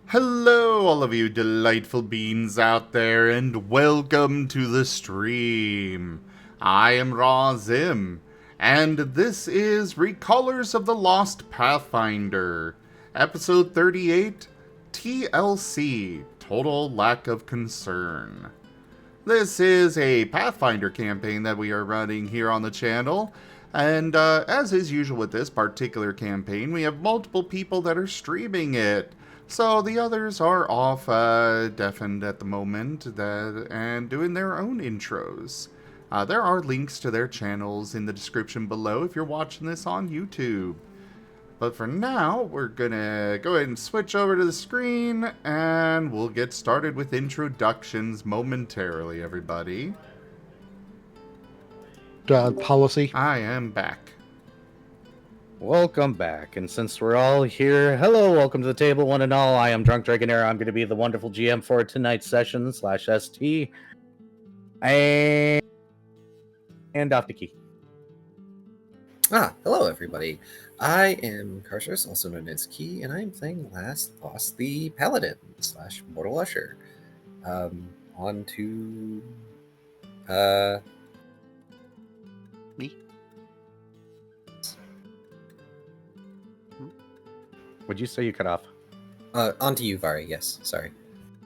Hello, all of you delightful beings out there, and welcome to the stream. I am Raw Zim, and this is Recallers of the Lost Pathfinder, Episode 38, TLC, Total Lack of Concern. This is a Pathfinder campaign that we are running here on the channel, and as is usual with this particular campaign, we have multiple people that are streaming it. So the others are off deafened at the moment and doing their own intros. There are links to their channels in the description below if you're watching this on YouTube. But for now, we're gonna go ahead and switch over to the screen, and we'll get started with introductions momentarily, everybody. Policy. I am back. Welcome back, and since we're all here, hello, welcome to the table, one and all. I am Drunk Dragonair. I'm going to be the wonderful GM for tonight's session /ST, and off the key. Hello everybody. I am Karshus, also known as Key, and I am playing Last Boss the Paladin / Mortal Usher. On to Me? Would you say you cut off? on to you, Vari. Yes, sorry.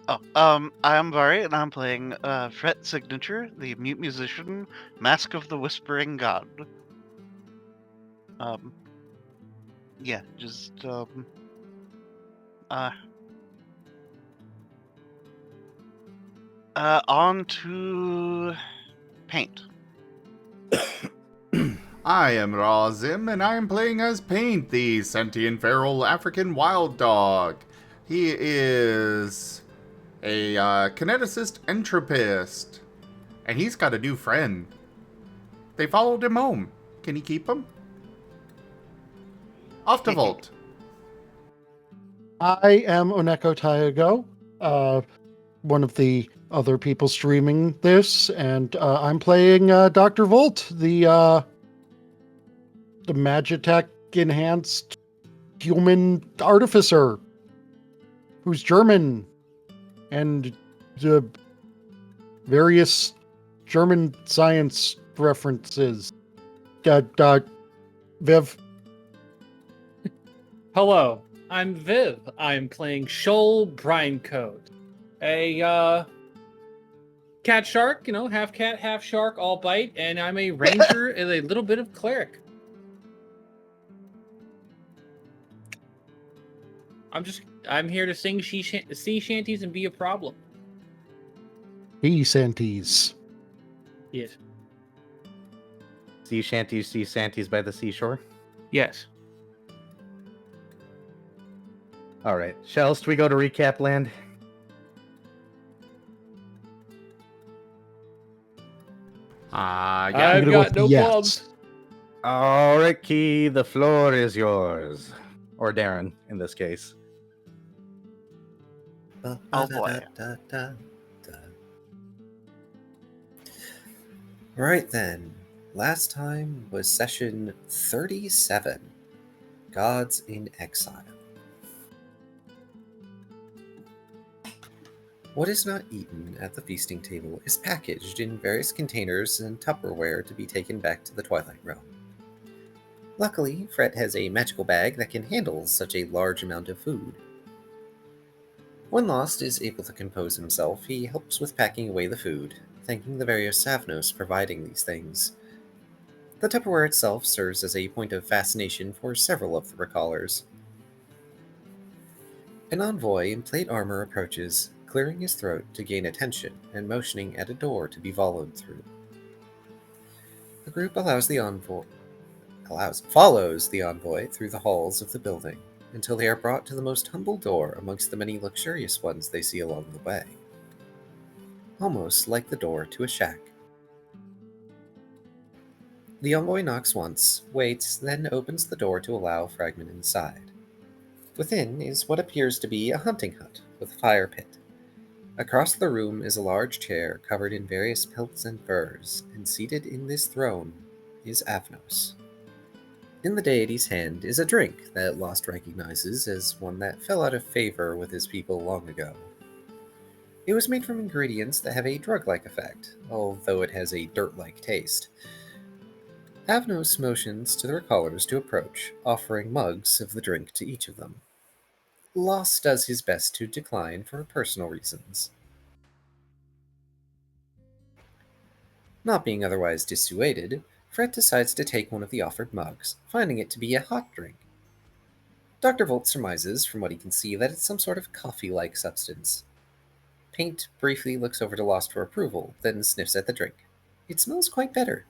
I am Varien, and I'm playing Fret Signature, the mute musician, Mask of the Whispering God. Yeah, just on to paint. I am Razim, and I am playing as Paint, the sentient feral African wild dog. He is a kineticist entropist, and he's got a new friend. They followed him home. Can he keep him? Off to Volt. I am Oneko Taigo, one of the other people streaming this, and I'm playing Dr. Volt, the Magitech enhanced human artificer who's German and the various German science references. Viv. Hello, I'm Viv. I'm playing Shoal Brinecoat, a cat shark, half cat, half shark, all bite, and I'm a ranger and a little bit of cleric. I'm here to sing sea shanties and be a problem. Sea shanties. Yes. Sea shanties by the seashore? Yes. All right. Shells, do we go to recap land? Yeah. I've gonna go got with no yes. qualms. All right, Key, the floor is yours. Or Darren, in this case. Oh, boy. Right then. Last time was session 37, Gods in Exile. What is not eaten at the feasting table is packaged in various containers and Tupperware to be taken back to the Twilight Realm. Luckily, Fret has a magical bag that can handle such a large amount of food. When Lost is able to compose himself, he helps with packing away the food, thanking the various Savnos providing these things. The Tupperware itself serves as a point of fascination for several of the Recallers. An envoy in plate armor approaches, clearing his throat to gain attention and motioning at a door to be followed through. The group follows the envoy through the halls of the building until they are brought to the most humble door amongst the many luxurious ones they see along the way. Almost like the door to a shack. The envoy knocks once, waits, then opens the door to allow Fragment inside. Within is what appears to be a hunting hut with a fire pit. Across the room is a large chair covered in various pelts and furs, and seated in this throne is Avnos. In the deity's hand is a drink that Lost recognizes as one that fell out of favor with his people long ago. It was made from ingredients that have a drug-like effect, although it has a dirt-like taste. Avnos motions to the recallers to approach, offering mugs of the drink to each of them. Lost does his best to decline for personal reasons. Not being otherwise dissuaded, Fred decides to take one of the offered mugs, finding it to be a hot drink. Dr. Volt surmises, from what he can see, that it's some sort of coffee-like substance. Paint briefly looks over to Lost for approval, then sniffs at the drink. It smells quite better.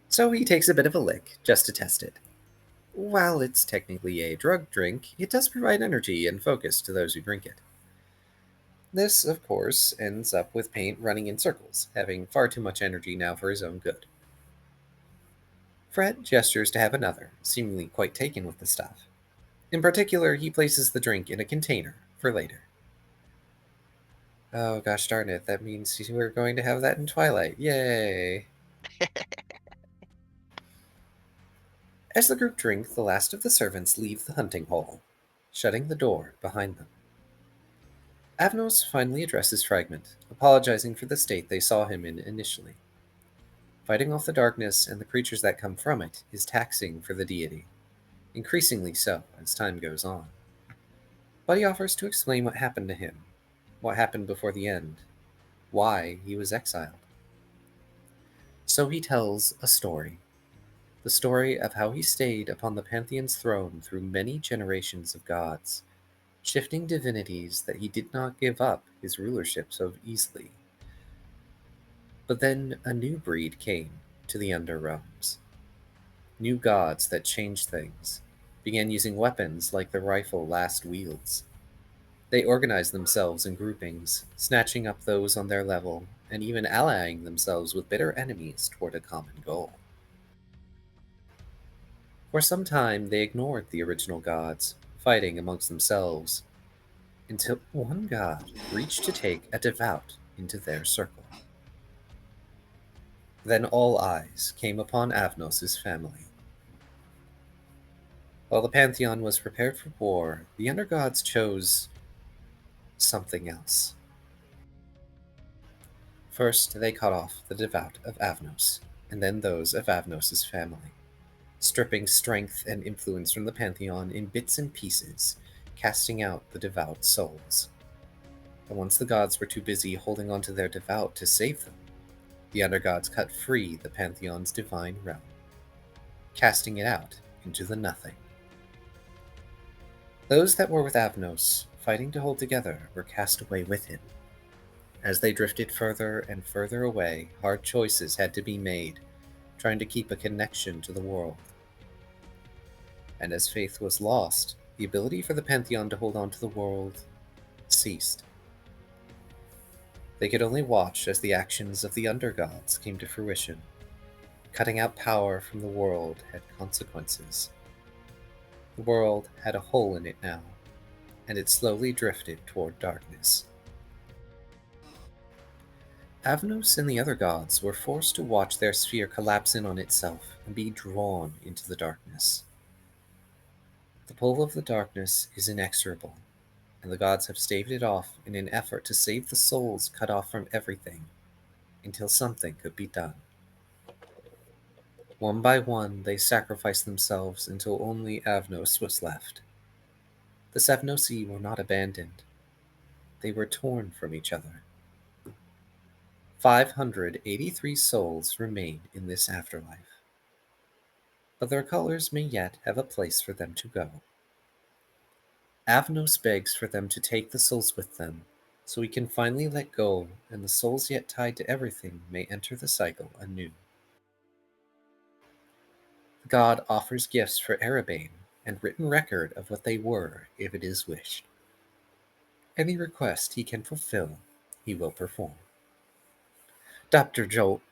So he takes a bit of a lick, just to test it. While it's technically a drug drink, it does provide energy and focus to those who drink it. This, of course, ends up with Paint running in circles, having far too much energy now for his own good. Fred gestures to have another, seemingly quite taken with the stuff. In particular, he places the drink in a container for later. Oh gosh darn it, that means we're going to have that in Twilight. Yay! As the group drink, the last of the servants leave the hunting hall, shutting the door behind them. Avnos finally addresses Fragment, apologizing for the state they saw him in initially. Fighting off the darkness and the creatures that come from it is taxing for the deity, increasingly so as time goes on. But he offers to explain what happened to him, what happened before the end, why he was exiled. So he tells a story. The story of how he stayed upon the Pantheon's throne through many generations of gods, shifting divinities that he did not give up his rulership so easily. But then a new breed came to the Underrealms. New gods that changed things, began using weapons like the rifle Last wields. They organized themselves in groupings, snatching up those on their level, and even allying themselves with bitter enemies toward a common goal. For some time, they ignored the original gods, fighting amongst themselves, until one god reached to take a devout into their circle. Then all eyes came upon Avnos' family. While the Pantheon was prepared for war, the Undergods chose something else. First, they cut off the devout of Avnos, and then those of Avnos' family, stripping strength and influence from the Pantheon in bits and pieces, casting out the devout souls. And once the gods were too busy holding on to their devout to save them, the Undergods cut free the Pantheon's divine realm, casting it out into the nothing. Those that were with Avnos, fighting to hold together, were cast away with him. As they drifted further and further away, hard choices had to be made, trying to keep a connection to the world. And as faith was lost, the ability for the Pantheon to hold on to the world ceased. They could only watch as the actions of the Undergods came to fruition. Cutting out power from the world had consequences. The world had a hole in it now, and it slowly drifted toward darkness. Avnos and the other gods were forced to watch their sphere collapse in on itself and be drawn into the darkness. The pull of the darkness is inexorable, and the gods have staved it off in an effort to save the souls cut off from everything, until something could be done. One by one, they sacrificed themselves until only Avnos was left. The Sevnosi were not abandoned. They were torn from each other. 583 souls remain in this afterlife, but their colors may yet have a place for them to go. Avnos begs for them to take the souls with them, so he can finally let go, and the souls yet tied to everything may enter the cycle anew. The god offers gifts for Erebane, and written record of what they were if it is wished. Any request he can fulfill, he will perform. Dr. Jolt.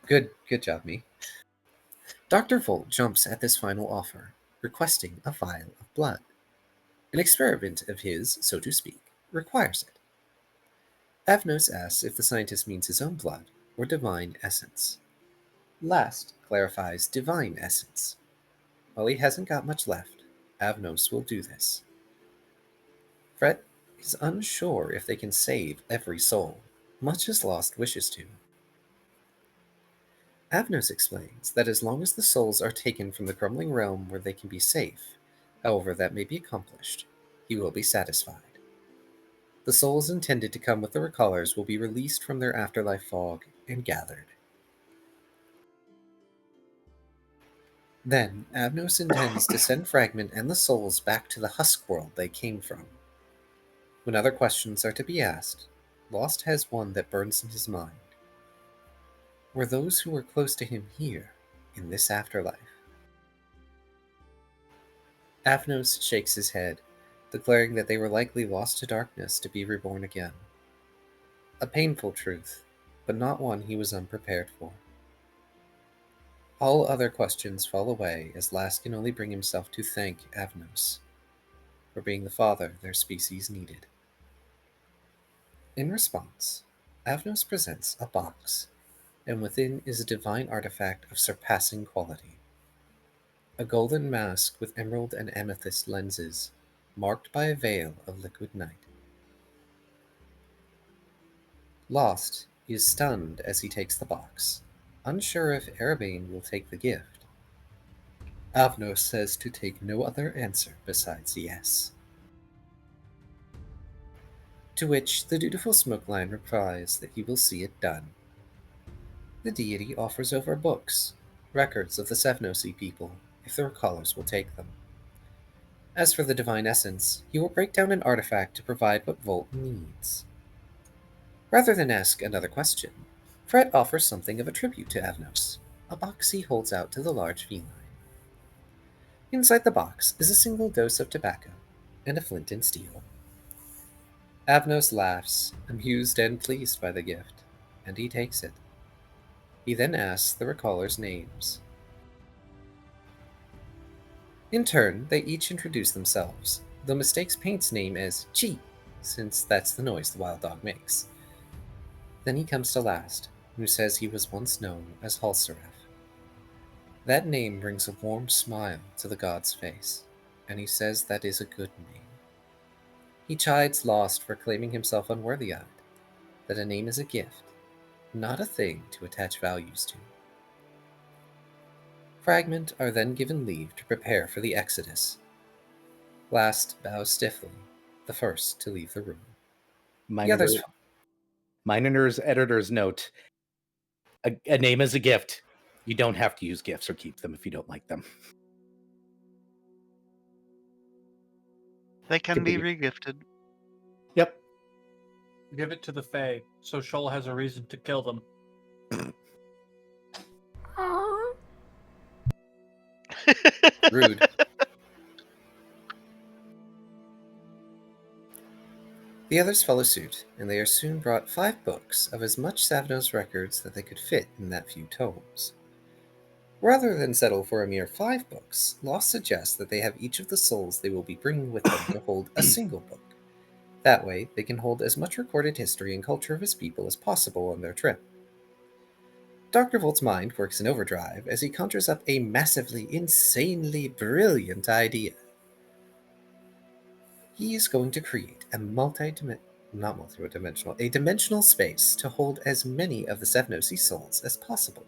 Good job, me. Dr. Volt jumps at this final offer, requesting a vial of blood. An experiment of his, so to speak, requires it. Avnos asks if the scientist means his own blood or divine essence. Last clarifies divine essence. while he hasn't got much left, Avnos will do this. Fret is unsure if they can save every soul, much as Lost wishes to. Avnos explains that as long as the souls are taken from the crumbling realm where they can be safe, however that may be accomplished, he will be satisfied. The souls intended to come with the recallers will be released from their afterlife fog and gathered. Then, Avnos intends to send Fragment and the souls back to the husk world they came from. When other questions are to be asked, Lost has one that burns in his mind. Were those who were close to him here, in this afterlife? Avnos shakes his head, declaring that they were likely lost to darkness to be reborn again. A painful truth, but not one he was unprepared for. All other questions fall away as Last can only bring himself to thank Avnos for being the father their species needed. In response, Avnos presents a box, and within is a divine artifact of surpassing quality. A golden mask with emerald and amethyst lenses, marked by a veil of liquid night. Lost is stunned as he takes the box, unsure if Erebane will take the gift. Avnos says to take no other answer besides yes. To which the dutiful Smokeline replies that he will see it done. The deity offers over books, records of the Sevnosi people, if the recallers will take them. As for the divine essence, he will break down an artifact to provide what Volt needs. Rather than ask another question, Fred offers something of a tribute to Avnos, a box he holds out to the large feline. Inside the box is a single dose of tobacco and a flint and steel. Avnos laughs, amused and pleased by the gift, and he takes it. He then asks the recallers' names. In turn, they each introduce themselves, though mistakes Paint's name as Chi, since that's the noise the wild dog makes. Then he comes to Last, who says he was once known as Halseref. That name brings a warm smile to the god's face, and he says that is a good name. He chides Lost for claiming himself unworthy of it, that a name is a gift, not a thing to attach values to. Fragment are then given leave to prepare for the exodus. Last bows stiffly, the first to leave the room. The others Miner's editor's note. A name is a gift. You don't have to use gifts or keep them if you don't like them. They can be Continue. regifted. Yep. Give it to the Fae, so Shoal has a reason to kill them. Rude. The others follow suit, and they are soon brought 5 books of as much Savnos records that they could fit in that few tomes. Rather than settle for a mere 5 books, Lost suggests that they have each of the souls they will be bringing with them to hold a single book. That way, they can hold as much recorded history and culture of his people as possible on their trip. Dr. Volt's mind works in overdrive as he conjures up a massively, insanely brilliant idea. He is going to create a dimensional space to hold as many of the Sevnosi souls as possible,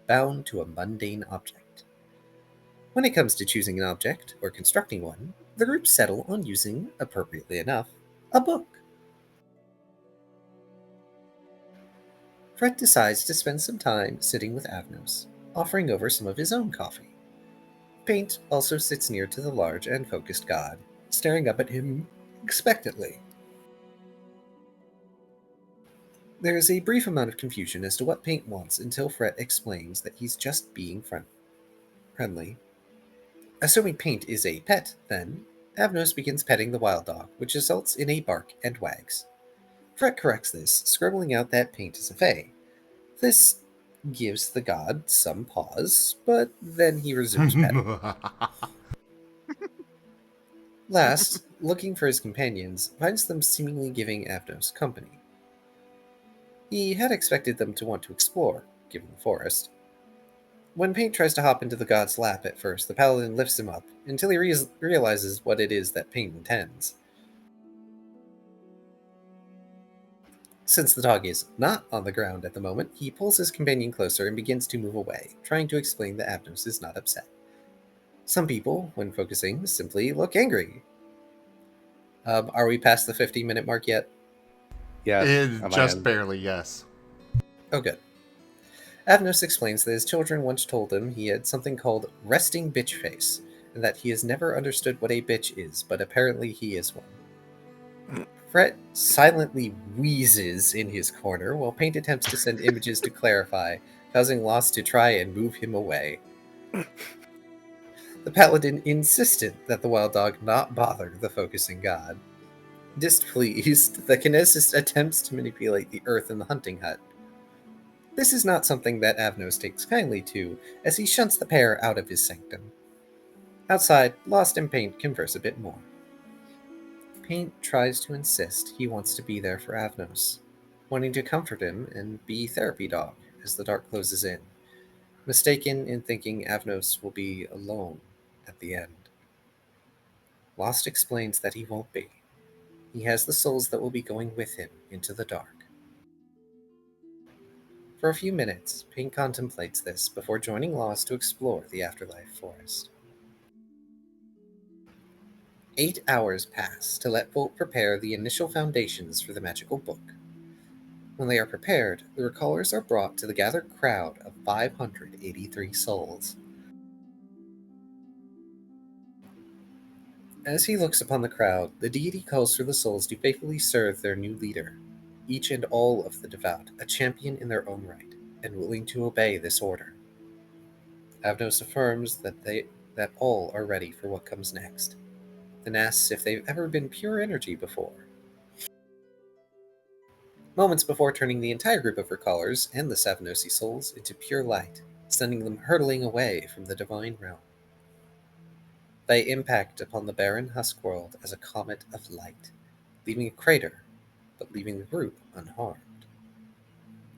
bound to a mundane object. When it comes to choosing an object, or constructing one, the group settle on using, appropriately enough, a book. Fred decides to spend some time sitting with Avnos, offering over some of his own coffee. Paint also sits near to the large and focused god, staring up at him expectantly. There is a brief amount of confusion as to what Paint wants until Fred explains that he's just being friendly. Assuming Paint is a pet, then, Avnos begins petting the wild dog, which results in a bark and wags. Fred corrects this, scribbling out that Paint is a fae. This gives the god some pause, but then he resumes petting. Last, looking for his companions, finds them seemingly giving Avnos company. He had expected them to want to explore, given the forest. When Paint tries to hop into the god's lap at first, the paladin lifts him up until he realizes what it is that Paint intends. Since the dog is not on the ground at the moment, he pulls his companion closer and begins to move away, trying to explain that Avnos is not upset. Some people, when focusing, simply look angry. Are we past the 15-minute mark yet? Yes, on my Just end. barely, yes. Oh, good. Avnos explains that his children once told him he had something called resting bitch face, and that he has never understood what a bitch is, but apparently he is one. Fret silently wheezes in his corner while Paint attempts to send images to clarify, causing Lost to try and move him away. The paladin insisted that the wild dog not bother the focusing god. Displeased, the kineticist attempts to manipulate the earth in the hunting hut. This is not something that Avnos takes kindly to, as he shunts the pair out of his sanctum. Outside, Lost and Paint converse a bit more. Paint tries to insist he wants to be there for Avnos, wanting to comfort him and be therapy dog as the dark closes in, mistaken in thinking Avnos will be alone at the end. Lost explains that he won't be. He has the souls that will be going with him into the dark. For a few minutes, Paint contemplates this before joining Lost to explore the afterlife forest. 8 hours pass to let Volt prepare the initial foundations for the magical book. When they are prepared, the recallers are brought to the gathered crowd of 583 souls. As he looks upon the crowd, the deity calls for the souls to faithfully serve their new leader, each and all of the devout, a champion in their own right, and willing to obey this order. Avnos affirms that all are ready for what comes next, and asks if they've ever been pure energy before. Moments before turning the entire group of recallers and the Savanosi souls into pure light, sending them hurtling away from the divine realm. They impact upon the barren husk world as a comet of light, leaving a crater, but leaving the group unharmed.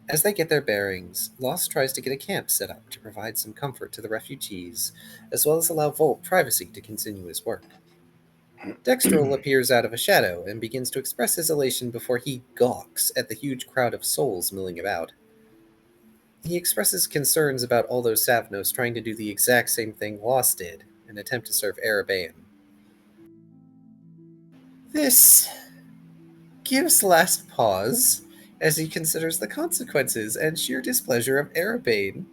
As they get their bearings, Lost tries to get a camp set up to provide some comfort to the refugees, as well as allow Volt privacy to continue his work. Dextrol appears out of a shadow and begins to express his elation before he gawks at the huge crowd of souls milling about. He expresses concerns about all those Savnos trying to do the exact same thing Lost did, and attempt to serve Erebaean. This gives Last pause as he considers the consequences and sheer displeasure of Erebaean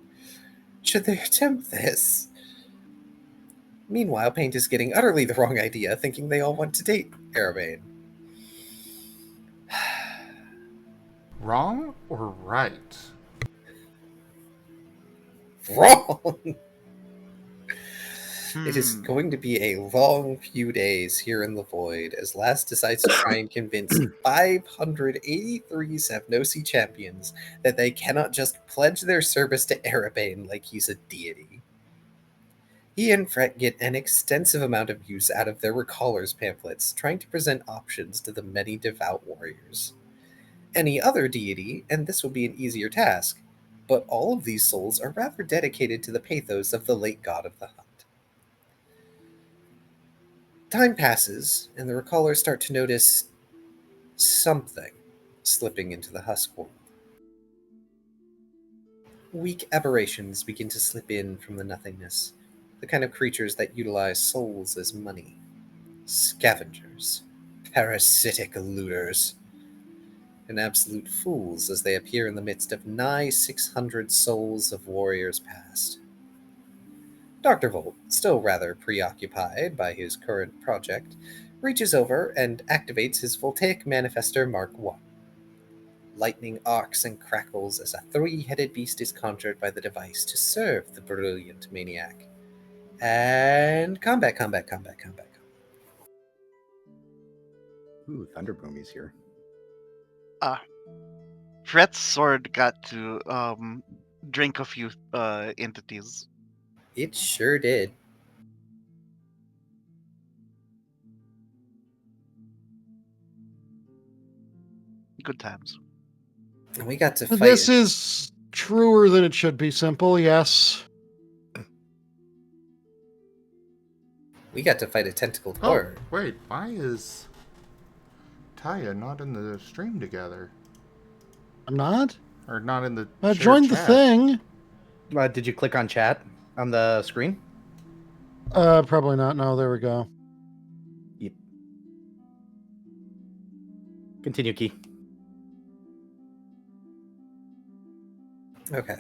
should they attempt this. Meanwhile, Paint is getting utterly the wrong idea, thinking they all want to date Erebaean. Wrong or right? Wrong! It is going to be a long few days here in the void as Last decides to try and convince 583 Savnosi champions that they cannot just pledge their service to Erebaean like he's a deity. He and Fret get an extensive amount of use out of their recallers pamphlets, trying to present options to the many devout warriors. Any other deity, and this will be an easier task, but all of these souls are rather dedicated to the pathos of the late god of the hunt. Time passes, and the recallers start to notice something slipping into the husk world. Weak aberrations begin to slip in from the nothingness, the kind of creatures that utilize souls as money. Scavengers, parasitic looters, and absolute fools as they appear in the midst of nigh 600 souls of warriors past. Dr. Volt, still rather preoccupied by his current project, reaches over and activates his Voltaic Manifester Mark I. Lightning arcs and crackles as a three-headed beast is conjured by the device to serve the brilliant maniac. And combat. Ooh, Thunderboomy's here. Fret's sword got to drink a few entities. It sure did. Good times. And we got to fight. This is truer than it should be simple, yes. We got to fight a tentacled Oh, horror. wait, why is Taya not in the stream together? I'm not. Or not in the I shared joined the chat? thing. Did you click on chat on the screen? Probably not. No, there we go. Yep. Continue, Key. Okay.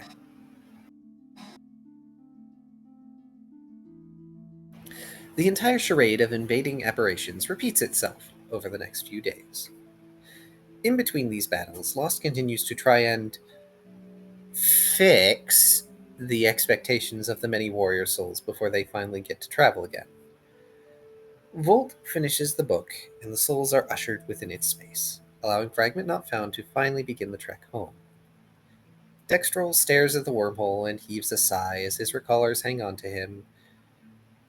The entire charade of invading apparitions repeats itself over the next few days. In between these battles, Lost continues to try and fix the expectations of the many warrior souls before they finally get to travel again. Volt finishes the book, and the souls are ushered within its space, allowing Fragment Not Found to finally begin the trek home. Dextrol stares at the wormhole and heaves a sigh as his recallers hang on to him,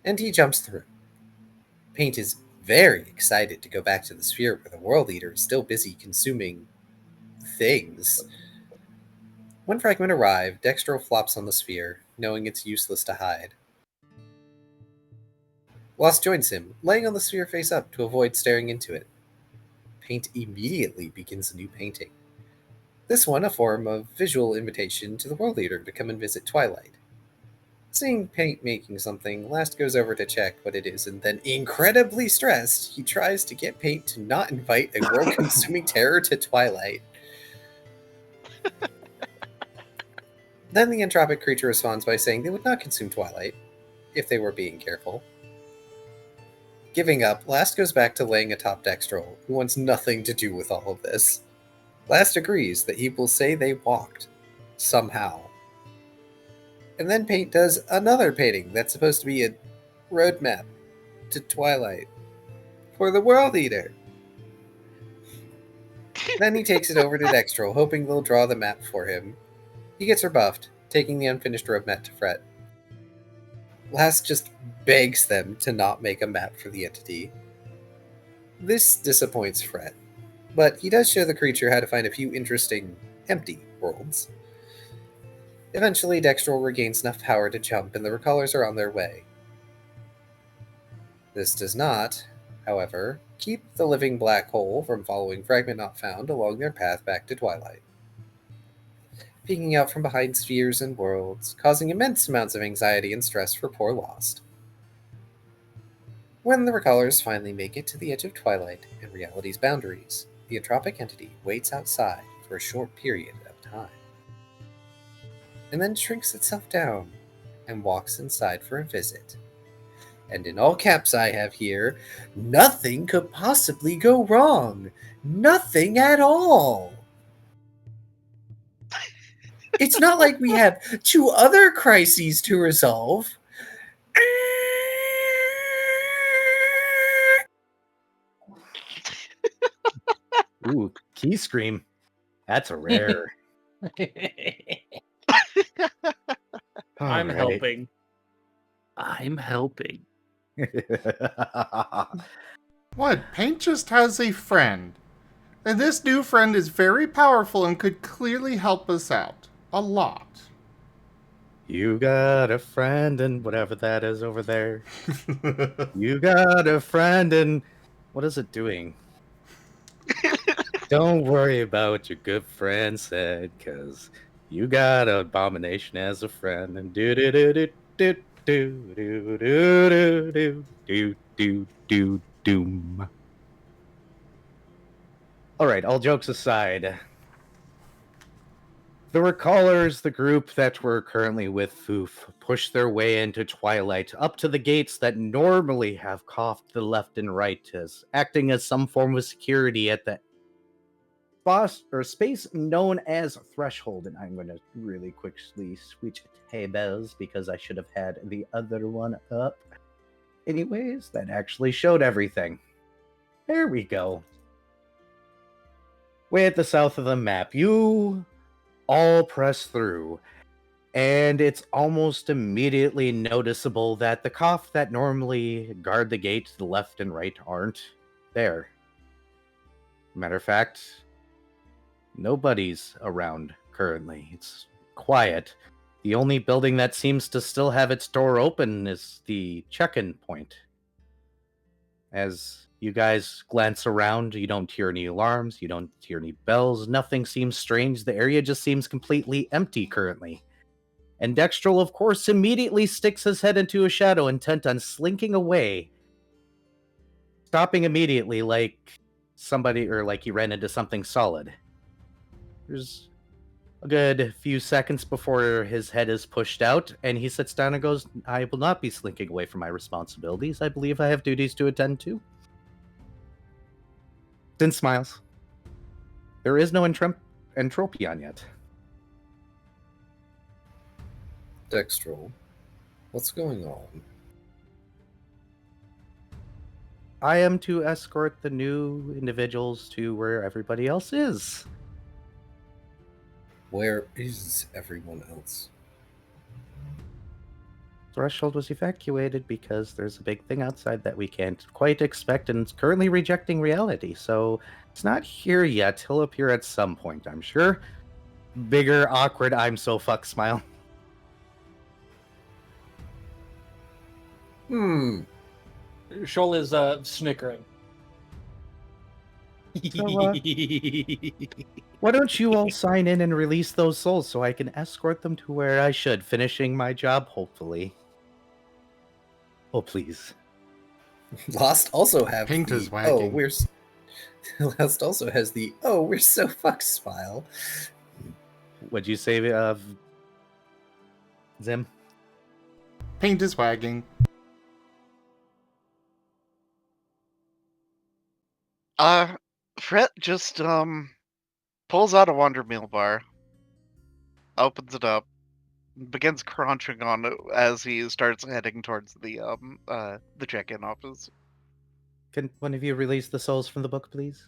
and he jumps through. Paint is very excited to go back to the sphere where the World Eater is still busy consuming things. When Fragment arrives, Dextrol flops on the sphere, knowing it's useless to hide. Lost joins him, laying on the sphere face up to avoid staring into it. Paint immediately begins a new painting. This one a form of visual invitation to the World Eater to come and visit Twilight. Seeing Paint making something, Last goes over to check what it is, and then, incredibly stressed, he tries to get Paint to not invite a world-consuming terror to Twilight. Then the entropic creature responds by saying they would not consume Twilight, if they were being careful. Giving up, Last goes back to laying atop Dextrol, who wants nothing to do with all of this. Last agrees that he will say they walked. Somehow. And then Paint does another painting that's supposed to be a roadmap to Twilight for the World Eater. Then he takes it over to Dextrol, hoping they'll draw the map for him. He gets rebuffed, taking the unfinished roadmap to Fret. Last just begs them to not make a map for the entity. This disappoints Fret, but he does show the creature how to find a few interesting, empty worlds. Eventually, Dextrol regains enough power to jump, and the recallers are on their way. This does not, however, keep the living black hole from following Fragment Not Found along their path back to Twilight, peeking out from behind spheres and worlds, causing immense amounts of anxiety and stress for poor Lost. When the recallers finally make it to the edge of Twilight and reality's boundaries, the entropic entity waits outside for a short period of time, and then shrinks itself down and walks inside for a visit. And in all caps I have here, nothing could possibly go wrong. Nothing at all. It's not like we have 2 other crises to resolve. Ooh, Key Scream. That's a rare. I'm Alright. helping. I'm helping. What? Paint just has a friend. And this new friend is very powerful and could clearly help us out. A lot. You got a friend and whatever that is over there. You got a friend and what is it doing? Don't worry about what your good friend said, cause you got an abomination as a friend and do do do do do do do do do do do do doom. Alright, all jokes aside. The Recallers, the group that were currently with Foof, push their way into Twilight, up to the gates that normally have coughed to the left and right, as acting as some form of security at the space known as Threshold. And I'm going to really quickly switch tables because I should have had the other one up. Anyways, that actually showed everything. There we go. Way at the south of the map, you all press through, and it's almost immediately noticeable that the cough that normally guard the gate to the left and right aren't there. Matter of fact, nobody's around currently. It's quiet. The only building that seems to still have its door open is the check-in point. As you guys glance around, you don't hear any alarms, you don't hear any bells, nothing seems strange. The area just seems completely empty currently. And Dextrol, of course, immediately sticks his head into a shadow, intent on slinking away, stopping immediately like somebody, or like he ran into something solid. There's a good few seconds before his head is pushed out, and he sits down and goes, I will not be slinking away from my responsibilities. I believe I have duties to attend to. Then smiles. There is no entropion yet. Dextrol, what's going on? I am to escort the new individuals to where everybody else is. Where is everyone else? Threshold was evacuated because there's a big thing outside that we can't quite expect, and it's currently rejecting reality, so it's not here yet. He'll appear at some point, I'm sure. Bigger, awkward, I'm so fucked smile. Shoal is snickering. Why don't you all sign in and release those souls so I can escort them to where I should, finishing my job, hopefully. Oh, please. Lost also have Paint the, is wagging. Lost also has the, we're so fucked smile. What'd you say, Zim? Paint is wagging. Fret just pulls out a Wonder Meal bar, opens it up, begins crunching on it as he starts heading towards the check-in office. Can one of you release the souls from the book, please?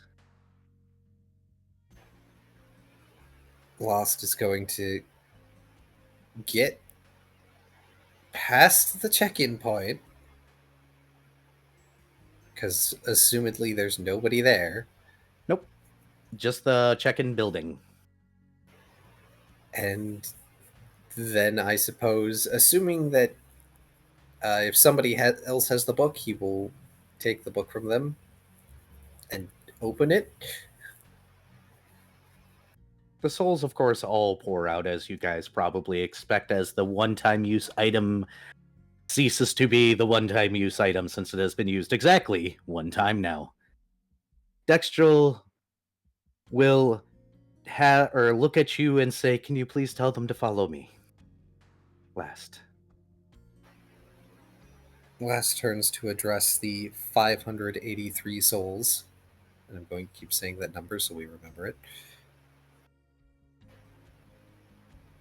Lost is going to get past the check-in point, because assumedly there's nobody there. Nope. Just the check-in building. And then I suppose, assuming that if somebody else has the book, he will take the book from them and open it. The souls, of course, all pour out, as you guys probably expect, as the one-time use item ceases to be the one-time use item since it has been used exactly one time now. Dextrol will look at you and say, can you please tell them to follow me? Last turns to address the 583 souls. And I'm going to keep saying that number so we remember it.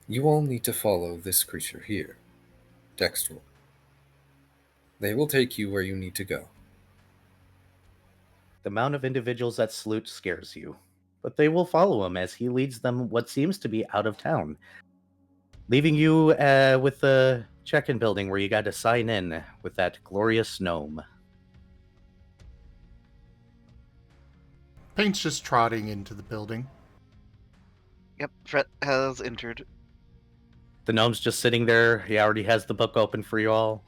You all need to follow this creature here, Dextrol. They will take you where you need to go. The amount of individuals that salute scares you, but they will follow him as he leads them what seems to be out of town, leaving you with the check-in building where you got to sign in with that glorious gnome. Paint's just trotting into the building. Yep, Fret has entered. The gnome's just sitting there. He already has the book open for you all.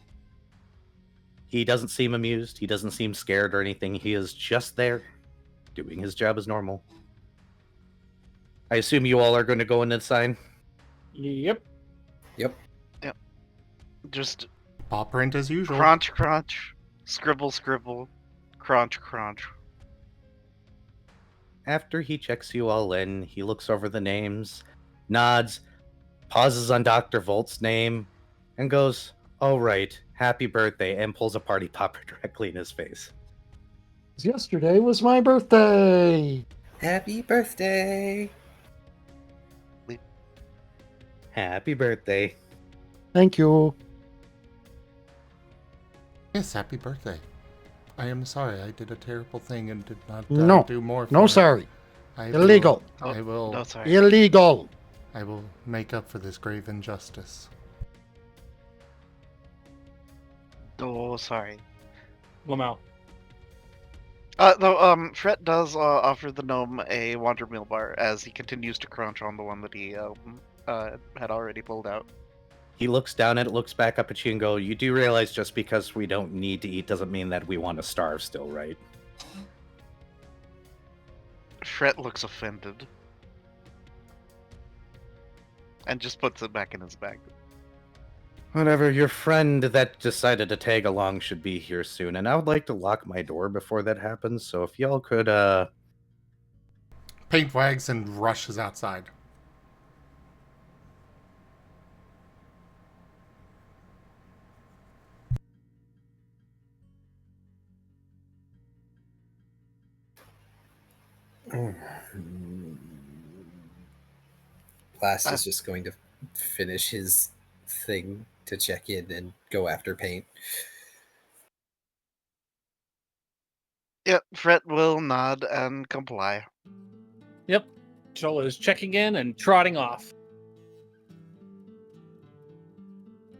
He doesn't seem amused. He doesn't seem scared or anything. He is just there, doing his job as normal. I assume you all are going to go in and sign? Yep. Just Paw print as usual. crunch, crunch, scribble, scribble, crunch, crunch. After he checks you all in, he looks over the names, nods, pauses on Dr. Volt's name, and goes, all right, happy birthday, and pulls a party popper directly in his face. Yesterday was my birthday. Happy birthday! Happy birthday. Thank you. Yes, happy birthday. I am sorry, I did a terrible thing and did not No. do more for No, it. sorry. I Illegal. I will. No, sorry. Illegal. I will make up for this grave injustice. Oh, sorry. Lamau. Though, Fret does offer the gnome a Wander Meal bar as he continues to crunch on the one that he had already pulled out. He looks down at it, looks back up at you, and go, "You do realize just because we don't need to eat doesn't mean that we want to starve still, right?" Fret looks offended. And just puts it back in his bag. Whatever, your friend that decided to tag along should be here soon, and I would like to lock my door before that happens, so if y'all could, Paint wags and rushes outside. Blast is just going to finish his thing to check in and go after Paint. Yep, Fret will nod and comply. Yep. Shoal is checking in and trotting off.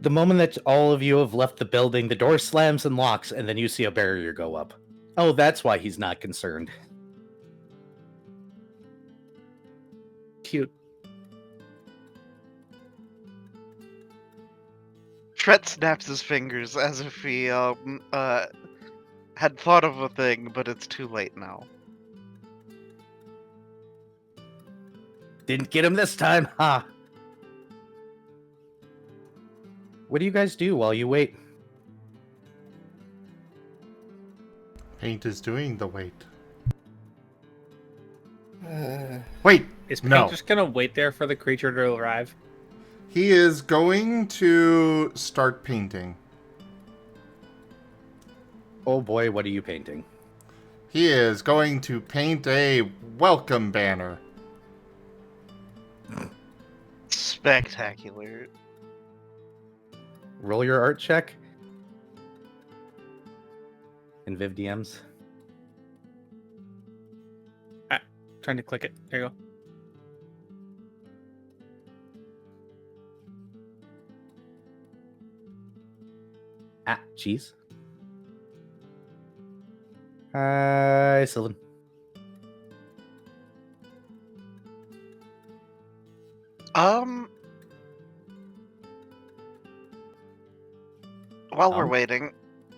the moment that all of you have left the building, the door slams and locks, and then you see a barrier go up. Oh, that's why he's not concerned. Cute. Fret snaps his fingers as if he had thought of a thing, but it's too late now. Didn't get him this time, ha! What do you guys do while you wait? Paint is doing the wait. Uh, Wait, Is Paint no. just gonna wait there for the creature to arrive? He is going to start painting. Oh boy, what are you painting? He is going to paint a welcome banner. Spectacular. Roll your art check. In Viv DMs. Trying to click it. There you go. Cheese. Hi, Sylvan. While we're waiting,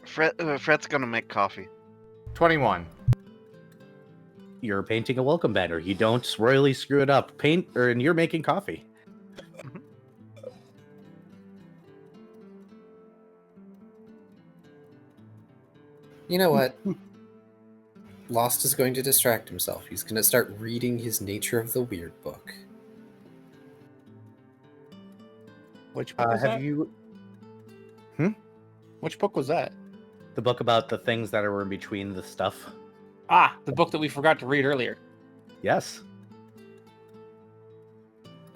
Fret's gonna make coffee. 21. You're painting a welcome banner. You don't royally screw it up. And you're making coffee. you know what? Lost is going to distract himself. He's going to start reading his Nature of the Weird book. Which book was that? Have you Which book was that? the book about the things that are in between the stuff? Ah, the book that we forgot to read earlier. Yes.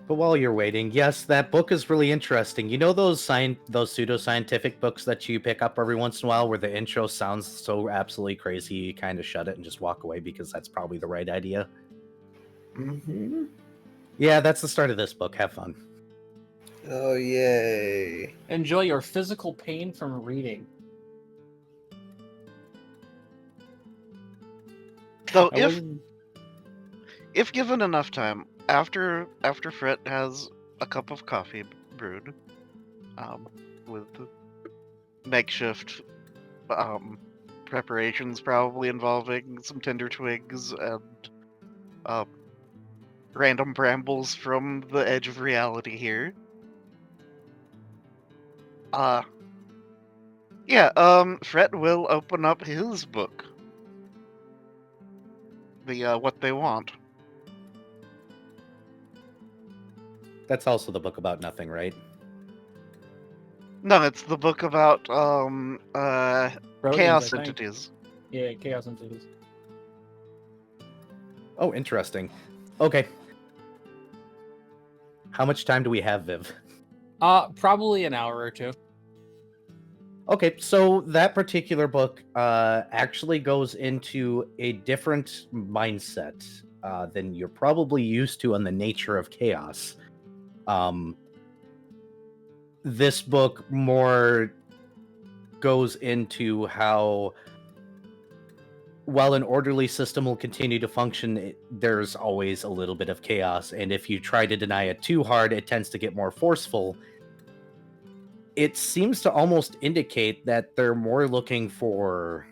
But while you're waiting, yes, that book is really interesting. You know those pseudoscientific books that you pick up every once in a while where the intro sounds so absolutely crazy you kind of shut it and just walk away because that's probably the right idea? Mm-hmm. Yeah, that's the start of this book. Have fun. Oh, yay. Enjoy your physical pain from reading. So I wasn't- if given enough time, after Fret has a cup of coffee brewed, with makeshift preparations probably involving some tender twigs and random brambles from the edge of reality here. Fret will open up his book. The What They Want. That's also the book about nothing, right? No, it's the book about Rodents, chaos I think. entities. Yeah, chaos entities. Oh, interesting. Okay. How much time do we have, Viv? Probably an hour or two. Okay, so that particular book actually goes into a different mindset than you're probably used to on the nature of chaos. This book more goes into how, while an orderly system will continue to function, there's always a little bit of chaos, and if you try to deny it too hard, it tends to get more forceful. it seems to almost indicate that they're more looking for...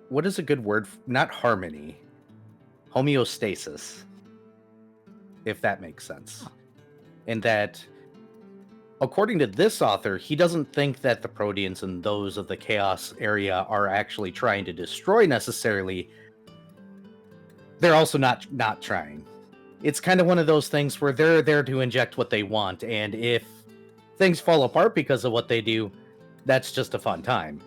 What is a good word? Not harmony. Homeostasis. If that makes sense. And that, according to this author, he doesn't think that the Proteans and those of the Chaos area are actually trying to destroy necessarily. They're also not trying. It's kind of one of those things where they're there to inject what they want, and if things fall apart because of what they do, that's just a fun time.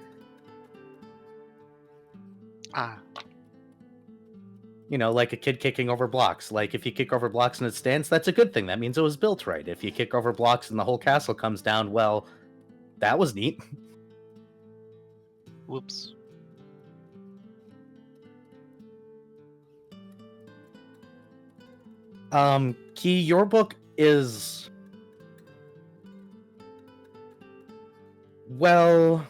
You know, like a kid kicking over blocks. Like, if you kick over blocks and it stands, that's a good thing. That means it was built right. If you kick over blocks and the whole castle comes down, well, that was neat. Whoops. Key, your book is... Well...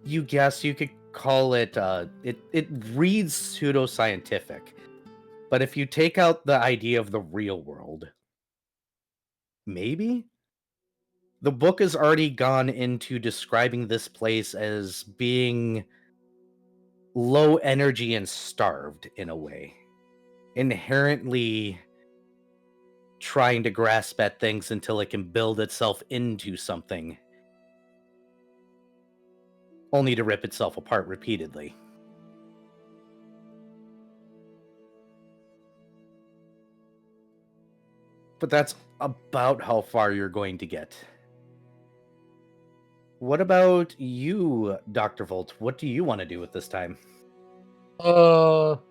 You guess you could call it, it reads pseudoscientific. But if you take out the idea of the real world, maybe? The book has already gone into describing this place as being low energy and starved in a way. Inherently trying to grasp at things until it can build itself into something, only to rip itself apart repeatedly. But that's about how far you're going to get. What about you, Dr. Volt? What do you want to do with this time? Hold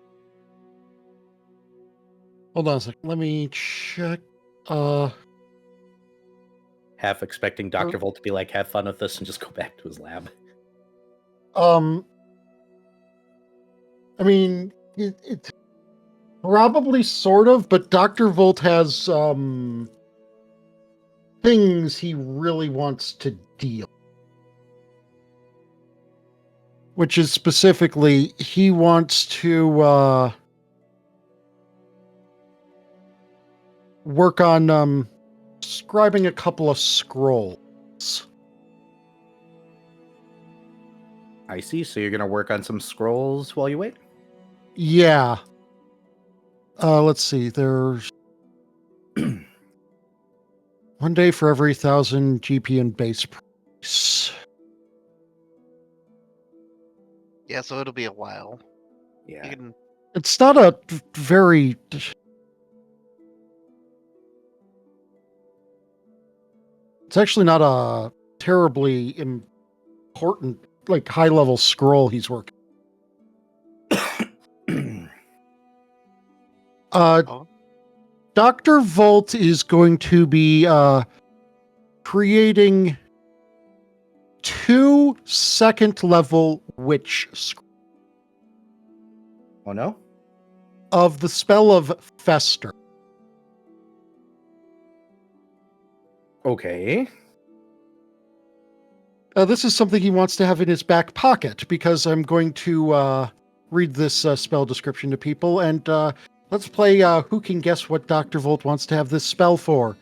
on a second. Let me check. Half expecting Dr. Volt to be like, have fun with this and just go back to his lab. I mean, it probably sort of, but Dr. Volt has things he really wants to deal. Which is specifically, he wants to work on scribing a couple of scrolls. I see. So you're going to work on some scrolls while you wait? Yeah. Let's see. There's 1 day for every 1,000 GP and base price. Yeah, so it'll be a while. Yeah. You can... It's not a very... It's actually not a terribly important, like, high-level scroll he's working. Dr. Volt is going to be creating 2 second-level witch scrolls. Oh, no? Of the spell of Fester. Okay. This is something he wants to have in his back pocket, because I'm going to read this spell description to people, and let's play Who Can Guess What Dr. Volt wants to have this spell for.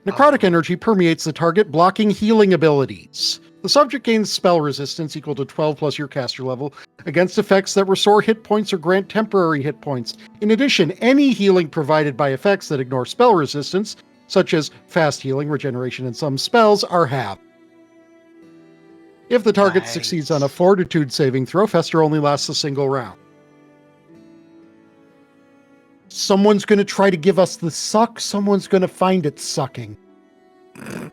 Necrotic energy permeates the target, blocking healing abilities. The subject gains spell resistance equal to 12 plus your caster level against effects that restore hit points or grant temporary hit points. In addition, any healing provided by effects that ignore spell resistance, such as fast healing, regeneration, and some spells, are halved. If the target succeeds on a fortitude saving throw, Fester only lasts a single round. Someone's going to try to give us the suck. Someone's going to find it sucking. I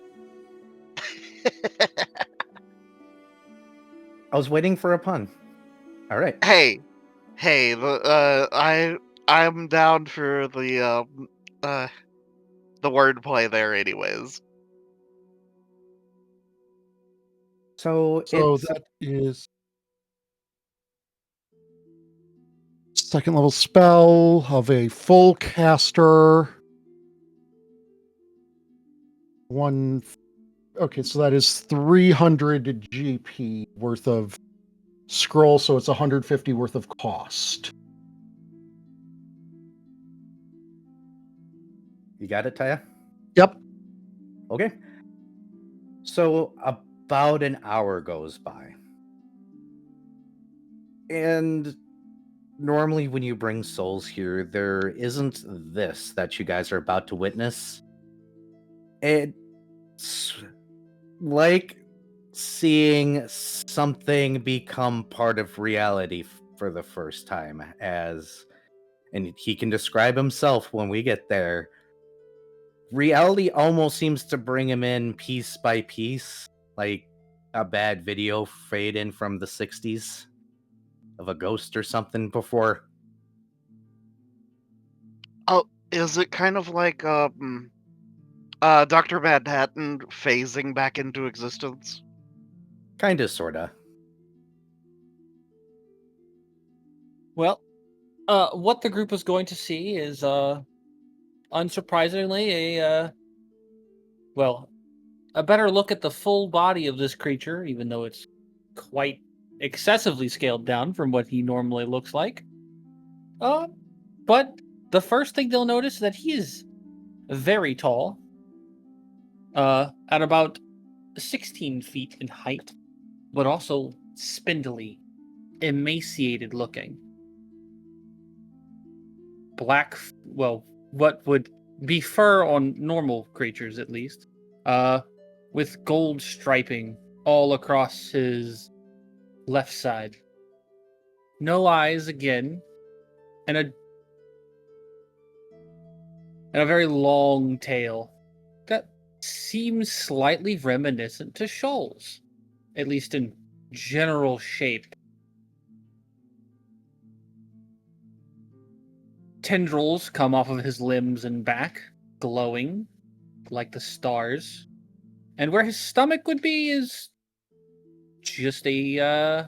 was waiting for a pun. All right. Hey, I'm down for the wordplay there, anyways. So that is second level spell of a full caster. Okay, so that is 300 GP worth of scroll, so it's 150 worth of cost. You got it, Taya? Yep. Okay. So about an hour goes by. And normally when you bring souls here, there isn't this that you guys are about to witness. It's like seeing something become part of reality for the first time, and he can describe himself when we get there. Reality almost seems to bring him in piece by piece, like a bad video fade in from the 60s of a ghost or something before. Oh, is it kind of like Dr. Manhattan phasing back into existence? Kinda, sorta. Well, what the group is going to see is, unsurprisingly, a better look at the full body of this creature, even though it's quite excessively scaled down from what he normally looks like. But the first thing they'll notice is that he is very tall, at about 16 feet in height, but also spindly, emaciated looking. Black, well, what would be fur on normal creatures at least, with gold striping all across his left side. No eyes again, and a very long tail that seems slightly reminiscent to Shoal's, at least in general shape. Tendrils come off of his limbs and back, glowing like the stars. And where his stomach would be is just a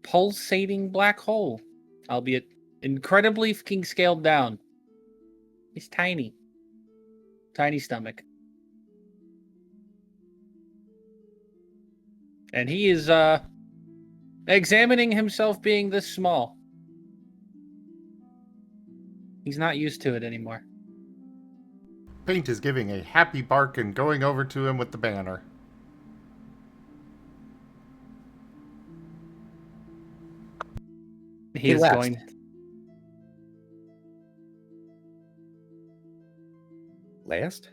pulsating black hole, albeit incredibly fucking scaled down. He's tiny. Tiny stomach. And he is examining himself being this small. He's not used to it anymore. Paint is giving a happy bark and going over to him with the banner. He is laughs. going. Last?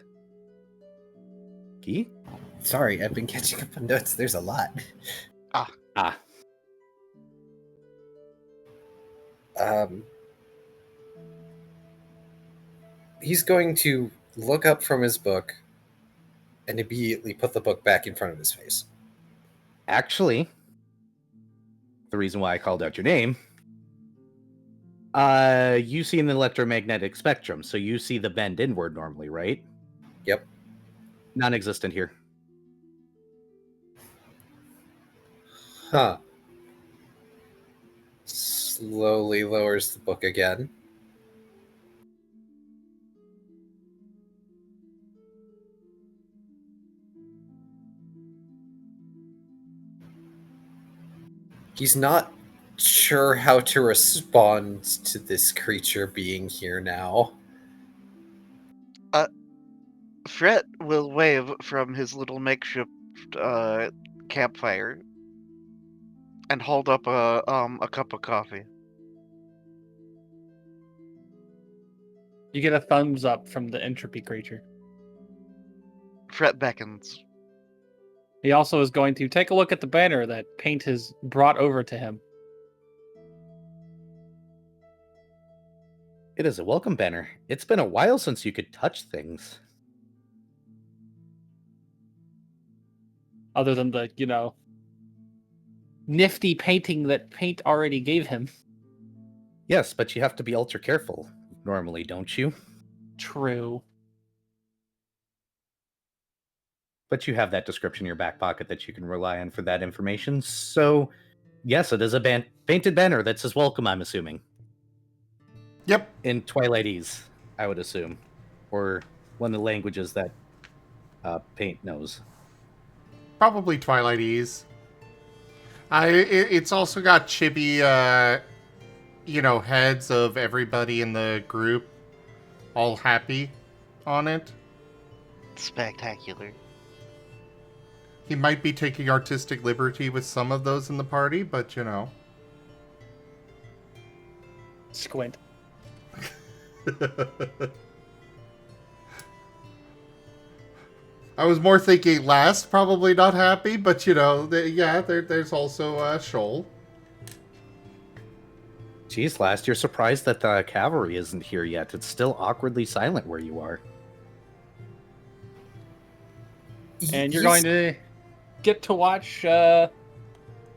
Key? Sorry, I've been catching up on notes. There's a lot. Ah. He's going to look up from his book and immediately put the book back in front of his face. Actually, the reason why I called out your name, you see an electromagnetic spectrum, so you see the bend inward normally, right? Yep. Non-existent here. Huh. Slowly lowers the book again. He's not sure how to respond to this creature being here now. Fret will wave from his little makeshift campfire and hold up a cup of coffee. You get a thumbs up from the entropy creature. Fret beckons. He also is going to take a look at the banner that Paint has brought over to him. It is a welcome banner. It's been a while since you could touch things. Other than the, nifty painting that Paint already gave him. Yes, but you have to be ultra careful normally, don't you? True. But you have that description in your back pocket that you can rely on for that information. So, yes, it is a painted banner that says welcome, I'm assuming. Yep. In Twilightese, I would assume. Or one of the languages that Paint knows. Probably Twilightese. It's also got chibi, heads of everybody in the group, all happy. on it. Spectacular. He might be taking artistic liberty with some of those in the party, but you know. Squint. I was more thinking last, probably not happy, but you know, there's also Shoal. Geez, Last, you're surprised that the cavalry isn't here yet. It's still awkwardly silent where you are. And you're He's- going to get to watch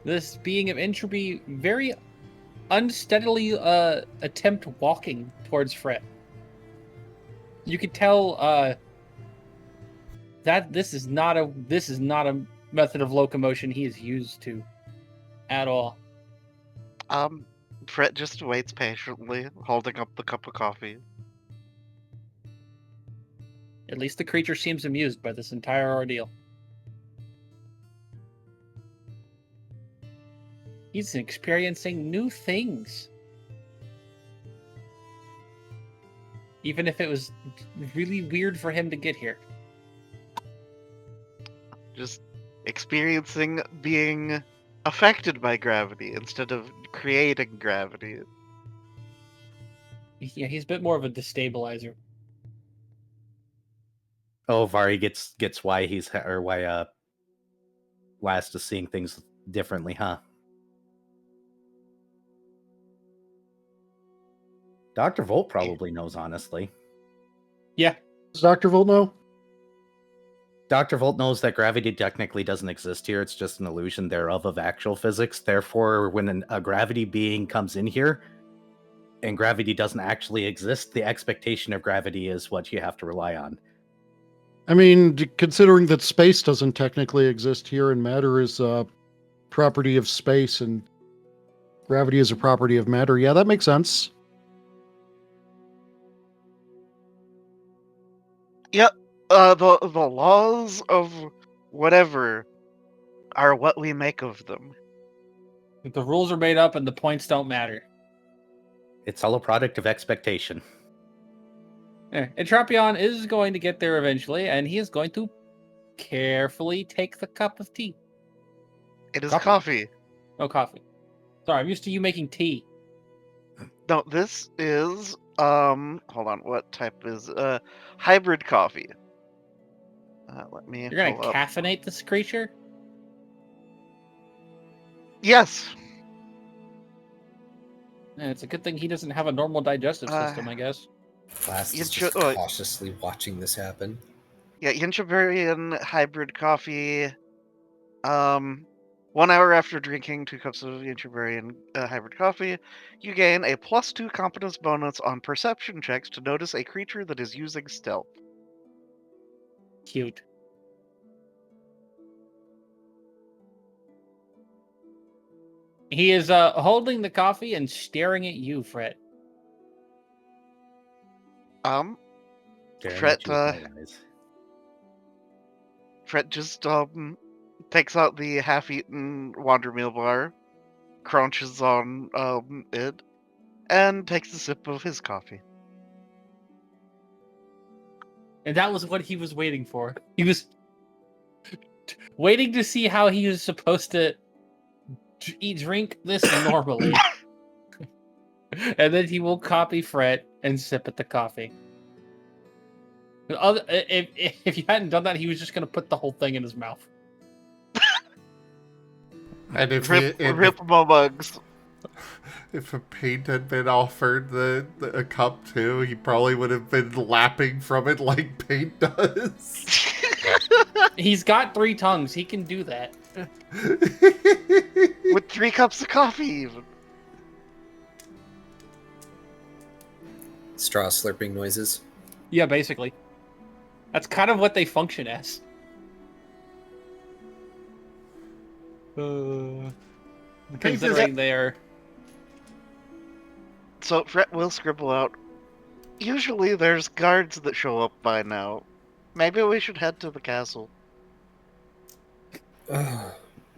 this being of entropy very unsteadily attempt walking towards Fred. You could tell that this is not a method of locomotion he is used to at all. Fred just waits patiently, holding up the cup of coffee. At least the creature seems amused by this entire ordeal. He's experiencing new things. Even if it was really weird for him to get here. Just experiencing being affected by gravity instead of creating gravity. Yeah, he's a bit more of a destabilizer. Oh, Vari gets why why Last is seeing things differently, huh? Dr. Volt probably knows, honestly. Yeah. Does Dr. Volt know? Dr. Volt knows that gravity technically doesn't exist here. It's just an illusion thereof of actual physics. Therefore, when a gravity being comes in here and gravity doesn't actually exist, the expectation of gravity is what you have to rely on. I mean, considering that space doesn't technically exist here and matter is a property of space and gravity is a property of matter, yeah, that makes sense. Yep. The laws of whatever are what we make of them. The rules are made up and the points don't matter. It's all a product of expectation. Entropion is going to get there eventually, and he is going to carefully take the cup of tea. It is Coffee. coffee. Oh, coffee. Sorry, I'm used to you making tea. No, this is hold on, what type is hybrid coffee. Let me You're gonna pull up. caffeinate this creature? Yes. It's a good thing he doesn't have a normal digestive system, I guess. Last You is just should- oh, cautiously watching this happen. Yeah, Yinchibarian hybrid coffee. 1 hour after drinking 2 cups of Yinchibarian hybrid coffee, you gain a +2 competence bonus on perception checks to notice a creature that is using stealth. Cute. He is holding the coffee and staring at you, Fred. Um, Staring Fret, at you with my eyes. Fred just takes out the half-eaten Wander Meal bar, crunches on it, and takes a sip of his coffee. And that was what he was waiting for. He was waiting to see how he was supposed to drink this normally. And then he will copy Fred and sip at the coffee. If you hadn't done that, he was just going to put the whole thing in his mouth. And if Rip my mugs. if a paint had been offered a cup too, he probably would have been lapping from it like paint does. He's got 3 tongues. He can do that. With 3 cups of coffee, even. Straw slurping noises. Yeah, basically. That's kind of what they function as. Considering they are... So Fred will scribble out. Usually there's guards that show up by now. Maybe we should head to the castle.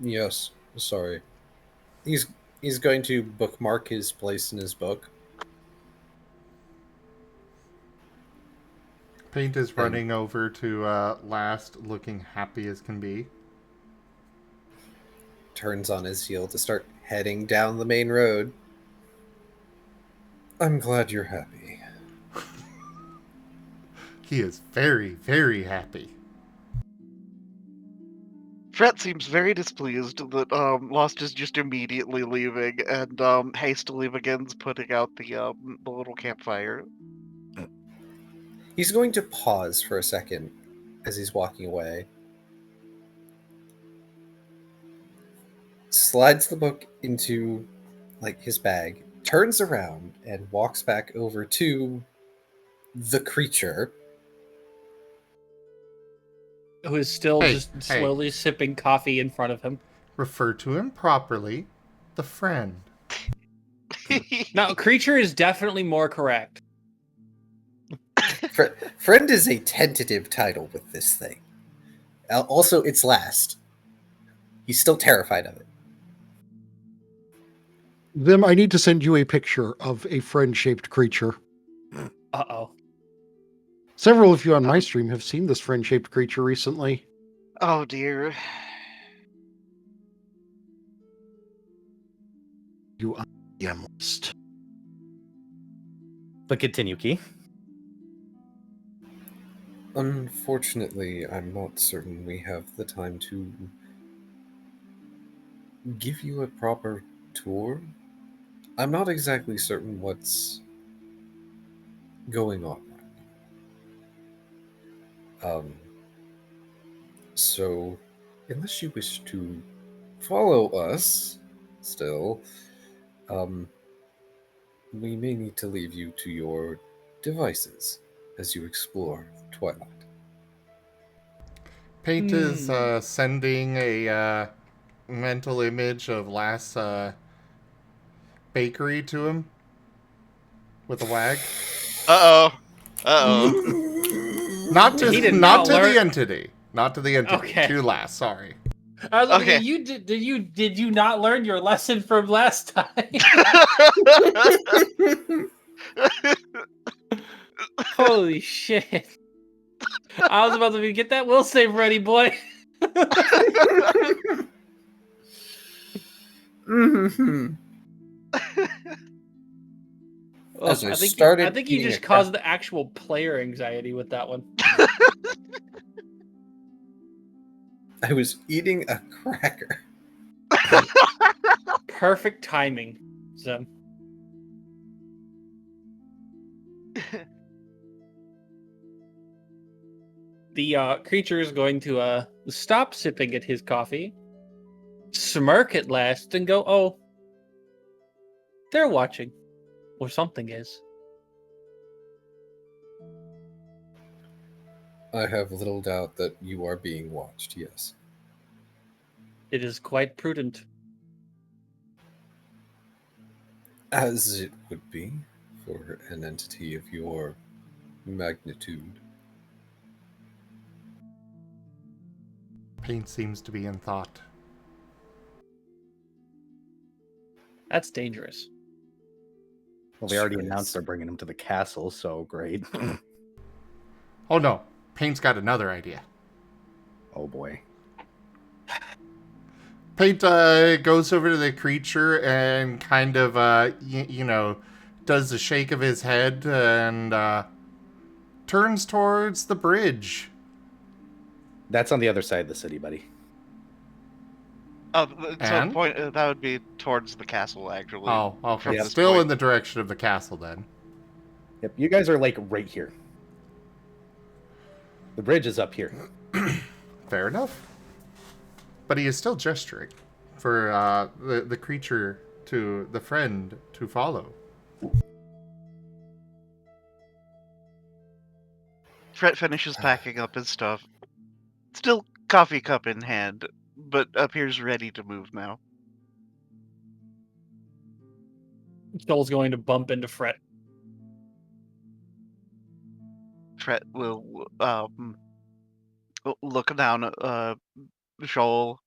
Yes, sorry. He's going to bookmark his place in his book. Paint is running over to Last, looking happy as can be. Turns on his heel to start heading down the main road. I'm glad you're happy. He is very, very happy. Fret seems very displeased that Lost is just immediately leaving, and hastily begins putting out the little campfire. He's going to pause for a second as he's walking away. Slides the book into his bag, turns around and walks back over to the creature. Who is still Hey, just hey. slowly sipping coffee in front of him. Refer to him properly. The friend. Now, creature is definitely more correct. Friend is a tentative title with this thing. Also, it's last. He's still terrified of it. Them, I need to send you a picture of a friend-shaped creature. Uh-oh. Several of you on my stream have seen this friend-shaped creature recently. Oh dear. You on the DM list. But continue, Key. Unfortunately, I'm not certain we have the time to give you a proper tour. I'm not exactly certain what's going on right now. So, unless you wish to follow us still, we may need to leave you to your devices as you explore Twilight. Paint is sending a mental image of Last bakery to him with a wag. Uh-oh. Uh-oh. Not to the entity. Not to the entity. Okay. To Last, sorry. I was like, Okay. did you not learn your lesson from last time? Holy shit. I was about to get that will save ready, boy. Mm-hmm. Oh, As I I think started you eating just a caused the actual player anxiety with that one. I was eating a cracker. Perfect timing. So the creature is going to stop sipping at his coffee, smirk at last, and go, "Oh, they're watching, or something is." I have little doubt that you are being watched, yes. It is quite prudent. As it would be for an entity of your magnitude. Paint seems to be in thought. That's dangerous. Well, they already Sure announced is. they're bringing him to the castle, so great. Oh no. Paint's got another idea. Oh boy. Paint goes over to the creature and kind of, does the shake of his head and turns towards the bridge. That's on the other side of the city, buddy. Oh, so And? point that would be towards the castle, actually. Oh, okay. From this Still point. in the direction of the castle then. Yep, you guys are like right here. The bridge is up here. Fair enough. But he is still gesturing for the creature to the friend to follow. Fret finishes packing up his stuff. Still coffee cup in hand, but appears ready to move now. Joel's going to bump into Fret. Fret will look down at Shoal,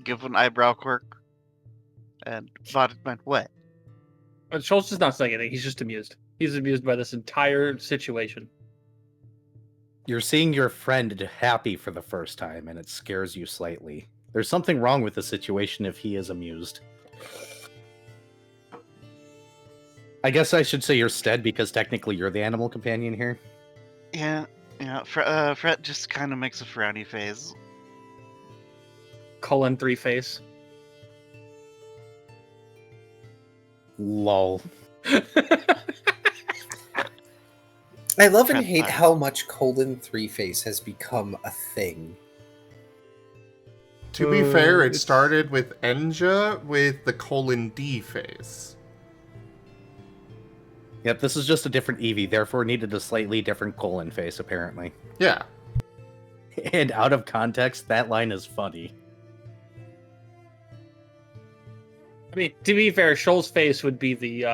give an eyebrow quirk, and thought it meant what? Joel's just not saying anything. He's just amused. He's amused by this entire situation. You're seeing your friend happy for the first time, and it scares you slightly. There's something wrong with the situation if he is amused. I guess I should say you're Stead, because technically you're the animal companion here. Yeah. Fret just kind of makes a frowny face. :3 face. Lol. I love and Fret hate fire. how much :3 face has become a thing. To be fair, it it's- started with Enja with the :D face. Yep, this is just a different Eevee, therefore needed a slightly different colon face, apparently. Yeah. And out of context, that line is funny. I mean, to be fair, Shoal's face would be the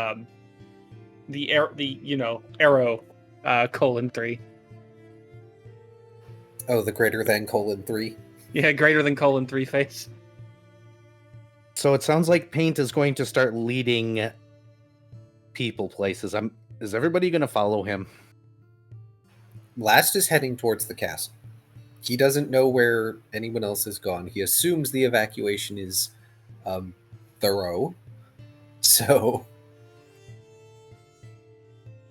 arrow :3. Oh, the greater than :3. Yeah, greater than :3 face. So it sounds like Paint is going to start leading people places. Is everybody going to follow him? Last is heading towards the castle. He doesn't know where anyone else has gone. He assumes the evacuation is thorough. So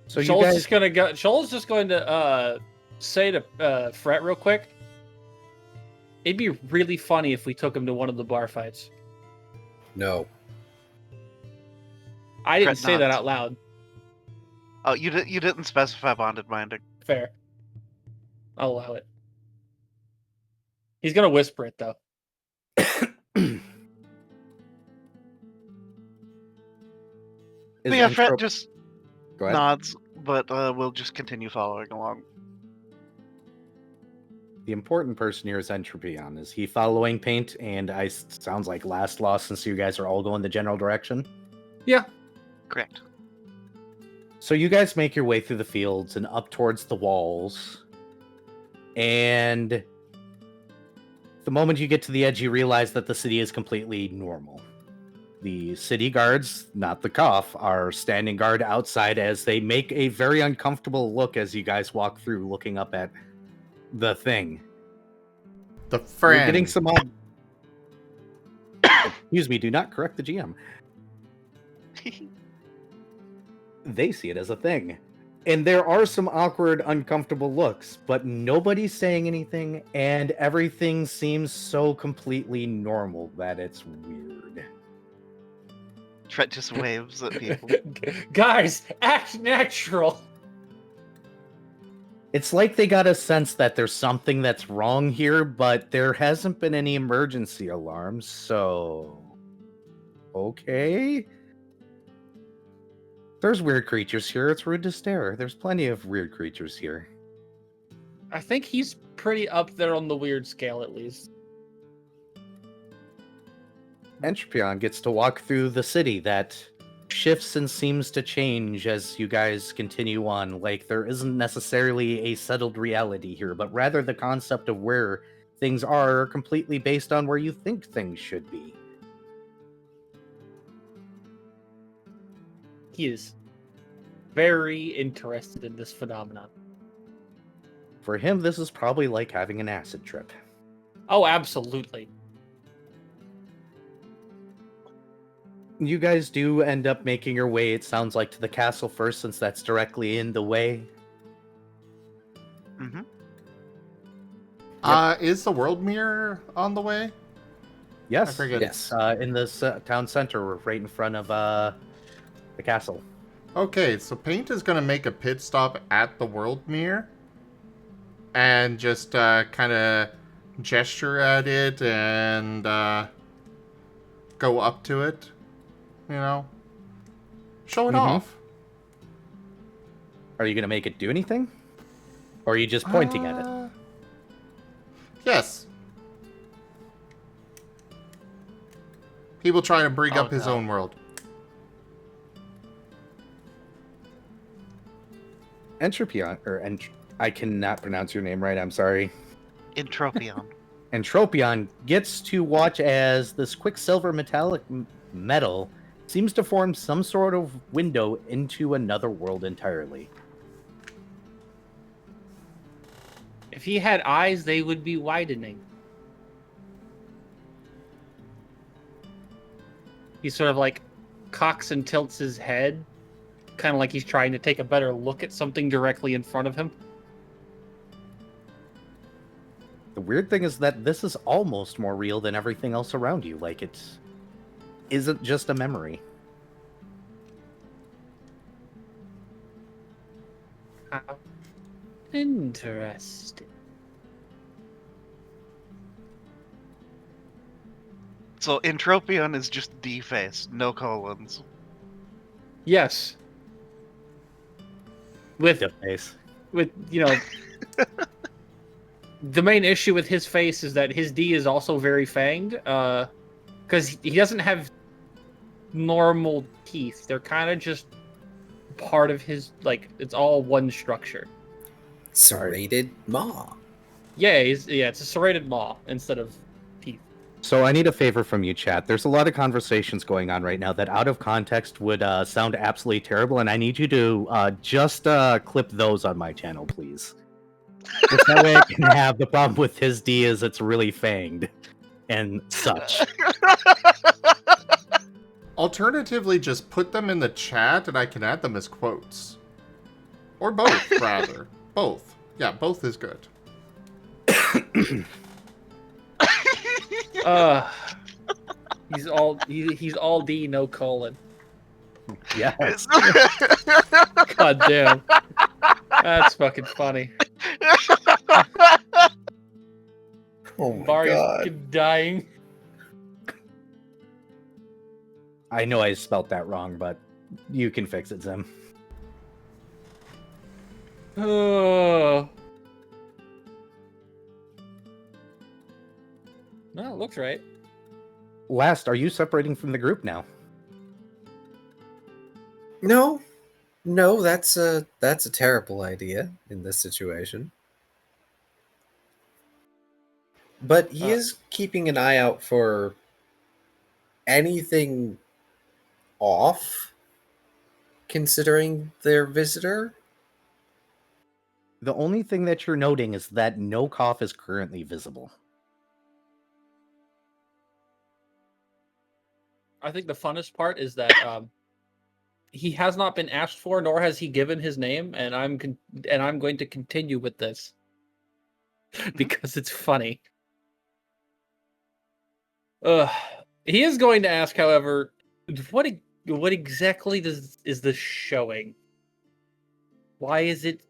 So you Shoal's guys, just gonna go. Shoal's just going to say to Fret real quick. It'd be really funny if we took him to one of the bar fights. no. I didn't Fret say that nods. out loud. Oh, you didn't specify bonded minding. Fair. I'll allow it. He's gonna whisper it though. is But yeah, Fret Entrop- just Go ahead. nods, but we'll just continue following along. The important person here is Entropion. Is he following Paint? And sounds like last loss, since you guys are all going the general direction. Yeah. Correct. So you guys make your way through the fields and up towards the walls. And the moment you get to the edge, you realize that the city is completely normal. The city guards, not the cough, are standing guard outside as they make a very uncomfortable look as you guys walk through, looking up at the thing. The You're friend. getting some odd... Excuse me, do not correct the GM. They see it as a thing. And there are some awkward, uncomfortable looks, but nobody's saying anything, and everything seems so completely normal that it's weird. Fret just waves at people. Guys, act natural. It's like they got a sense that there's something that's wrong here, but there hasn't been any emergency alarms, so... Okay? There's weird creatures here, it's rude to stare. There's plenty of weird creatures here. I think he's pretty up there on the weird scale, at least. Entropion gets to walk through the city that shifts and seems to change as you guys continue on. Like, there isn't necessarily a settled reality here, but rather the concept of where things are completely based on where you think things should be. He is very interested in this phenomenon. For him, this is probably like having an acid trip. Oh, absolutely. You guys do end up making your way, it sounds like, to the castle first, since that's directly in the way. Mm-hmm. Is the world mirror on the way? Yes, I forget. it's in this town center, right in front of the castle. Okay, so Paint is going to make a pit stop at the world mirror and just kind of gesture at it and go up to it, you know, show it off. Are you going to make it do anything? Or are you just pointing at it? Yes. People trying to bring Oh, up his no. own world. Entropion, I cannot pronounce your name right, I'm sorry. Entropion. Entropion gets to watch as this quicksilver metallic metal seems to form some sort of window into another world entirely. If he had eyes, they would be widening. He sort of like cocks and tilts his head, kind of like he's trying to take a better look at something directly in front of him. The weird thing is that this is almost more real than everything else around you. Like, it isn't just a memory. How interesting. So Entropion is just defaced, no colons. Yes. With The face. you know, the main issue with his face is that his D is also very fanged, because he doesn't have normal teeth. They're kind of just part of his, like, it's all one structure. Serrated maw. Yeah, it's a serrated maw instead of teeth. So I need a favor from you, chat. There's a lot of conversations going on right now that out of context would sound absolutely terrible, and I need you to just clip those on my channel, please. Just that way I can have the problem with his D is it's really fanged and such. Alternatively, just put them in the chat and I can add them as quotes. Or both, rather. Both. Yeah, both is good. He's all D, no colon. Yes. God damn. That's fucking funny. Oh my Barry's god. fucking dying. I know I spelt that wrong, but you can fix it, Zim. Oh. No, it looks right. Last, are you separating from the group now? No, that's a terrible idea in this situation. But he is keeping an eye out for anything off, considering their visitor. The only thing that you're noting is that no cough is currently visible. I think the funnest part is that he has not been asked for, nor has he given his name, and I'm going to continue with this because it's funny. He is going to ask, however, what exactly is this showing? Why is it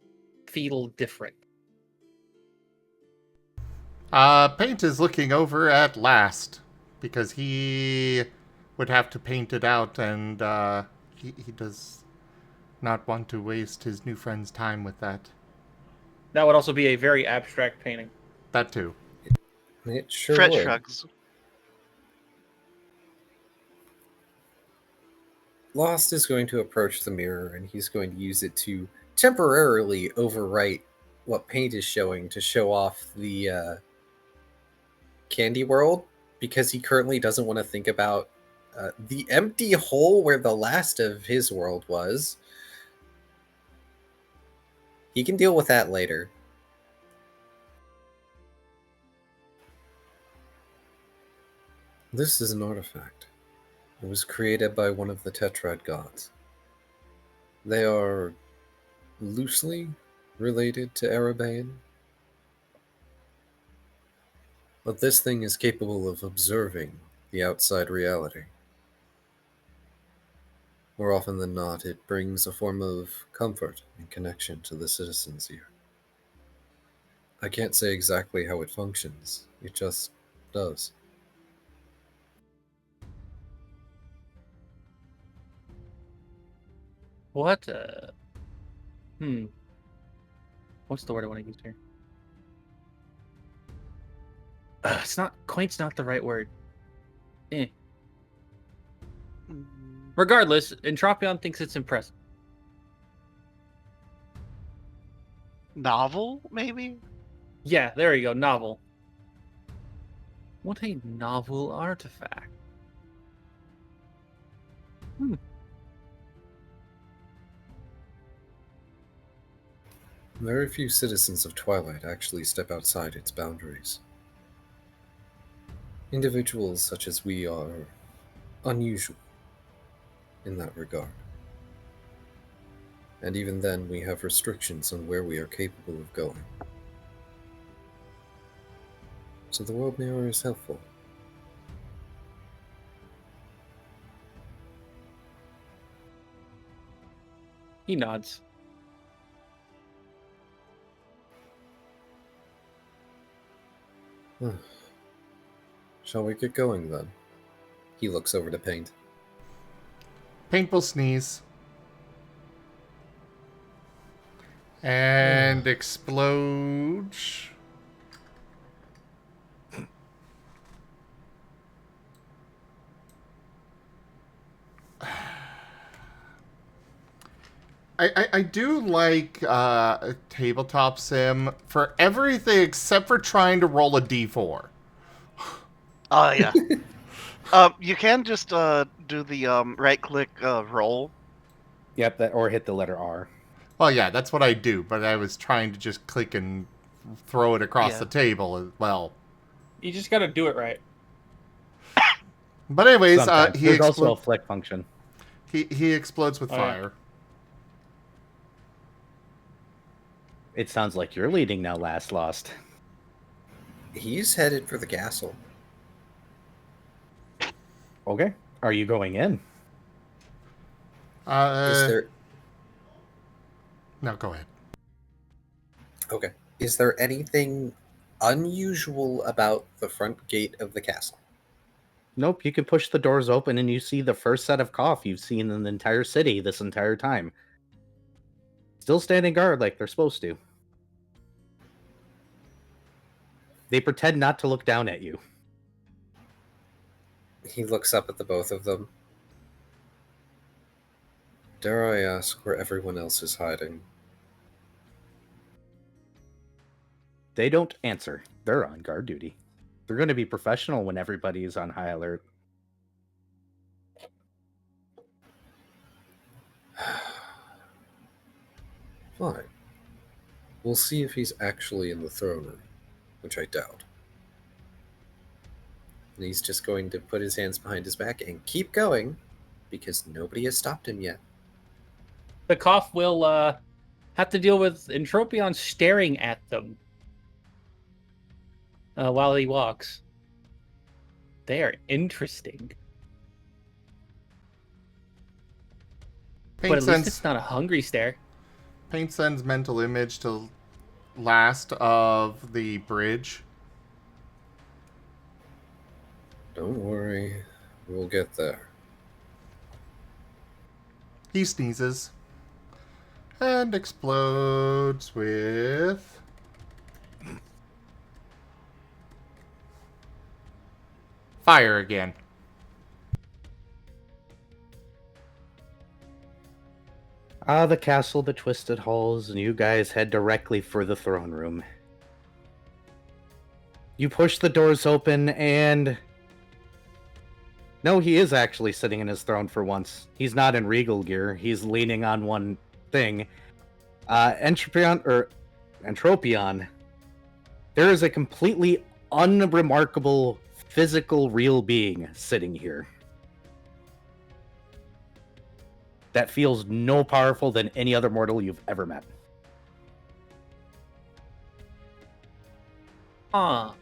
feel different? Paint is looking over at Last, because he would have to paint it out, and he does not want to waste his new friend's time with that. That would also be a very abstract painting. That too. It sure Fred would. shrugs. Lost is going to approach the mirror and he's going to use it to temporarily overwrite what Paint is showing to show off the candy world, because he currently doesn't want to think about the empty hole where the last of his world was. He can deal with that later. This is an artifact. It was created by one of the Tetrad gods. They are loosely related to Arabaean, but this thing is capable of observing the outside reality. More often than not, it brings a form of comfort and connection to the citizens here. I can't say exactly how it functions, it just does. What? What's the word I want to use here? It's not quaint's not the right word. Regardless, Entropion thinks it's impressive. Novel, maybe? Yeah, there you go. Novel. What a novel artifact. Very few citizens of Twilight actually step outside its boundaries. Individuals such as we are unusual in that regard. And even then, we have restrictions on where we are capable of going. So the world mirror is helpful. He nods. Shall we get going then? He looks over to Paint. Paint will sneeze. And explode. I do like Tabletop Sim for everything except for trying to roll a d4. Oh, yeah. You can just do the right-click roll. Yep, that or hit the letter R. Well, yeah, that's what I do, but I was trying to just click and throw it across Yeah. the table as well. You just gotta do it right. But anyways, Sometimes. he There's also a explodes. flick function. He explodes with Oh, yeah. fire. It sounds like you're leading now, Last Lost. He's headed for the castle. Okay. Are you going in? Is there No, go ahead. Okay. Is there anything unusual about the front gate of the castle? Nope, you can push the doors open and you see the first set of cough you've seen in the entire city this entire time. Still standing guard like they're supposed to. They pretend not to look down at you. He looks up at the both of them. Dare I ask where everyone else is hiding? They don't answer. They're on guard duty. They're going to be professional when everybody is on high alert. Fine. We'll see if he's actually in the throne room, which I doubt. And he's just going to put his hands behind his back and keep going, because nobody has stopped him yet. The cough will have to deal with Entropion staring at them while he walks. They are interesting. But at least it's not a hungry stare. Paint sends mental image to last of the bridge. Don't worry, we'll get there. He sneezes. And explodes with fire again. The castle, the twisted halls, and you guys head directly for the throne room. You push the doors open and... No, he is actually sitting in his throne for once. He's not in regal gear. He's leaning on one thing. Entropion, there is a completely unremarkable physical real being sitting here that feels no powerful than any other mortal you've ever met. Huh.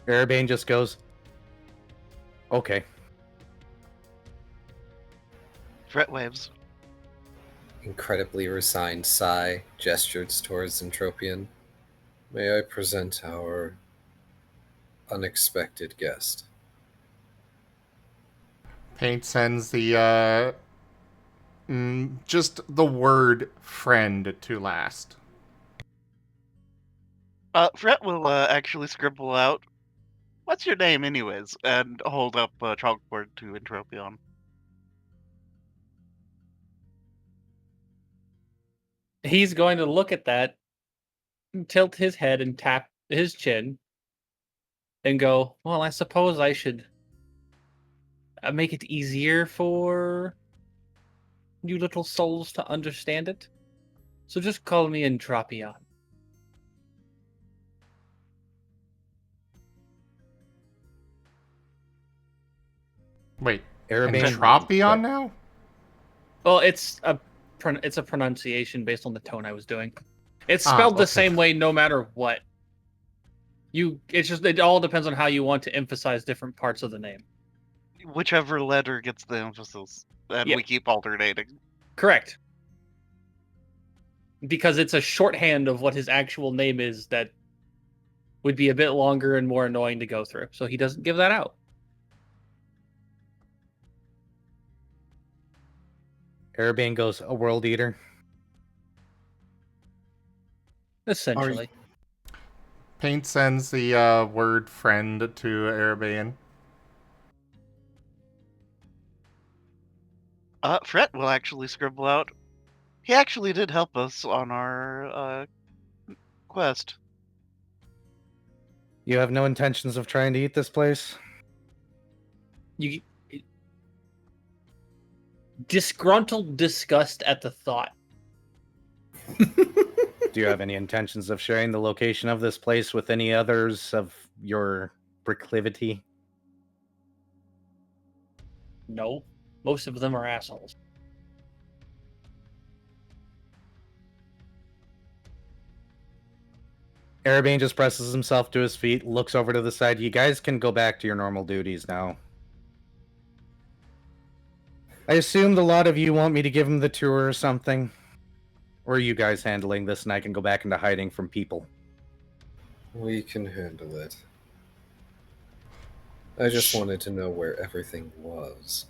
Erebane just goes, okay. Threat waves. Incredibly resigned sigh gestures towards Entropion. May I present our unexpected guest? Paint sends the just the word friend to last. Fret will actually scribble out, "What's your name, anyways?" and hold up a chalkboard to Entropion. He's going to look at that, tilt his head and tap his chin, and go, well, I suppose I should make it easier for you little souls to understand it. So just call me Entropion. Wait, Arabane. Entropion now? Well, it's a pronunciation based on the tone I was doing. It's Ah, spelled the okay. same way no matter what. It all depends on how you want to emphasize different parts of the name. Whichever letter gets the emphasis, and Yep. we keep alternating. Correct. Because it's a shorthand of what his actual name is that would be a bit longer and more annoying to go through. So he doesn't give that out. Arabane goes, a world eater. Essentially. Paint sends the word friend to Arabane. Fret will actually scribble out. He actually did help us on our quest. You have no intentions of trying to eat this place? You disgruntled disgust at the thought. Do you have any intentions of sharing the location of this place with any others of your proclivity? No. Most of them are assholes. Arabane just presses himself to his feet, looks over to the side. You guys can go back to your normal duties now. I assumed a lot of you want me to give him the tour or something. Or are you guys handling this and I can go back into hiding from people? We can handle it. I just wanted to know where everything was.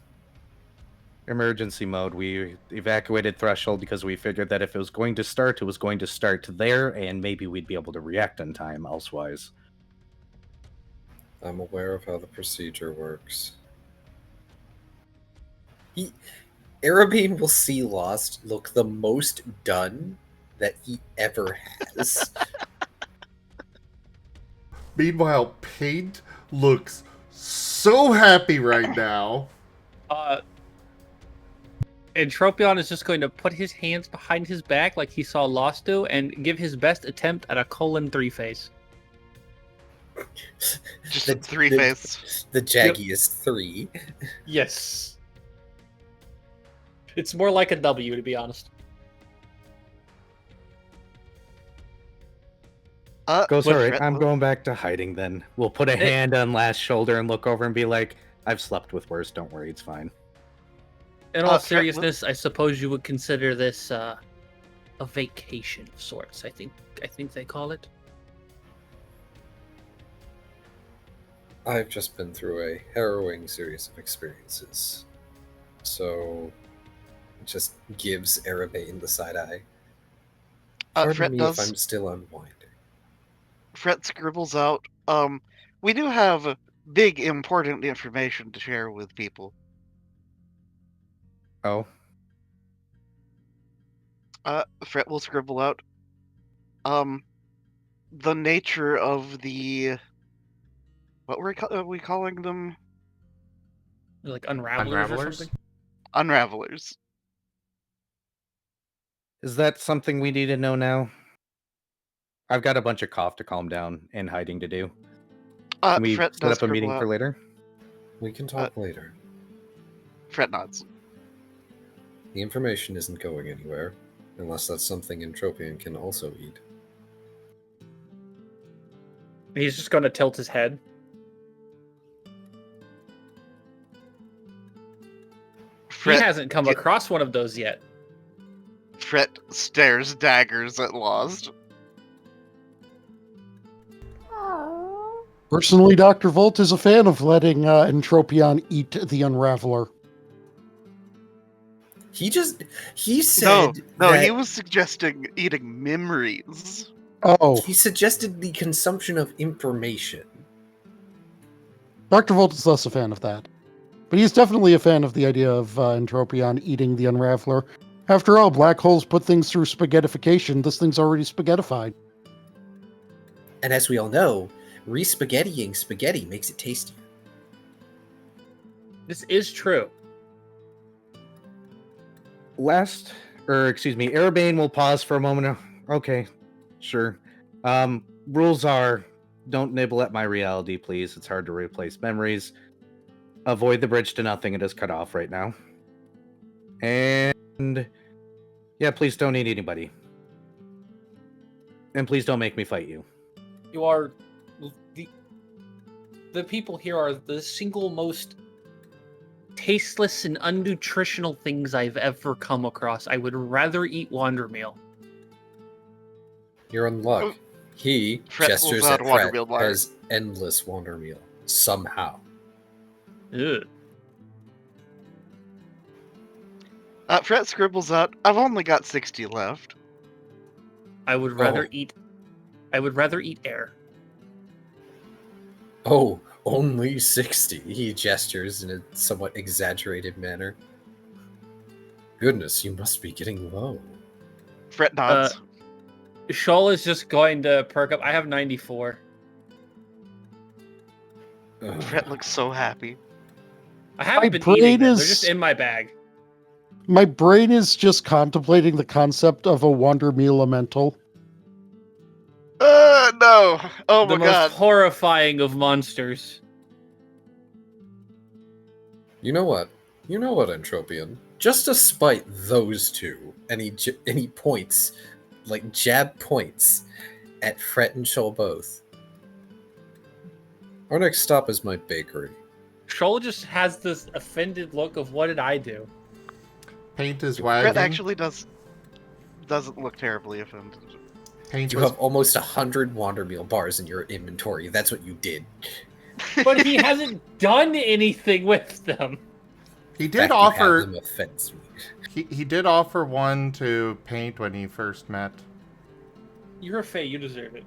Emergency mode. We evacuated Threshold because we figured that if it was going to start, it was going to start there, and maybe we'd be able to react in time elsewise. I'm aware of how the procedure works. Arabane will see Lost look the most done that he ever has. Meanwhile, Paint looks so happy right now. Entropion is just going to put his hands behind his back like he saw Lost do and give his best attempt at a colon 3 face. Just a 3 face. The jaggiest 3. Yes. It's more like a W, to be honest. Goes, What alright, threat I'm will- going back to hiding then. We'll put a hand on last shoulder and look over and be like, I've slept with worse, don't worry, it's fine. In all Threat will- seriousness, I suppose you would consider this a vacation of sorts. I think they call it. I've just been through a harrowing series of experiences. So, it just gives Arabane the side eye. Pardon Fret me does. if I'm still unwinding. Fret scribbles out. We do have big, important information to share with people. Oh, Fret will scribble out. The nature of the. What are we calling them? Like unravelers or something. Unravelers. is that something we need to know now? I've got a bunch of cough to calm down and hiding to do. Can we Fret set does up a meeting scribble for out. later? We can talk later. Fret nods. The information isn't going anywhere, unless that's something Entropion can also eat. He's just going to tilt his head. He hasn't come across one of those yet. Fret stares daggers at Lost. Personally, Dr. Volt is a fan of letting Entropion eat the Unraveler. He said No, that he was suggesting eating memories. Oh, he suggested the consumption of information. Dr. Volt is less a fan of that. But he's definitely a fan of the idea of Entropion eating the Unraveler. After all, black holes put things through spaghettification. This thing's already spaghettified. And as we all know, re-spaghettiing spaghetti makes it tastier. This is true. Erebane will pause for a moment. Okay, sure. Rules are, don't nibble at my reality, please. It's hard to replace memories. Avoid the bridge to nothing. It is cut off right now. And yeah, please don't eat anybody. And please don't make me fight you. You are the people here are the single most tasteless and unnutritional things I've ever come across. I would rather eat Wandermeal. You're in luck. He Fret gestures pulls out at a Fret Wandermeal bar. as endless Wandermeal. Somehow. Ugh. Fret scribbles out, I've only got 60 left. I would rather eat air. Oh, only 60. He gestures in a somewhat exaggerated manner. Goodness, you must be getting low. Fret nods. Shoal is just going to perk up. I have 94. Fret looks so happy. I haven't My been eating them. brain They're is- just in my bag. My brain is just contemplating the concept of a Wonder Meal Elemental. No! Oh The my most god. horrifying of monsters. You know what? You know what, Entropian? Just to spite those two, and he points, like jab points, at Fret and Shoal both. Our next stop is my bakery. Shoal just has this offended look of what did I do? Paint is Fret wagging. actually doesn't look terribly offended. Paint You was have almost 100 Wandermeal bars in your inventory. That's what you did. But he hasn't done anything with them. He The did fact you have offer them offends me. he did offer one to Paint when he first met. You're a Fae, you deserve it.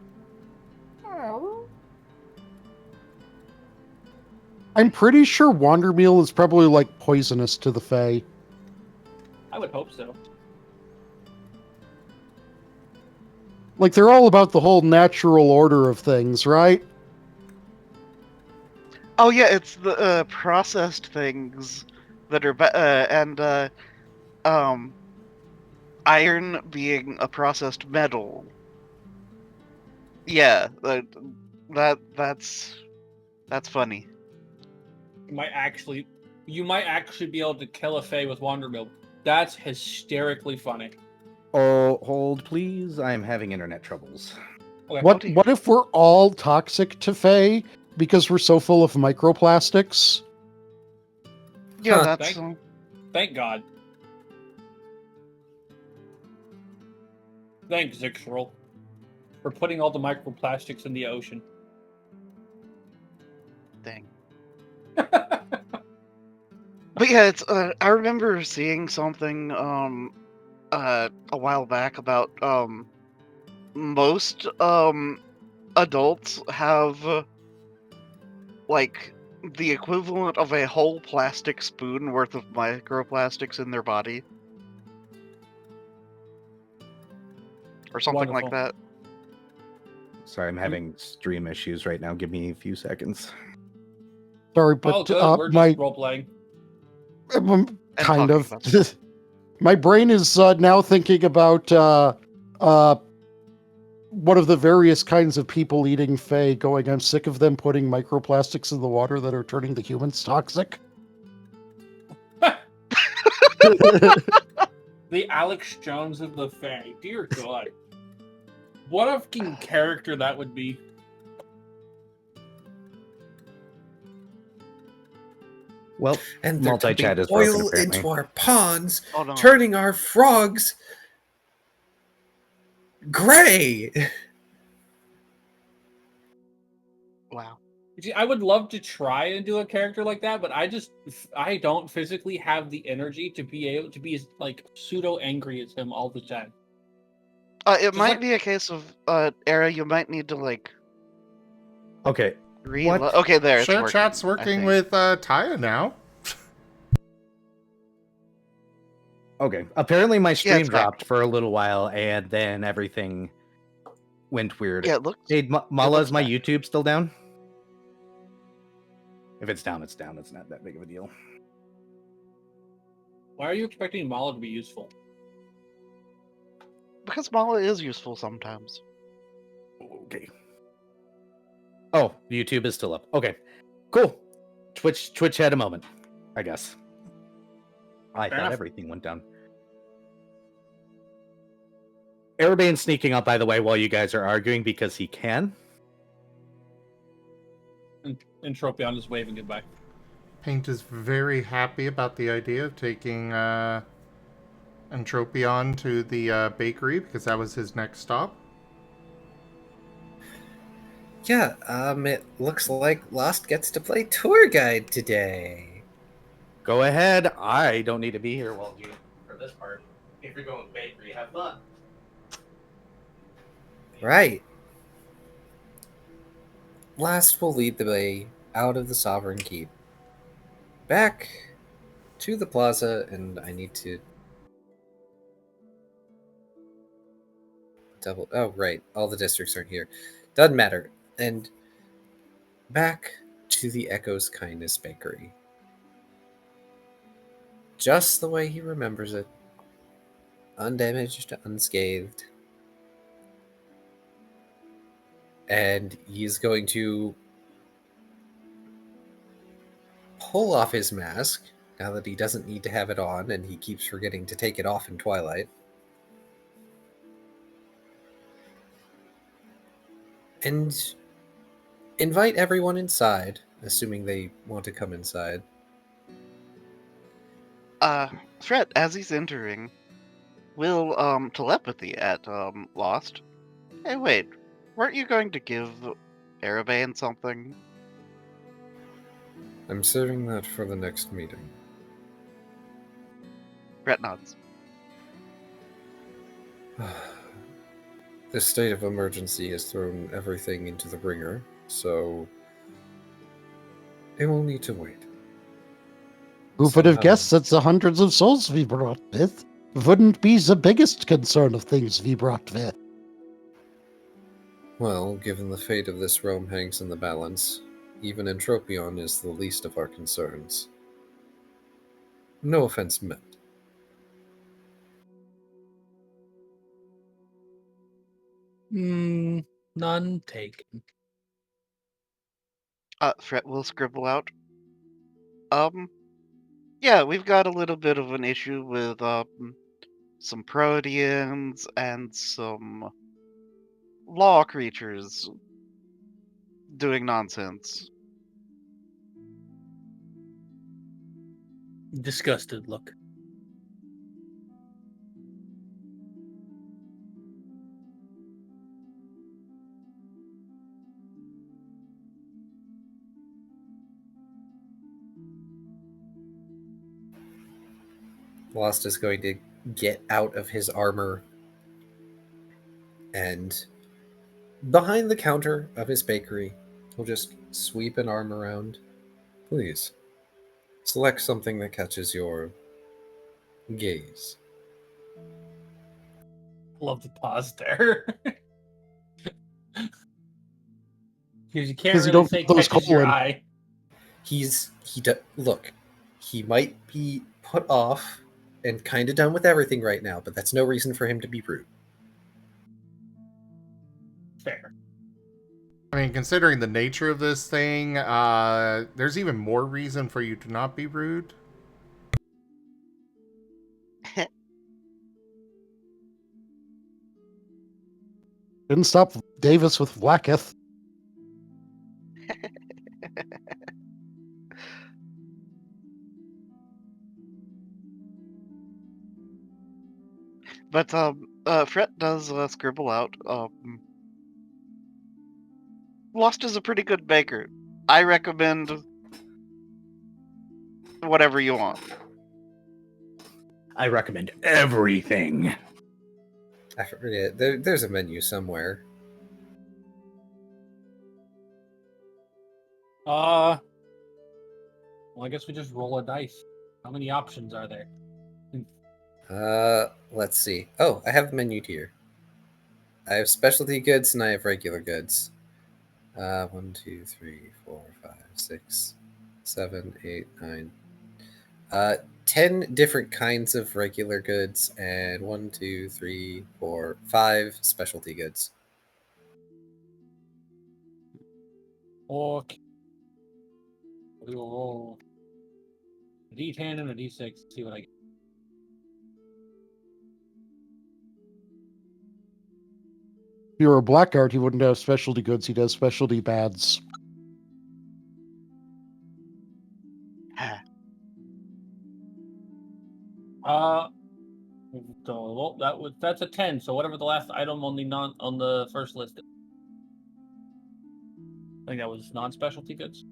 I'm pretty sure Wonder Meal is probably like poisonous to the Fae. I would hope so. Like they're all about the whole natural order of things, right? Oh yeah, it's the processed things that are iron being a processed metal. Yeah, that's funny. You might actually be able to kill a Fae with Wandermill. That's hysterically funny. Oh, hold please. I'm having internet troubles. Okay, What if we're all toxic to Fae because we're so full of microplastics? Yeah, Huh. that's Thank God. Thanks, Zixrel, for putting all the microplastics in the ocean. thing. But yeah, it's I remember seeing something a while back about most adults have like the equivalent of a whole plastic spoon worth of microplastics in their body. Or something like Wonderful. that. Sorry, I'm having stream issues right now. Give me a few seconds. Sorry, Oh, but good. We're just my role-playing. And kind talking of. about My brain is now thinking about one of the various kinds of people eating Fae going, I'm sick of them putting microplastics in the water that are turning the humans toxic. The Alex Jones of the Fae. Dear God. What a fucking character that would be. Well, And they're multi-chat dumping is broken, oil apparently. into our ponds, Oh no. turning our frogs gray. Wow. See, I would love to try and do a character like that, but I don't physically have the energy to be able to be as like pseudo angry as him all the time. It might like- be a case of Era, you might need to like Okay. reload. What? Okay, there. It's Sure, working, chat's I working think. with Taya now. Okay. Apparently my stream it's back. dropped for a little while and then everything went weird. Yeah, it looks. Hey, Mala, looks is my back. YouTube still down? If it's down, it's down. It's not that big of a deal. Why are you expecting Mala to be useful? Because Mala is useful sometimes. Okay. Oh, YouTube is still up. Okay, cool. Twitch had a moment, I guess. I Fair thought enough. everything went down. Arabane's sneaking up, by the way, while you guys are arguing because he can. And Tropion is waving goodbye. Paint is very happy about the idea of taking Entropion to the bakery because that was his next stop. Yeah, it looks like Lost gets to play tour guide today. Go ahead. I don't need to be here while you for this part. If you're going to the bakery, have fun. Right. Lost will lead the way out of the Sovereign Keep, back to the plaza, and I need to double. Oh, right. All the districts aren't here. Doesn't matter. And back to the Echo's Kindness Bakery. Just the way he remembers it. Undamaged, unscathed. And he's going to pull off his mask now that he doesn't need to have it on and he keeps forgetting to take it off in Twilight. And invite everyone inside, assuming they want to come inside. Fred, as he's entering, will telepathy at Lost. Hey, wait, weren't you going to give Arabane something? I'm saving that for the next meeting. Fred nods. This state of emergency has thrown everything into the ringer, so it will need to wait. Who would have Somehow- guessed that the hundreds of souls we brought with wouldn't be the biggest concern of things we brought with? Well, given the fate of this realm hangs in the balance, even Entropion is the least of our concerns. No offense meant. None taken. Fred will scribble out. Yeah, we've got a little bit of an issue with some proteans and some law creatures doing nonsense. Disgusted look. Lost is going to get out of his armor and behind the counter of his bakery, he'll just sweep an arm around. Please, select something that catches your gaze. Love the pause there. Because you can't 'Cause you really don't say put those catches your colon. eye. Look, he might be put off and kind of done with everything right now, but that's no reason for him to be rude. Fair. I mean, considering the nature of this thing, there's even more reason for you to not be rude. Didn't stop Davis with Whacketh. But Fred does scribble out. Lost is a pretty good baker. I recommend whatever you want. I recommend everything. I forget. There's a menu somewhere. Well, I guess we just roll a dice. How many options are there? Let's see. Oh, I have the menu here. I have specialty goods and I have regular goods. 1, 2, 3, 4, 5, 6, 7, 8, 9. 10 different kinds of regular goods and 1, 2, 3, 4, 5 specialty goods. Okay. We will roll a D10 and a D6 to see what I get. If you were a blackguard, he wouldn't have specialty goods. He'd have specialty bads. So well, that's a 10. So whatever the last item on the first list is. I think that was non-specialty goods.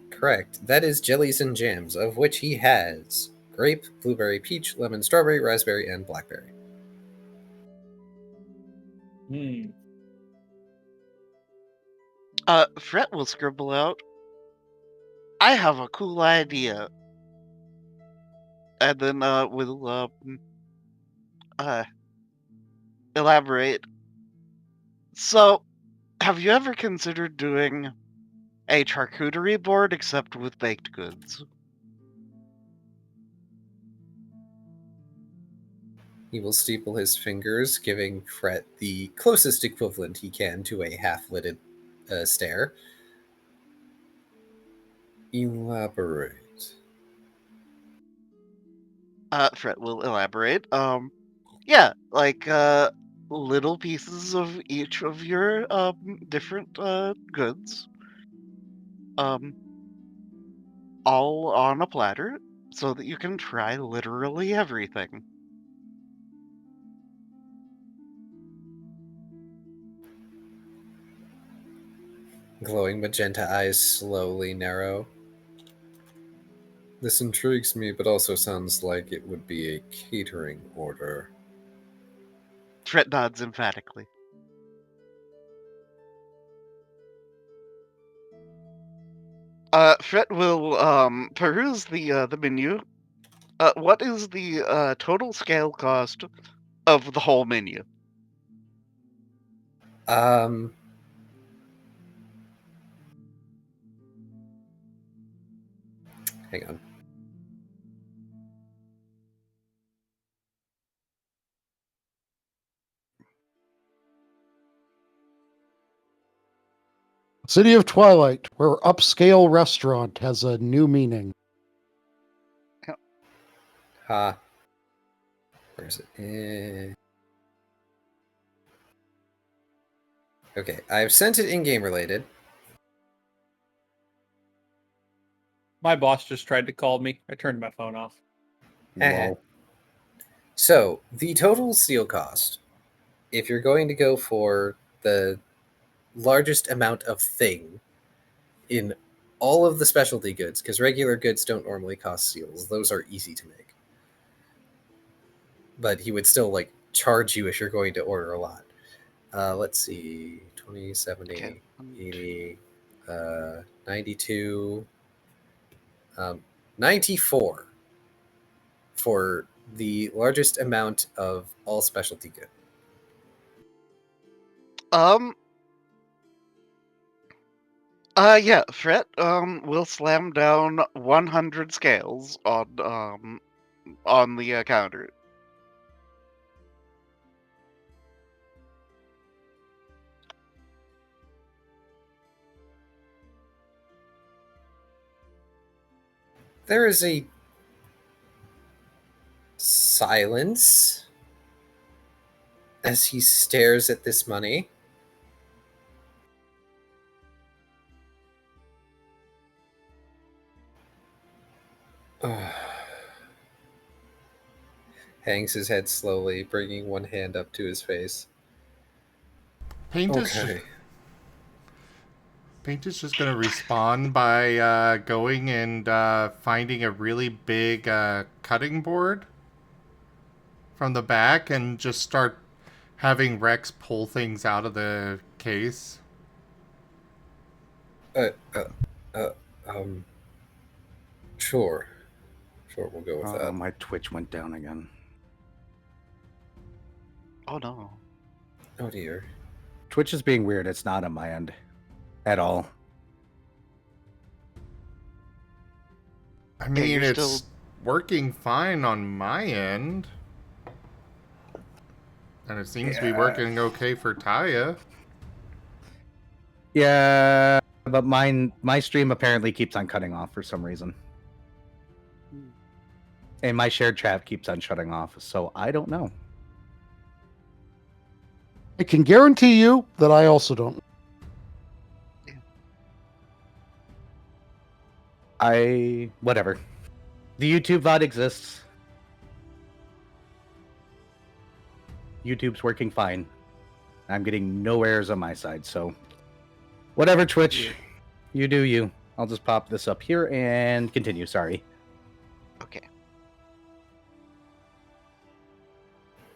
Correct. That is jellies and jams, of which he has grape, blueberry, peach, lemon, strawberry, raspberry, and blackberry. Fret will scribble out, I have a cool idea. And then we'll elaborate. So, have you ever considered doing a charcuterie board except with baked goods? He will steeple his fingers, giving Fret the closest equivalent he can to a half-lidded stare. Elaborate. Fret will elaborate. Yeah, like little pieces of each of your different goods. All on a platter so that you can try literally everything. Glowing magenta eyes slowly narrow. This intrigues me, but also sounds like it would be a catering order. Fret nods emphatically. Fret will peruse the menu. What is the total scale cost of the whole menu? Hang on. City of Twilight, where upscale restaurant has a new meaning. Where is it? Okay, I've sent it in-game related. My boss just tried to call me. I turned my phone off. Lol. So, the total seal cost, if you're going to go for the largest amount of thing in all of the specialty goods, because regular goods don't normally cost seals, those are easy to make. But he would still like charge you if you're going to order a lot. Let's see, 20, 70, Okay. 80, 92, 94 for the largest amount of all specialty good. Yeah, Fret will slam down 100 scales on the counter. There is a silence as he stares at this money. Hangs his head slowly, bringing one hand up to his face. Paint Okay. is just going to respond by going and finding a really big cutting board from the back and just start having Rex pull things out of the case. Sure. Sure, we'll go with that. My Twitch went down again. Oh no. Oh dear. Twitch is being weird. It's not on my end at all. I mean, you're it's still- working fine on my end. And it seems to be working okay for Taya. Yeah, but my stream apparently keeps on cutting off for some reason. And my shared chat keeps on shutting off, so I don't know. I can guarantee you that I also don't. Whatever. The YouTube VOD exists. YouTube's working fine. I'm getting no errors on my side, so whatever, Twitch. You do you. I'll just pop this up here and continue. Sorry. Okay.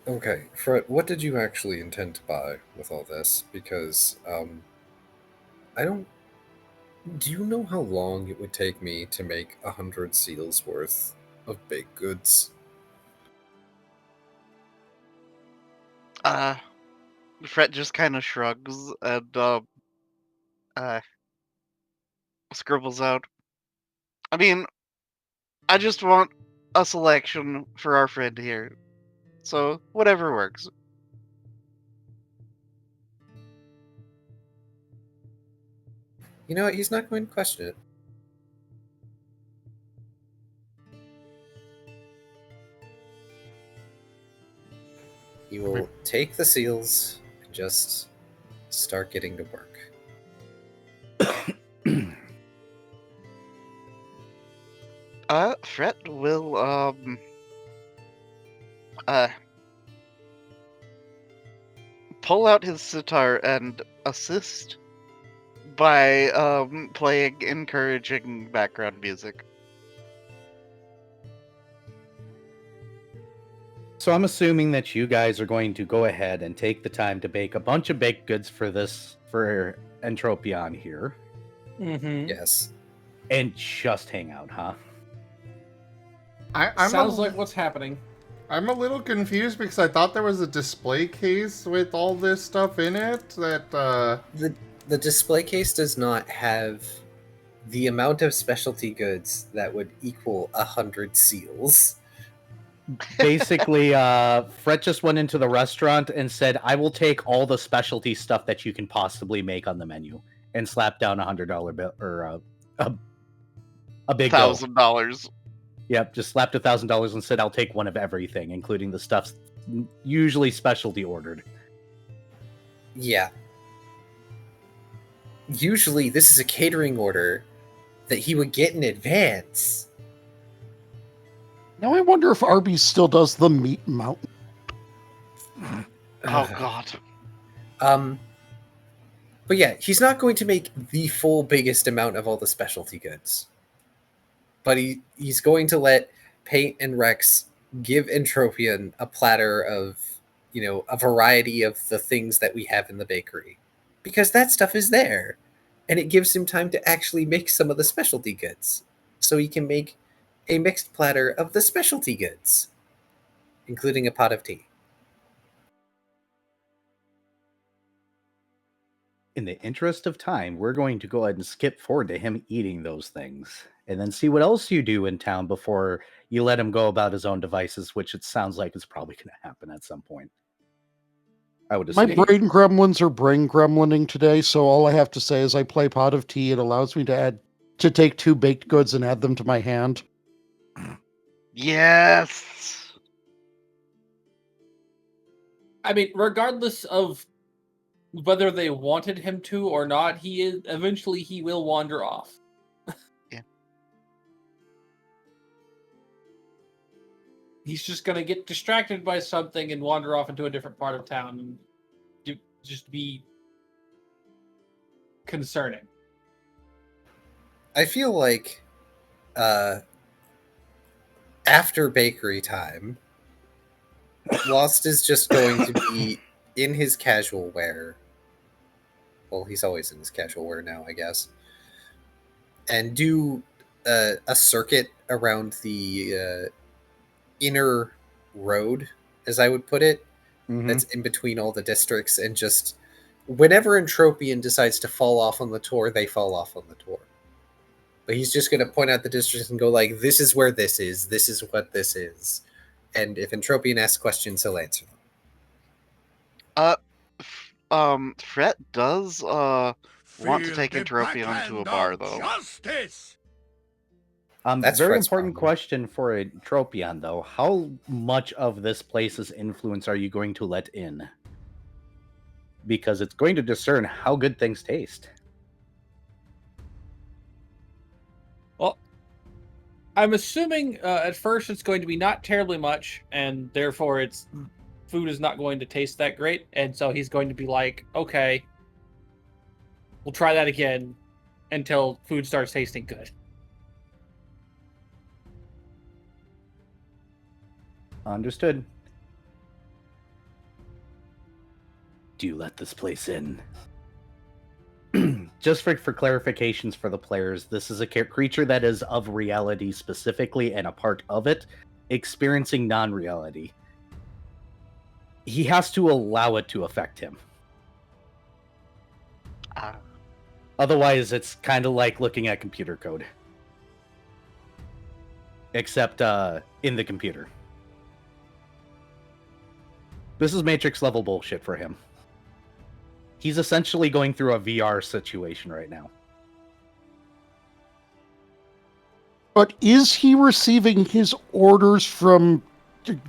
Okay, Fred, what did you actually intend to buy with all this? Because, I don't... Do you know how long it would take me to make 100 seals worth of baked goods? Fret just kind of shrugs and scribbles out. I mean, I just want a selection for our friend here. So, whatever works. You know what, he's not going to question it. He will take the seals and just start getting to work. Fret will, pull out his sitar and assist by, playing encouraging background music. So I'm assuming that you guys are going to go ahead and take the time to bake a bunch of baked goods for Entropion here. Mm-hmm. Yes. And just hang out, huh? Sounds like what's happening. I'm a little confused because I thought there was a display case with all this stuff in it that, The display case does not have the amount of specialty goods that would equal 100 seals. Basically, Fred just went into the restaurant and said, I will take all the specialty stuff that you can possibly make on the menu, and slapped down $100 bill or a big bill. $1,000. Yep, just slapped $1,000 and said, I'll take one of everything, including the stuff usually specialty ordered. Yeah. Usually this is a catering order that he would get in advance. Now I wonder if Arby's still does the meat mountain. Oh god. But yeah, he's not going to make the full biggest amount of all the specialty goods. But he's going to let Paint and Rex give Entropion a platter of, a variety of the things that we have in the bakery. Because that stuff is there. And it gives him time to actually make some of the specialty goods. So he can make a mixed platter of the specialty goods, including a pot of tea. In the interest of time, we're going to go ahead and skip forward to him eating those things, and then see what else you do in town before you let him go about his own devices, which it sounds like is probably going to happen at some point. I would My assume. brain gremlins are brain gremlining today, so all I have to say is I play pot of tea. It allows me to take 2 baked goods and add them to my hand. Yes. I mean, regardless of whether they wanted him to or not, eventually he will wander off. Yeah. He's just gonna get distracted by something and wander off into a different part of town and just be concerning. I feel like after bakery time, Lost is just going to be in his casual wear. Well, he's always in his casual wear now, I guess. And do a circuit around the inner road, as I would put it, that's in between all the districts, and just whenever Entropion decides to fall off on the tour, they fall off on the tour. But he's just going to point out the distance and go like, this is where this is. This is what this is. And if Entropian asks questions, he'll answer them. Fret does want to take Entropion to a bar though. Justice! That's Very Fred's important problem. question for a Tropion, though. How much of this place's influence are you going to let in? Because it's going to discern how good things taste. Well, I'm assuming at first it's going to be not terribly much, and therefore food is not going to taste that great, and so he's going to be like, okay, we'll try that again until food starts tasting good. Understood. Do you let this place in? Just for clarifications for the players, this is a creature that is of reality specifically and a part of it, experiencing non-reality. He has to allow it to affect him. Otherwise, it's kind of like looking at computer code. Except in the computer. This is Matrix level bullshit for him. He's essentially going through a VR situation right now. But is he receiving his orders from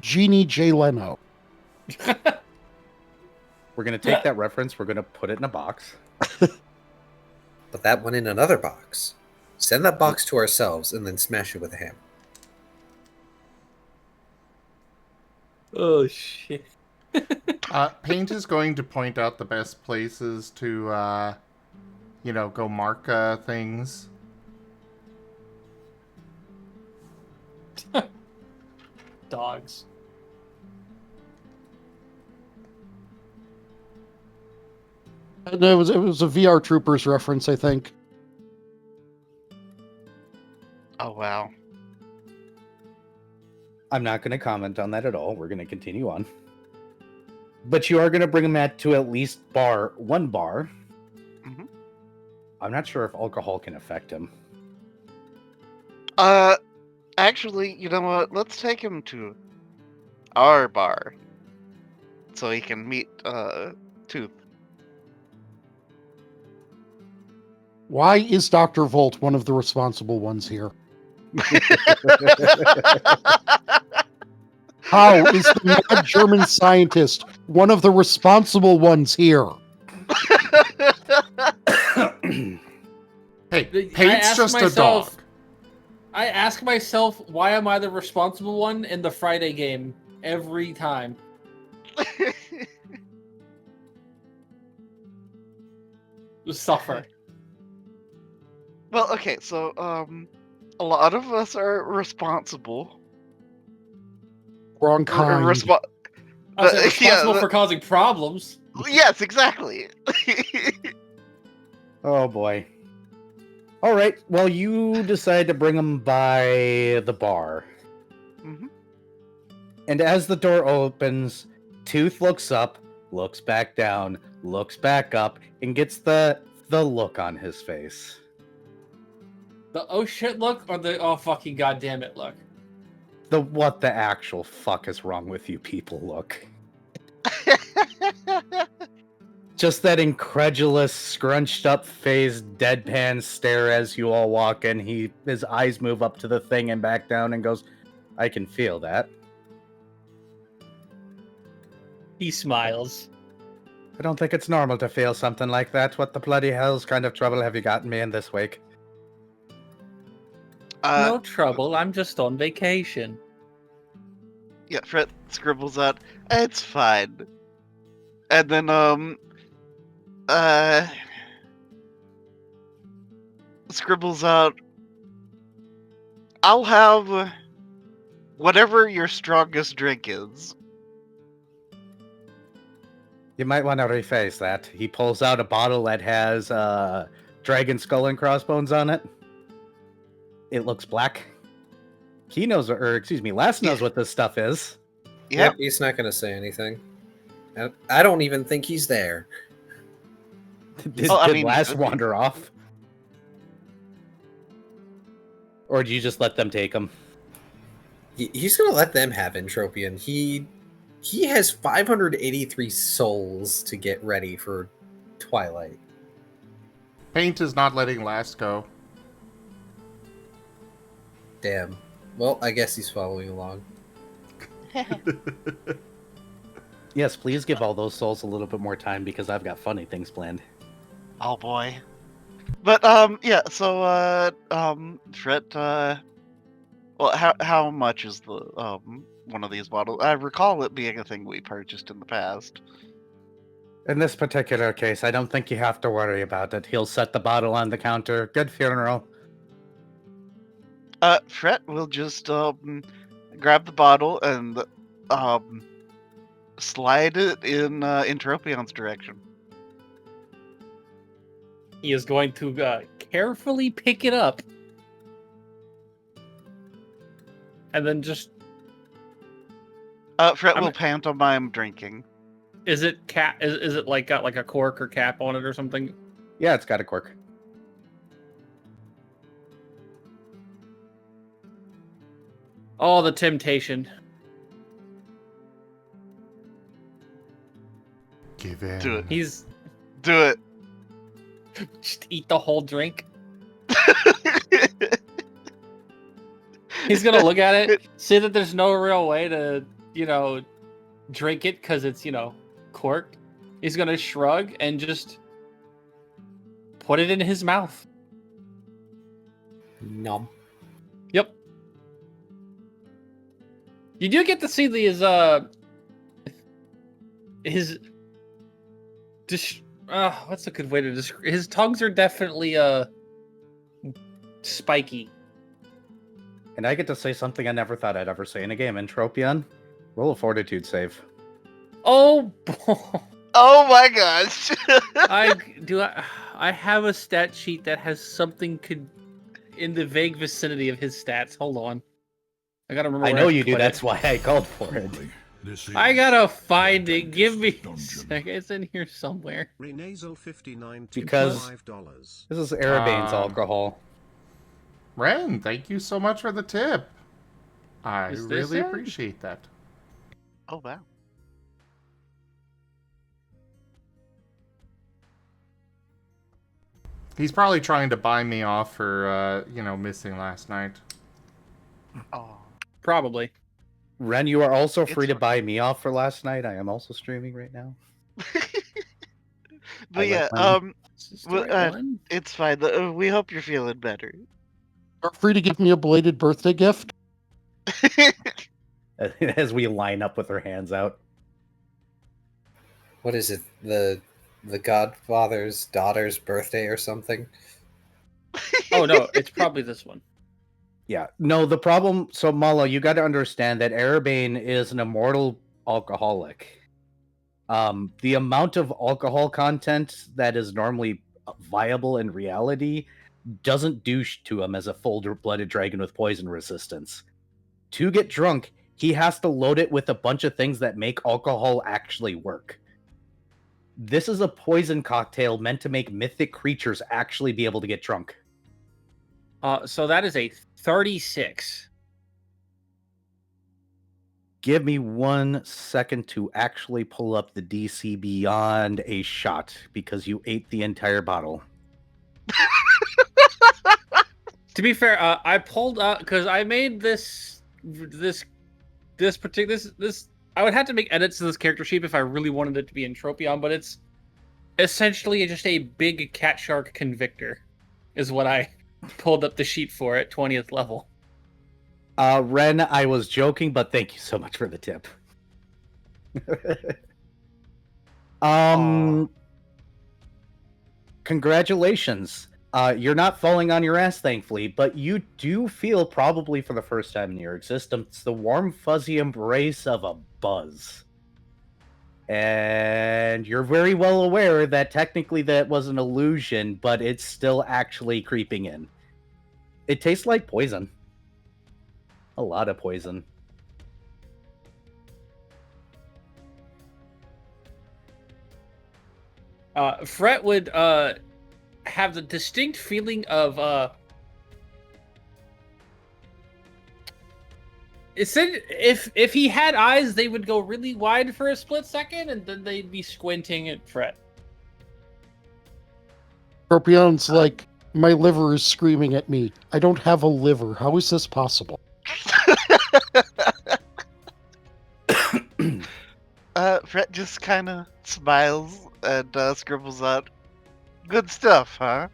Jeannie J. Leno? We're going to take that reference, we're going to put it in a box. Put that one in another box. Send that box to ourselves and then smash it with a hammer. Oh, shit. Paint is going to point out the best places to, go mark things. Dogs. No, it was a VR Troopers reference, I think. Oh, wow. I'm not going to comment on that at all. We're going to continue on. But you are going to bring him to at least one bar. Mhm. I'm not sure if alcohol can affect him. Actually, you know what? Let's take him to our bar so he can meet Tooth. Why is Dr. Volt one of the responsible ones here? How is the mad German scientist one of the responsible ones here? Hey, Paint's just a dog. I ask myself, why am I the responsible one in the Friday game every time? Just suffer. Well, okay, so a lot of us are responsible. Wrong kind. I was responsible for causing problems. Yes, exactly. Oh boy. All right. Well, you decide to bring him by the bar. Mhm. And as the door opens, Tooth looks up, looks back down, looks back up, and gets the look on his face. The oh shit look or the oh fucking goddamn it look? The what the actual fuck is wrong with you people look. Just that incredulous, scrunched up face, deadpan stare as you all walk in. His eyes move up to the thing and back down and goes, I can feel that. He smiles. I don't think it's normal to feel something like that. What the bloody hell's kind of trouble have you gotten me in this week? No trouble, I'm just on vacation. Yeah, Fred scribbles out, it's fine. And then, scribbles out, I'll have whatever your strongest drink is. You might want to rephrase that. He pulls out a bottle that has dragon skull and crossbones on it. It looks black. He knows, Les knows what this stuff is. Yep. He's not going to say anything. I don't even think he's there. Did Les wander off? Or do you just let them take them? He's gonna let them have Entropion. He has 583 souls to get ready for Twilight. Paint is not letting last go. Damn. Well, I guess he's following along. Yes, please give all those souls a little bit more time because I've got funny things planned. Oh boy. But yeah, so Fred, well, how much is the one of these bottles? I recall it being a thing we purchased in the past. In this particular case, I don't think you have to worry about it. He'll set the bottle on the counter. Good funeral. Fred will just grab the bottle and slide it in Entropion's direction. He is going to carefully pick it up. And then just... Fred will pantomime drinking. Is it is it like got like a cork or cap on it or something? Yeah, it's got a cork. Oh, the temptation. Give in. Do it. Do it. Just eat the whole drink. He's gonna look at it, see that there's no real way to, drink it because it's, corked. He's gonna shrug and just put it in his mouth. Nom. Yep. You do get to see what's a good way to describe? His tongues are definitely spiky. And I get to say something I never thought I'd ever say in a game. Entropion, roll a fortitude save. Oh, Oh my gosh! I have a stat sheet that has something in the vague vicinity of his stats. Hold on, I gotta remember. I know you do. That's why I called for it. I gotta find it. Give me a second. It's in here somewhere. Because this is Arabane's alcohol. Ren, thank you so much for the tip. I Is this really it? appreciate that. Oh wow. He's probably trying to buy me off for, missing last night. Oh. Probably. Ren, you are also free to fine. buy me off for last night. I am also streaming right now. But yeah, Is this the right one? it's fine. We hope you're feeling better. You're free to give me a belated birthday gift. As we line up with our hands out. What is it? The Godfather's daughter's birthday or something? Oh no, it's probably this one. Yeah. No, the problem... So, Mala, you got to understand that Arabane is an immortal alcoholic. The amount of alcohol content that is normally viable in reality doesn't douche to him as a full-blooded dragon with poison resistance. To get drunk, he has to load it with a bunch of things that make alcohol actually work. This is a poison cocktail meant to make mythic creatures actually be able to get drunk. So that is a 36. Give me 1 second to actually pull up the DC beyond a shot, because you ate the entire bottle. To be fair, I pulled out because I made this. I would have to make edits to this character sheet if I really wanted it to be Entropion, but it's essentially just a big cat shark convictor, is what I pulled up the sheet for at 20th level. Ren, I was joking, but thank you so much for the tip. Congratulations. You're not falling on your ass, thankfully, but you do feel, probably for the first time in your existence, the warm, fuzzy embrace of a buzz. And you're very well aware that technically that was an illusion, but it's still actually creeping in. It tastes like poison. A lot of poison. Fret would have the distinct feeling of It said if he had eyes, they would go really wide for a split second, and then they'd be squinting at Fred. Scorpion's like, my liver is screaming at me. I don't have a liver. How is this possible? Fred just kind of smiles and scribbles out, "Good stuff, huh?"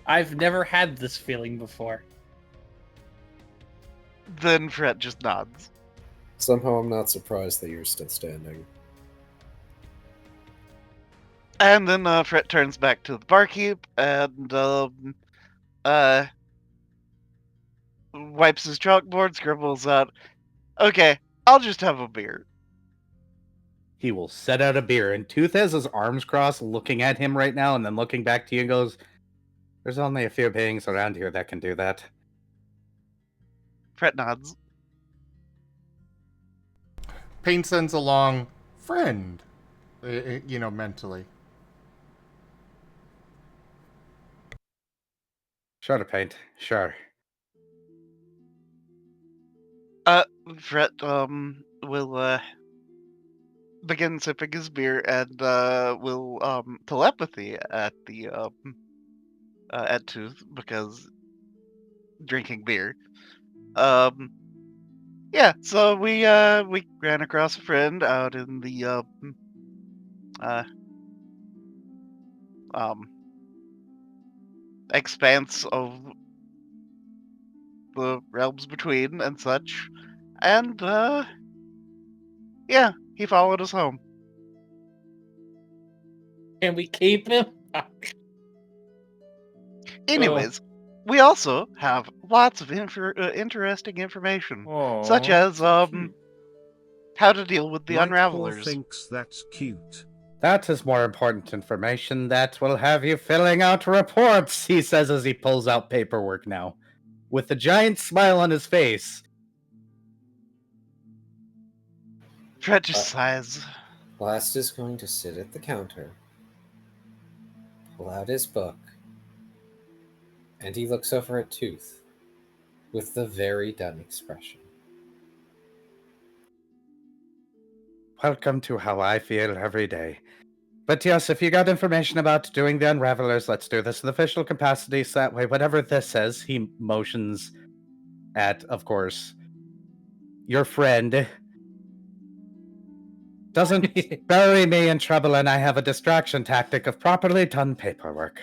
I've never had this feeling before. Then Fred just nods. Somehow I'm not surprised that you're still standing. And then Fred turns back to the barkeep and wipes his chalkboard, scribbles out, "Okay, I'll just have a beer." He will set out a beer, and Tooth has his arms crossed, looking at him right now, and then looking back to you and goes, "There's only a few beings around here that can do that." Fred nods. Pain sends along, friend, mentally. Sure to paint. Sure. Fred will begin sipping his beer and will telepathy at the at Tooth because drinking beer. Yeah, so we ran across a friend out in the expanse of the realms between and such, and yeah, he followed us home. Can we keep him? Anyways, we also have lots of interesting information, such as how to deal with the unravelers. Thinks that's cute. That is more important information that will have you filling out reports, he says as he pulls out paperwork now, with a giant smile on his face. Fred just sighs. Blast is going to sit at the counter, pull out his book, and he looks over at Tooth with the very done expression. Welcome to how I feel every day. But yes, if you got information about doing the Unravelers, let's do this in official capacity, so that way whatever this says, he motions at, of course, your friend doesn't bury me in trouble, and I have a distraction tactic of properly done paperwork.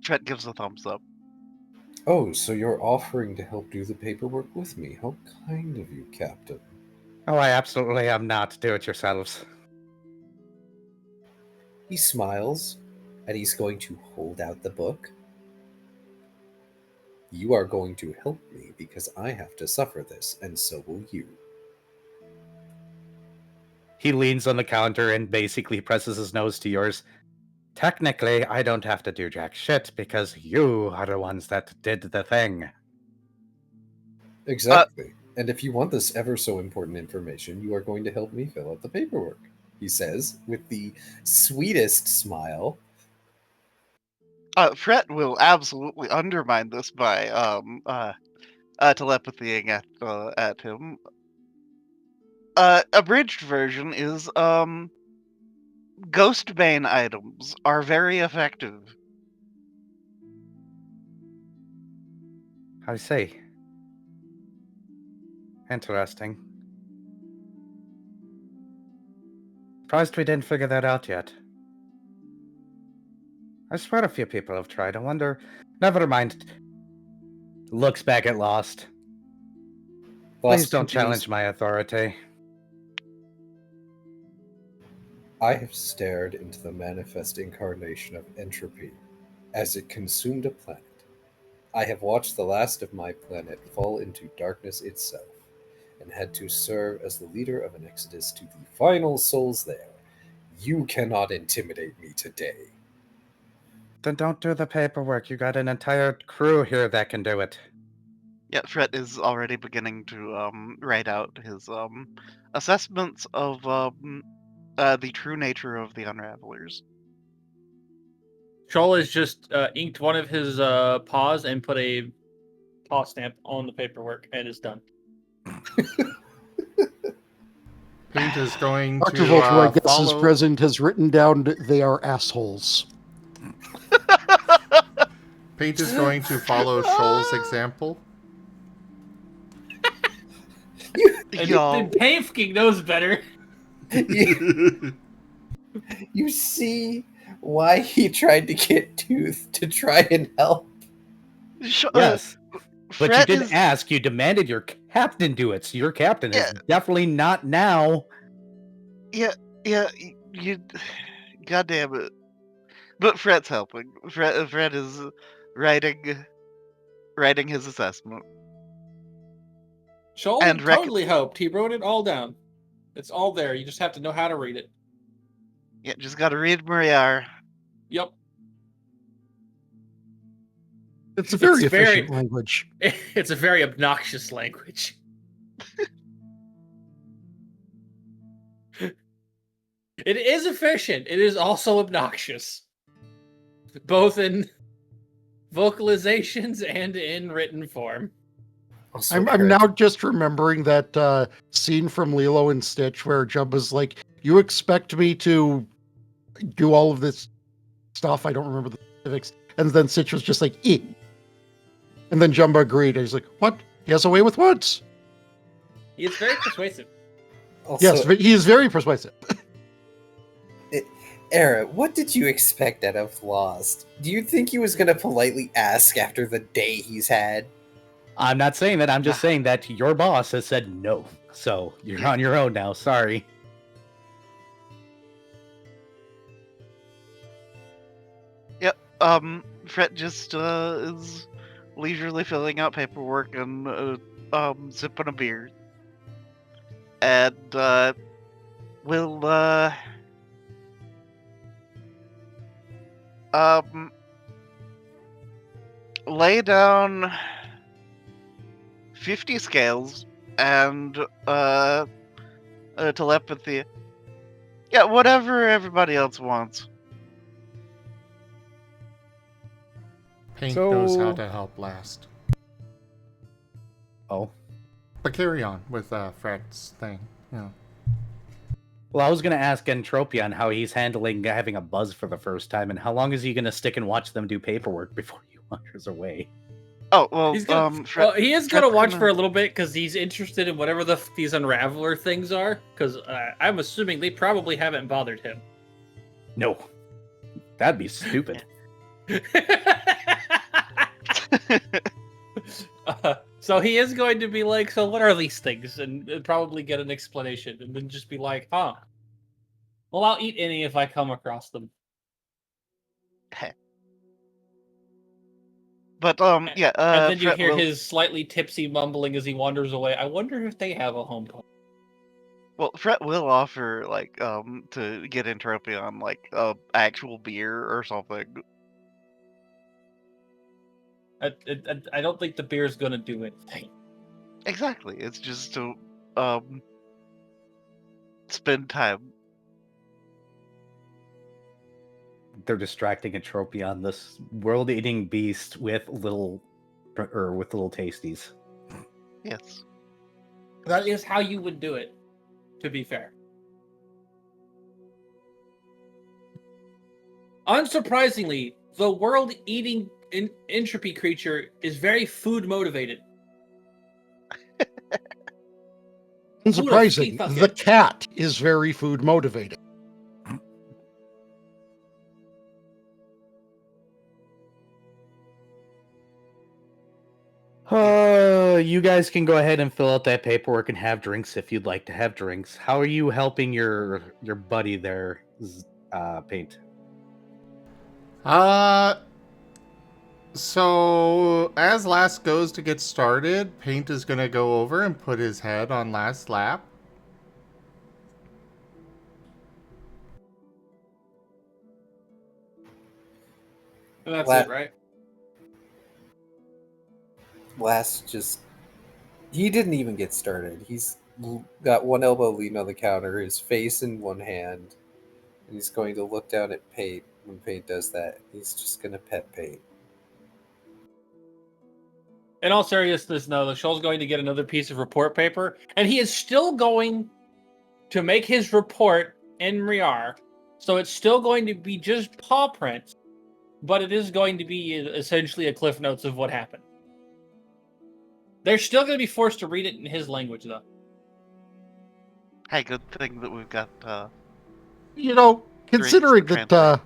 Fred gives a thumbs up. Oh, so you're offering to help do the paperwork with me. How kind of you, Captain. Oh, I absolutely am not. Do it yourselves. He smiles, and he's going to hold out the book. You are going to help me because I have to suffer this, and so will you. He leans on the counter and basically presses his nose to yours. Technically, I don't have to do jack shit because you are the ones that did the thing. Exactly. And if you want this ever so important information, you are going to help me fill out the paperwork, he says, with the sweetest smile. Fred will absolutely undermine this by telepathying at him. Abridged version is Ghostbane items are very effective. I see. Interesting. Surprised we didn't figure that out yet. I swear a few people have tried. I wonder... Never mind. Looks back at Lost. Please don't challenge my authority. I have stared into the manifest incarnation of entropy as it consumed a planet. I have watched the last of my planet fall into darkness itself, and had to serve as the leader of an exodus to the final souls there. You cannot intimidate me today. Then don't do the paperwork. You got an entire crew here that can do it. Yeah, Fred is already beginning to write out his assessments of the true nature of the Unravelers. Shoal has just inked one of his paws and put a paw stamp on the paperwork, and it's done. Paint is going Dr. to Volt, who I guess is follow. present, has written down they are assholes. Paint is going to follow Shoal's example. And Y'all, Pavking knows better. You see why he tried to get Tooth to try and help? Yes. But you Fret didn't is- ask. You demanded your captain do it. So your captain is Yeah. definitely not now. Yeah, you. God damn it. But Fret's helping. Fret is writing his assessment. Shoal And totally hoped. He wrote it all down. It's all there. You just have to know how to read it. Yeah, just gotta read Moriar. Yep. It's a very It's very- efficient language. It's a very obnoxious language. It is efficient. It is also obnoxious. Both in vocalizations and in written form. Also, I'm Eric, now just remembering that scene from Lilo and Stitch where Jumba's like, "You expect me to do all of this stuff? I don't remember the specifics." And then Stitch was just like, "Eh." And then Jumba agreed. And he's like, "What? He has a way with words." It's very persuasive. Also, Yes, he is very persuasive. Era, what did you expect out of Lost? Do you think he was going to politely ask after the day he's had? I'm not saying that. I'm just saying that your boss has said no. So you're on your own now. Sorry. Fret just is leisurely filling out paperwork and sipping a beer. And we'll lay down 50 scales and telepathy. Yeah, whatever everybody else wants. Paint So- knows how to help last. Oh. But carry on with Fret's thing. Yeah. Well, I was going to ask Entropion how he's handling having a buzz for the first time, and how long is he going to stick and watch them do paperwork before he wanders away? Oh well, He's gonna, Fret, he is going to Fret's watch gonna- for a little bit because he's interested in whatever these Unraveler things are. Because I'm assuming they probably haven't bothered him. No. That'd be stupid. So he is going to be like, so what are these things? And probably get an explanation and then just be like, huh. Well, I'll eat any if I come across them. But yeah, And then you Fret hear will- his slightly tipsy mumbling as he wanders away. I wonder if they have a home pub. Well, Fret will offer like to get Entropion like actual beer or something. I don't think the beer's gonna do anything. Exactly. It's just to spend time. They're distracting Entropion, this world-eating beast with little tasties. Yes. That is how you would do it, to be fair. Unsurprisingly, the world-eating entropy creature is very food-motivated. Unsurprising, fuck the it. cat is very food motivated. You guys can go ahead and fill out that paperwork and have drinks if you'd like to have drinks. How are you helping your buddy there, Paint? So as Last goes to get started, Paint is gonna go over and put his head on Last's lap. And that's La- it, right? Last just. He didn't even get started. He's got one elbow leaning on the counter, his face in one hand, and he's going to look down at Paint when Paint does that. He's just going to pet Paint. in all seriousness, no, the Shoal's going to get another piece of report paper, and he is still going to make his report in Riar. So it's still going to be just paw prints, but it is going to be essentially a cliff notes of what happened. They're still going to be forced to read it in his language, though. Hey, good thing that we've got. Considering that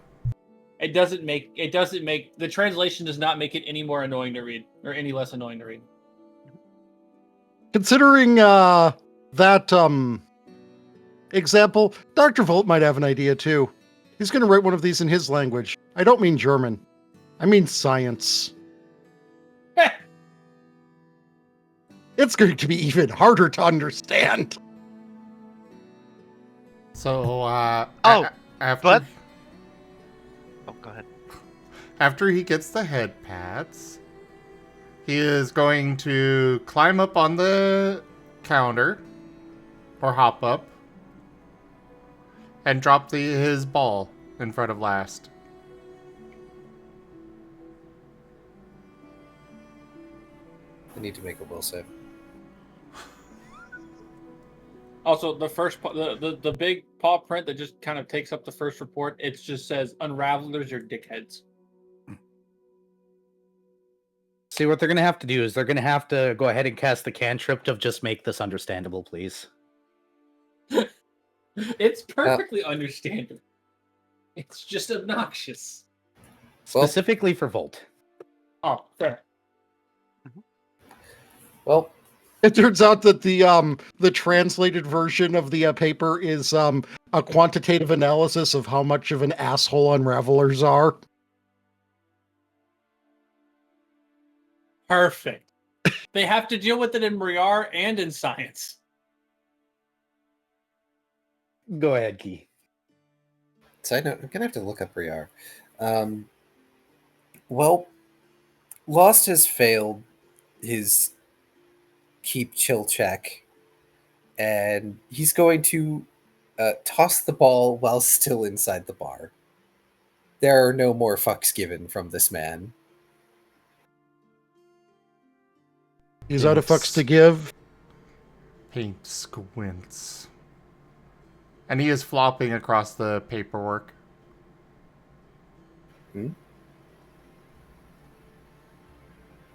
It doesn't make the translation does not make it any more annoying to read or any less annoying to read. considering that example, Dr. Volt might have an idea too. He's going to write one of these in his language. I don't mean German. I mean science. It's going to be even harder to understand. So, Oh, after go ahead. after he gets the head pats, he is going to climb up on the counter, or hop up, and drop his ball in front of Last. I need to make a will save. Also, the first the big paw print that just kind of takes up the first report, it just says "Unravelers are dickheads." See, what they're going to have to do is they're going to have to go ahead and cast the cantrip of just make this understandable, please. It's perfectly understandable. It's just obnoxious. Well- Specifically for Volt. Oh, fair. Well, It turns out that the translated version of the paper is a quantitative analysis of how much of an asshole unravelers are. Perfect. They have to deal with it in Briar and in science. Go ahead, Key. side note, I'm gonna have to look up Briar. Well, Lost has failed his keep chill check, and he's going to toss the ball while still inside the bar. There are no more fucks given from this man. He's out of fucks to give. Paint squints. And he is flopping across the paperwork. You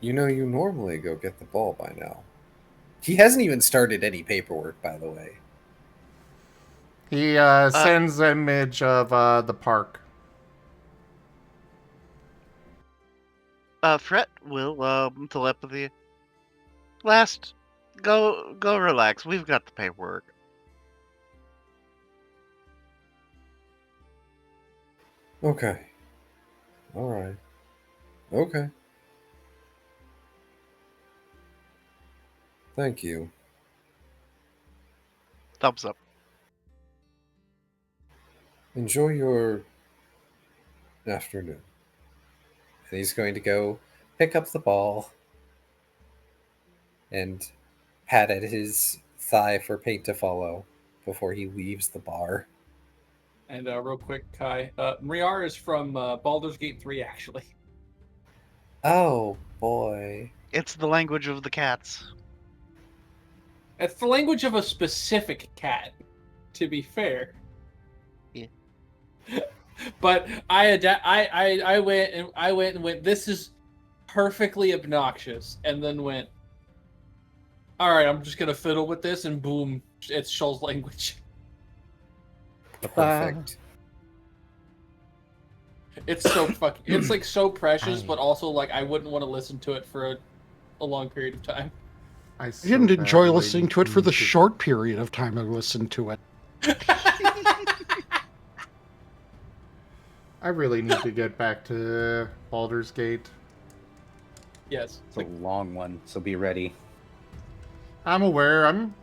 know, you normally go get the ball by now. He hasn't even started any paperwork, by the way. He sends an image of the park. Fret will telepathy. Last, go relax. We've got the paperwork. Okay. All right. Okay. Thank you. Thumbs up. Enjoy your afternoon. And he's going to go pick up the ball and pat at his thigh for paint to follow before he leaves the bar. And real quick, Kai, Mriar is from Baldur's Gate 3, actually. Oh, boy. It's the language of the cats. It's the language of a specific cat, to be fair. Yeah. But I went and went, this is perfectly obnoxious, and then went, all right, I'm just gonna fiddle with this, and boom, it's Shoal's language. Perfect. It's so fucking, it's like so precious, but also like I wouldn't want to listen to it for a long period of time. I didn't enjoy listening to it for the short period of time I listened to it. I really need to get back to Baldur's Gate. Yes. It's a long one, so be ready. I'm aware I'm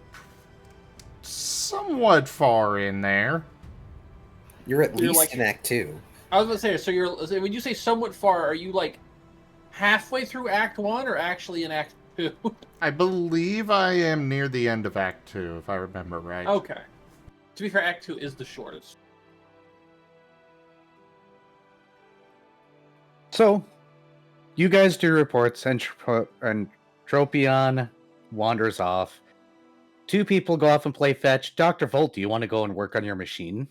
somewhat far in there. You're at least like- in Act 2. I was gonna say, so when you say somewhat far, are you like halfway through Act 1 or actually in Act 2? I believe I am near the end of Act 2, if I remember right. Okay. To be fair, Act 2 is the shortest. So, you guys do reports and Tropion wanders off. Two people go off and play fetch. Dr. Volt, do you want to go and work on your machine?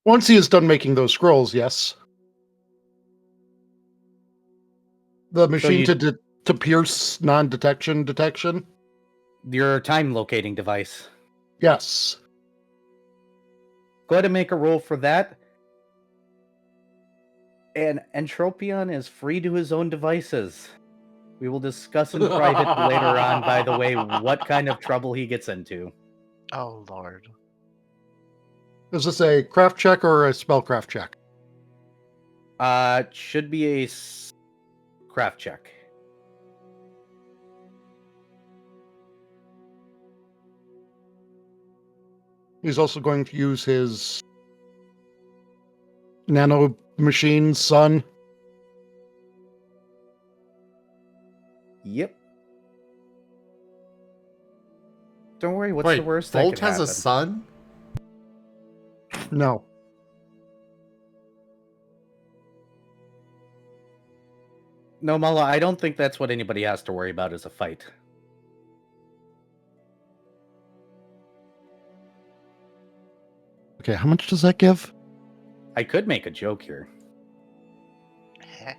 Once he is done making those scrolls, yes. The machine to pierce non-detection detection? Your time locating device. Yes. Go ahead and make a roll for that. And Entropion is free to his own devices. We will discuss in private later on, by the way, what kind of trouble he gets into. Oh, Lord. Is this a craft check or a spellcraft check? Should be a craft check. He's also going to use his nano machine, Sun. Yep. Don't worry, what's Wait, the worst Volt that could has happen? a son? No. No, Mala, I don't think that's what anybody has to worry about is a fight. Okay, how much does that give? I could make a joke here. Heh.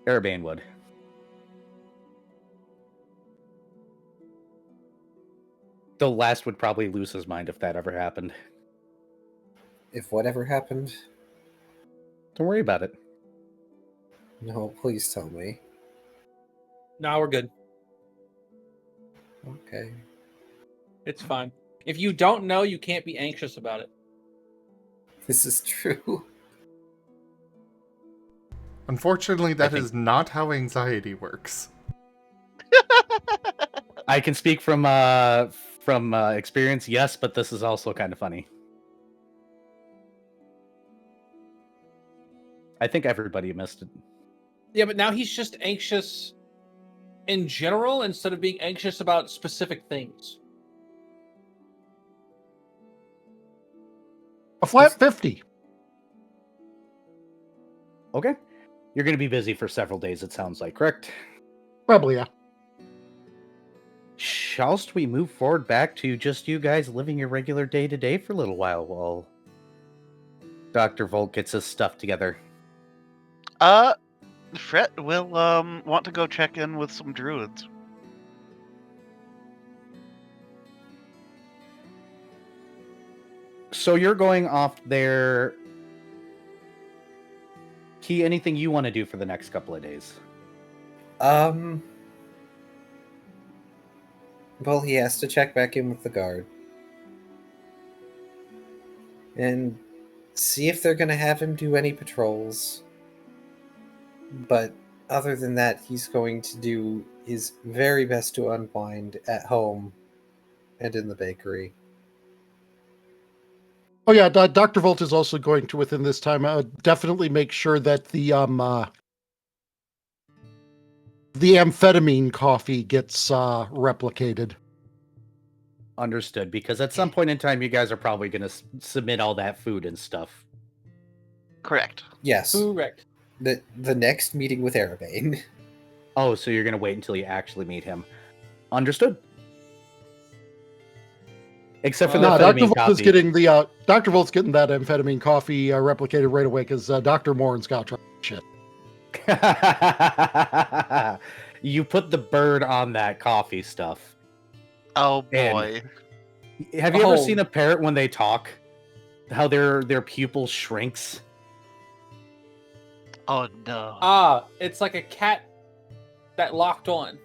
Erebane would. The last would probably lose his mind if that ever happened. If whatever happened, Don't worry about it. no, please tell me. No, we're good. Okay. It's fine. If you don't know, you can't be anxious about it. This is true. Unfortunately, that think- is not how anxiety works. I can speak from experience, yes, but this is also kind of funny. I think everybody missed it. Yeah, but now he's just anxious in general instead of being anxious about specific things. A flat 50. Okay. You're going to be busy for several days, it sounds like, correct? Probably, yeah. Shallst we move forward back to just you guys living your regular day-to-day for a little while Dr. Volt gets his stuff together? Fret will want to go check in with some druids. So you're going off there. Key, anything you want to do for the next couple of days? Well, he has to check back in with the guard. And see if they're gonna have him do any patrols. But other than that, he's going to do his very best to unwind at home and in the bakery. Oh yeah, Dr. Volt is also going to, within this time, definitely make sure that the amphetamine coffee gets replicated. Understood, because at some point in time, you guys are probably going to submit all that food and stuff. Correct. Yes. Correct. The next meeting with Erebane. Oh, so you're going to wait until you actually meet him. Understood. Except for the No, Dr. amphetamine Volt is coffee. getting the Dr. Volt's getting that amphetamine coffee replicated right away because Dr. Morin's got to try shit. You put the bird on that coffee stuff. Oh And- boy. Have you ever Oh. seen a parrot when they talk? How their pupil shrinks? Oh no. Ah, it's like a cat that locked on.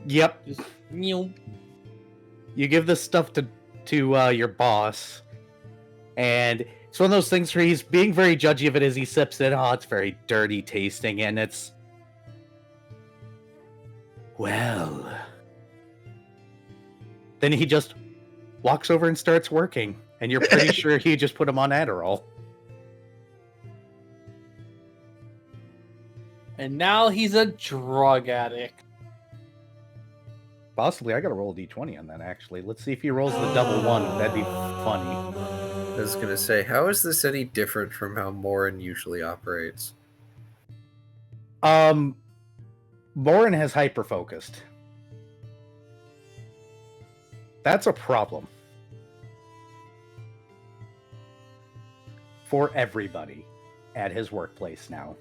Yep. Just meow. You give this stuff to your boss, and it's one of those things where he's being very judgy of it as he sips it. Oh, it's very dirty tasting, and it's... Well... Then he just walks over and starts working, and you're pretty sure he just put him on Adderall. And now he's a drug addict. Possibly, I gotta roll a d20 on that, actually. Let's see if he rolls the double one. That'd be funny. I was gonna say, how is this any different from how Morin usually operates? Morin has hyper focused. That's a problem for everybody at his workplace now.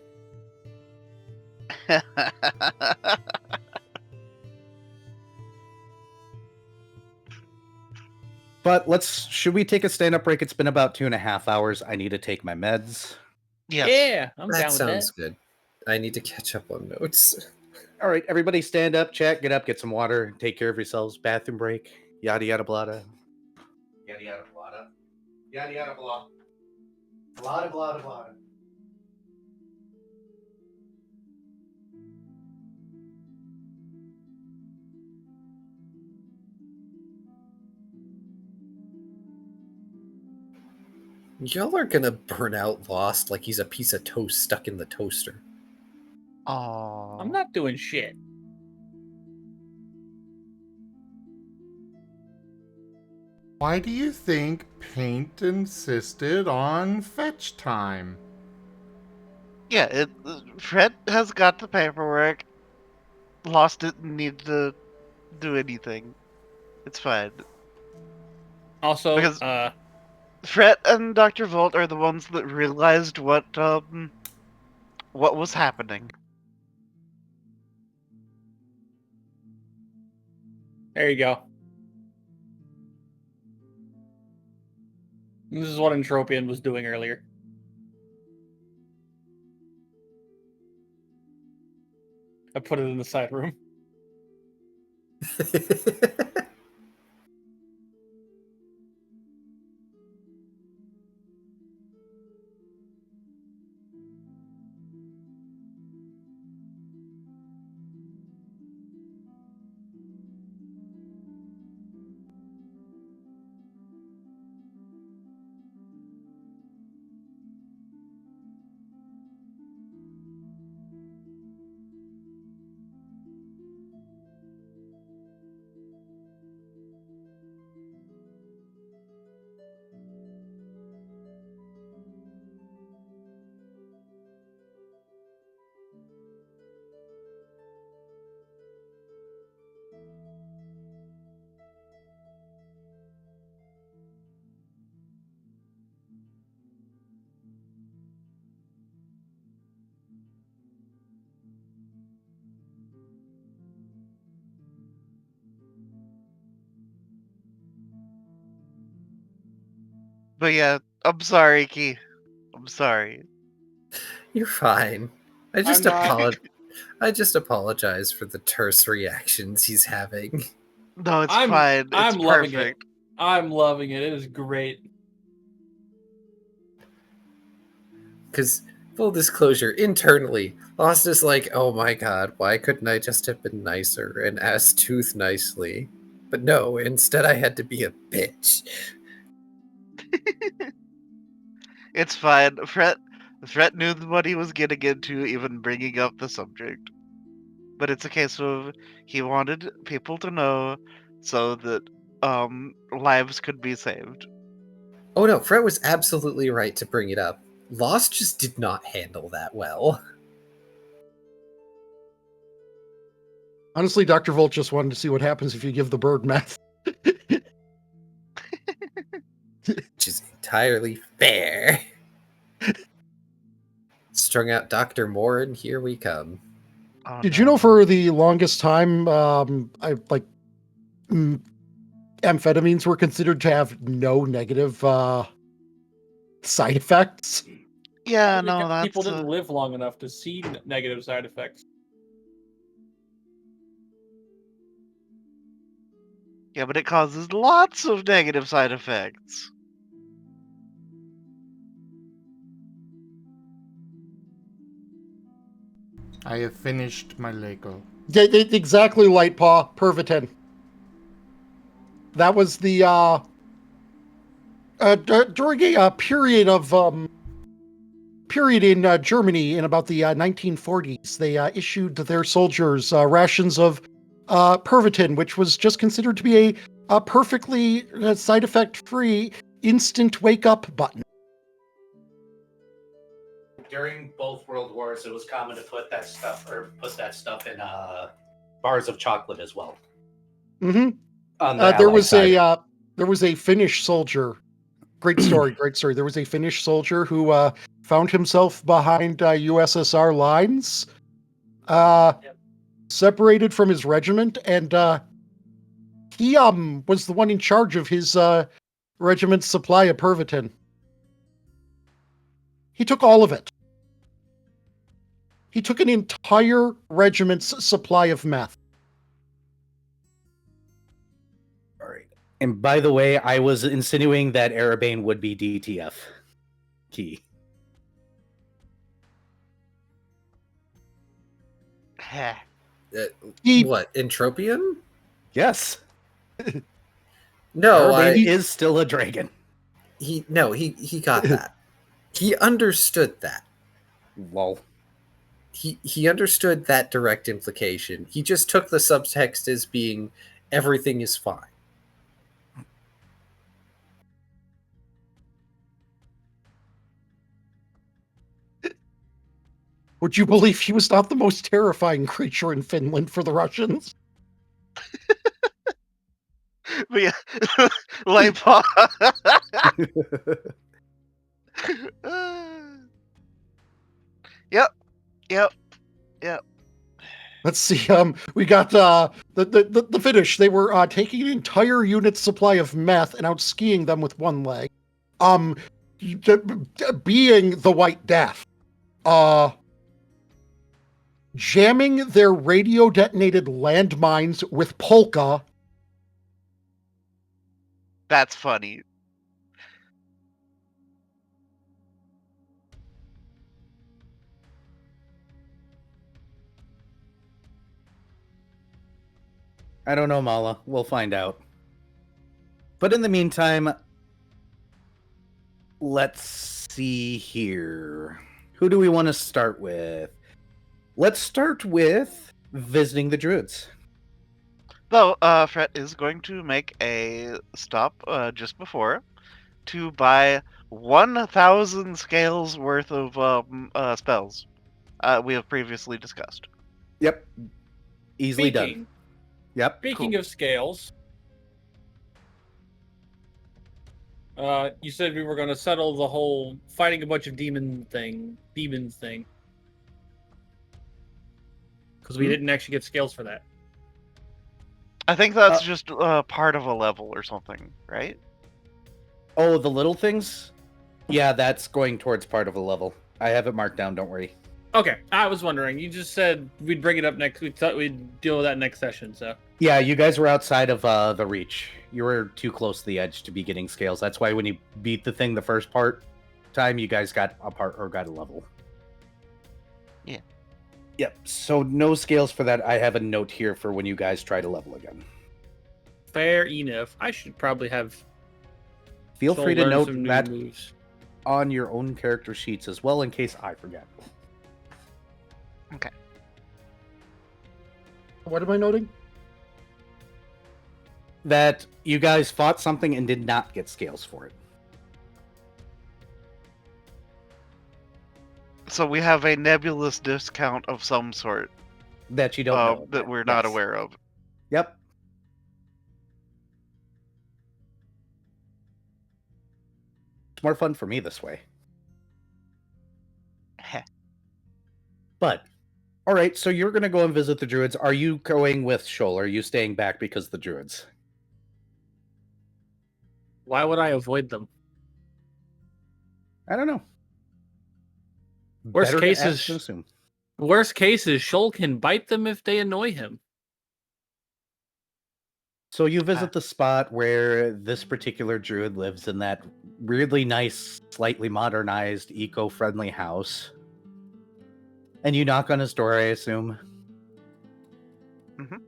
But should we take a stand-up break? It's been about 2.5 hours. I need to take my meds. Yes. Yeah, I'm That down with sounds that. good. I need to catch up on notes. All right, everybody stand up, chat, get up, get some water, take care of yourselves, bathroom break, yada yada blada. Yada yada blada. Yada yada blah. Blada blada blada. Y'all are gonna burn out Lost like he's a piece of toast stuck in the toaster. Oh. I'm not doing shit. Why do you think Paint insisted on fetch time? Yeah, Fred has got the paperwork. Lost didn't need to do anything. It's fine. Also, Because- Fred and Dr. Volt are the ones that realized what was happening. there you go. This is what Entropian was doing earlier. I put it in the side room. But yeah, I'm sorry, Key. I'm sorry. You're fine. I just not. I just apologize for the terse reactions he's having. No, it's I'm- fine. It's I'm loving it. perfect. I'm loving it. It is great. Because, full disclosure, internally, Lost is like, oh my god, why couldn't I just have been nicer and asked Tooth nicely? But no, instead I had to be a bitch. It's fine. Fred knew what he was getting into, even bringing up the subject. But it's a case of he wanted people to know so that lives could be saved. Oh no, Fred was absolutely right to bring it up. Lost just did not handle that well. Honestly, Dr. Volt just wanted to see what happens if you give the bird meth. Which is entirely fair. Strung out Dr. Morin, here we come. Oh, Did you know for the longest time, amphetamines were considered to have no negative side effects? Yeah, Because no, that's people didn't live long enough to see negative side effects. yeah, but it causes lots of negative side effects. I have finished my Lego. Yeah, exactly, Lightpaw, Pervitin. That was the during a period in Germany in about the 1940s. They issued their soldiers rations of Pervitin, which was just considered to be a perfectly side effect free instant wake up button. During both World Wars, it was common to put that stuff in bars of chocolate as well. Mm-hmm. On the There Allied was side. there was a Finnish soldier. Great story, great story. There was a Finnish soldier who found himself behind USSR lines, separated from his regiment, and he was the one in charge of his regiment's supply of Pervitin. He took all of it. He took an entire regiment's supply of meth. All right. And by the way, I was insinuating that Arabane would be DTF key. Heh. What, Entropian? Yes. No, Arabane is still a dragon. he got that. He understood that. Lol. He understood that direct implication. He just took the subtext as being everything is fine. Would you believe he was not the most terrifying creature in Finland for the Russians? But yeah, light paw. Yep. Let's see. We got the Finnish. They were taking an entire unit's supply of meth and out skiing them with one leg. Being the White Death, jamming their radio detonated landmines with polka. That's funny. I don't know, Mala. We'll find out. But in the meantime, let's see here. Who do we want to start with? Let's start with visiting the druids. Though, Fret is going to make a stop just before to buy 1,000 scales worth of spells we have previously discussed. Yep. Easily done. Yep. Speaking of scales, you said we were going to settle the whole fighting a bunch of demons thing. Because we didn't actually get scales for that. I think that's just part of a level or something, right? Oh, the little things? Yeah, that's going towards part of a level. I have it marked down, don't worry. Okay, I was wondering. You just said we'd bring it up next. We thought we'd deal with that next session, so. Yeah, you guys were outside of the reach. You were too close to the edge to be getting scales. That's why when you beat the thing the first time, you guys got a part or got a level. Yeah. Yep, so no scales for that. I have a note here for when you guys try to level again. Fair enough. I should probably have. Feel free to note some new that moves on your own character sheets as well in case I forget. Okay. What am I noting? That you guys fought something and did not get scales for it. So we have a nebulous discount of some sort That you don't know. that we're not aware of. Yep. It's more fun for me this way. Heh. But, all right, so you're going to go and visit the druids. Are you going with Shoal? Or are you staying back because of the druids? Why would I avoid them? I don't know. Worst Better to case ask is- than assume. Worst case is Shoal can bite them if they annoy him. So you visit the spot where this particular druid lives in that weirdly nice, slightly modernized, eco-friendly house. And you knock on his door, I assume. Mhm.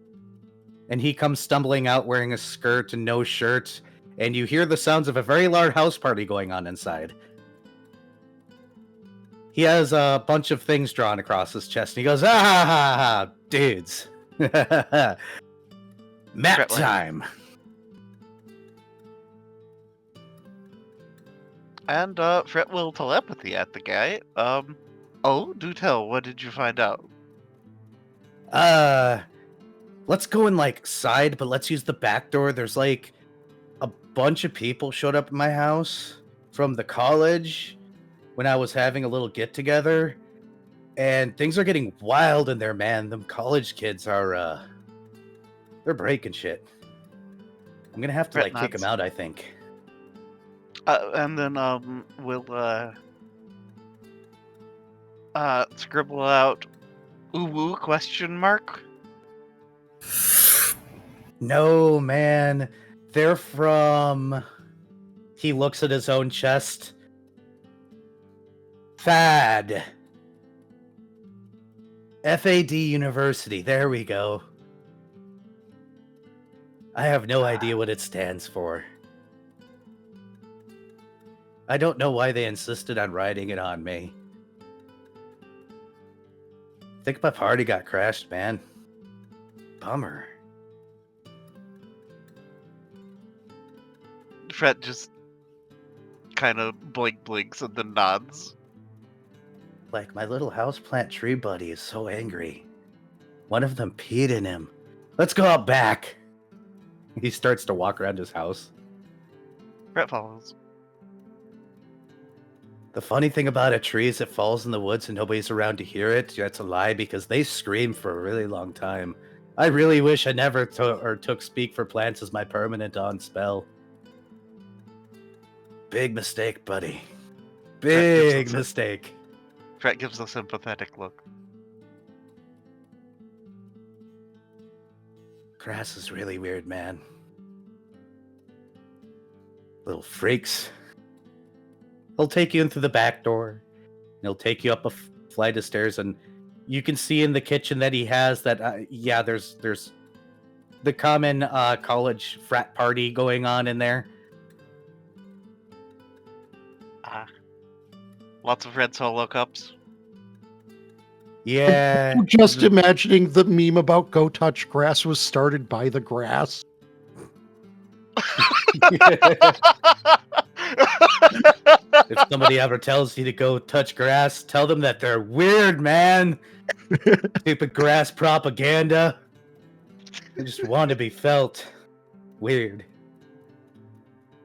And he comes stumbling out wearing a skirt and no shirt, and you hear the sounds of a very large house party going on inside. He has a bunch of things drawn across his chest, and he goes, "Ah, dudes. Map Fretland. time." And Fret will telepathy at the guy. Oh, do tell. What did you find out? Let's go in like side, but let's use the back door. There's like a bunch of people showed up at my house from the college when I was having a little get together, and things are getting wild in there, man. Them college kids are they're breaking shit. I'm gonna have to Fret like kick nods. them out, I think. And then we'll scribble out "ooh" question mark. No, man. They're from. He looks at his own chest. FAD. FAD University. There we go. I have no idea what it stands for. I don't know why they insisted on writing it on me. I think my party got crashed, man. Bummer. Fret just kind of blinks and then nods. Like, my little houseplant tree buddy is so angry. One of them peed in him. Let's go out back. He starts to walk around his house. Fret follows. The funny thing about a tree is it falls in the woods and nobody's around to hear it. That's a lie because they scream for a really long time. I really wish I never took Speak for Plants as my permanent on spell. Big mistake, buddy. Big mistake. Fret gives a sympathetic look. Grass is really weird, man. Little freaks. He'll take you in through the back door. And he'll take you up a flight of stairs, and you can see in the kitchen that he has that. There's the common college frat party going on in there. Lots of red solo cups. Yeah. Just imagining the meme about go touch grass was started by the grass. If somebody ever tells you to go touch grass, tell them that they're weird, man. Stupid grass propaganda. They just want to be felt. Weird.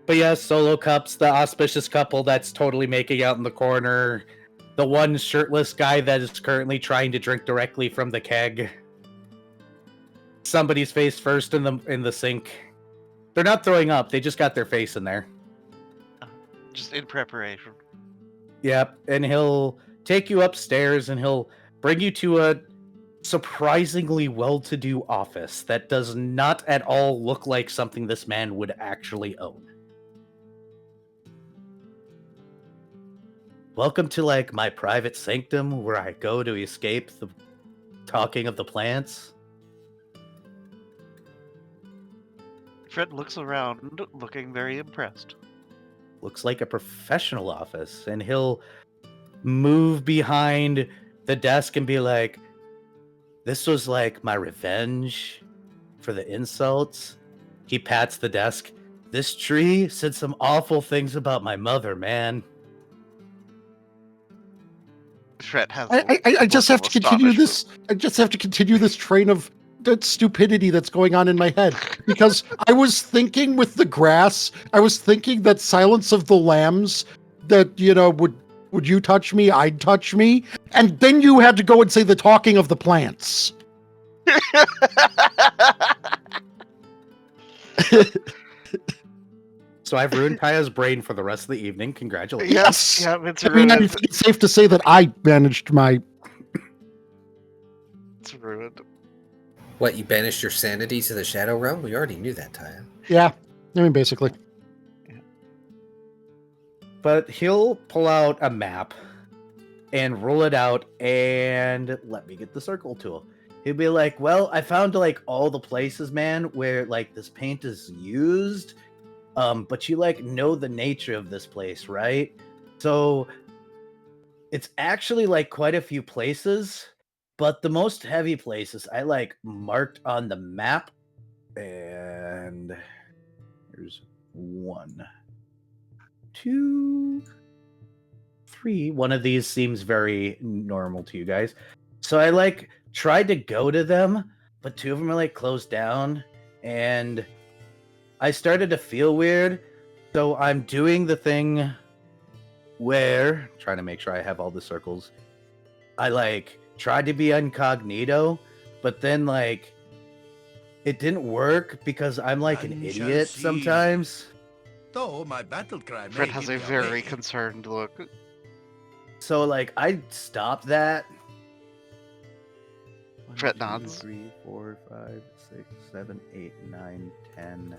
But yeah, solo cups, the auspicious couple that's totally making out in the corner. The one shirtless guy that is currently trying to drink directly from the keg. Somebody's face first in the sink. They're not throwing up, they just got their face in there. Just in preparation. Yep, and he'll take you upstairs and he'll bring you to a surprisingly well-to-do office that does not at all look like something this man would actually own. Welcome to, like, my private sanctum where I go to escape the talking of the plants. Fred looks around, looking very impressed. Looks like a professional office, and he'll move behind the desk and be like, this was like my revenge for the insults. He pats the desk. This tree said some awful things about my mother, man. Fred has. I just have to continue this. I just have to continue this train of that stupidity that's going on in my head, because I was thinking with the grass, I was thinking that Silence of the Lambs, that, you know, would you touch me, I'd touch me, and then you had to go and say the talking of the plants. So I've ruined Kaya's brain for the rest of the evening. Congratulations. Yes. Yeah, it's I mean, ruined. I think it's safe to say that I managed my. It's ruined. What, you banished your sanity to the Shadow Realm? We already knew that, Taya. Yeah, I mean, basically. But he'll pull out a map and roll it out, and let me get the circle tool. He'll be like, well, I found like all the places, man, where like this paint is used. But you like know the nature of this place, right? So it's actually like quite a few places, but the most heavy places I like marked on the map. And here's 1, 2, 3. One of these seems very normal to you guys. So I like tried to go to them, but 2 of them are like closed down, and I started to feel weird. So I'm doing the thing where trying to make sure I have all the circles. I like tried to be incognito, but then like it didn't work because I'm like an None shall idiot see. sometimes. Though my battle cry Fred may has give a me very away. concerned look. So like I stopped that. Fred 1, 2, nods. 3, 4, 5, 6, 7, 8, 9, 10.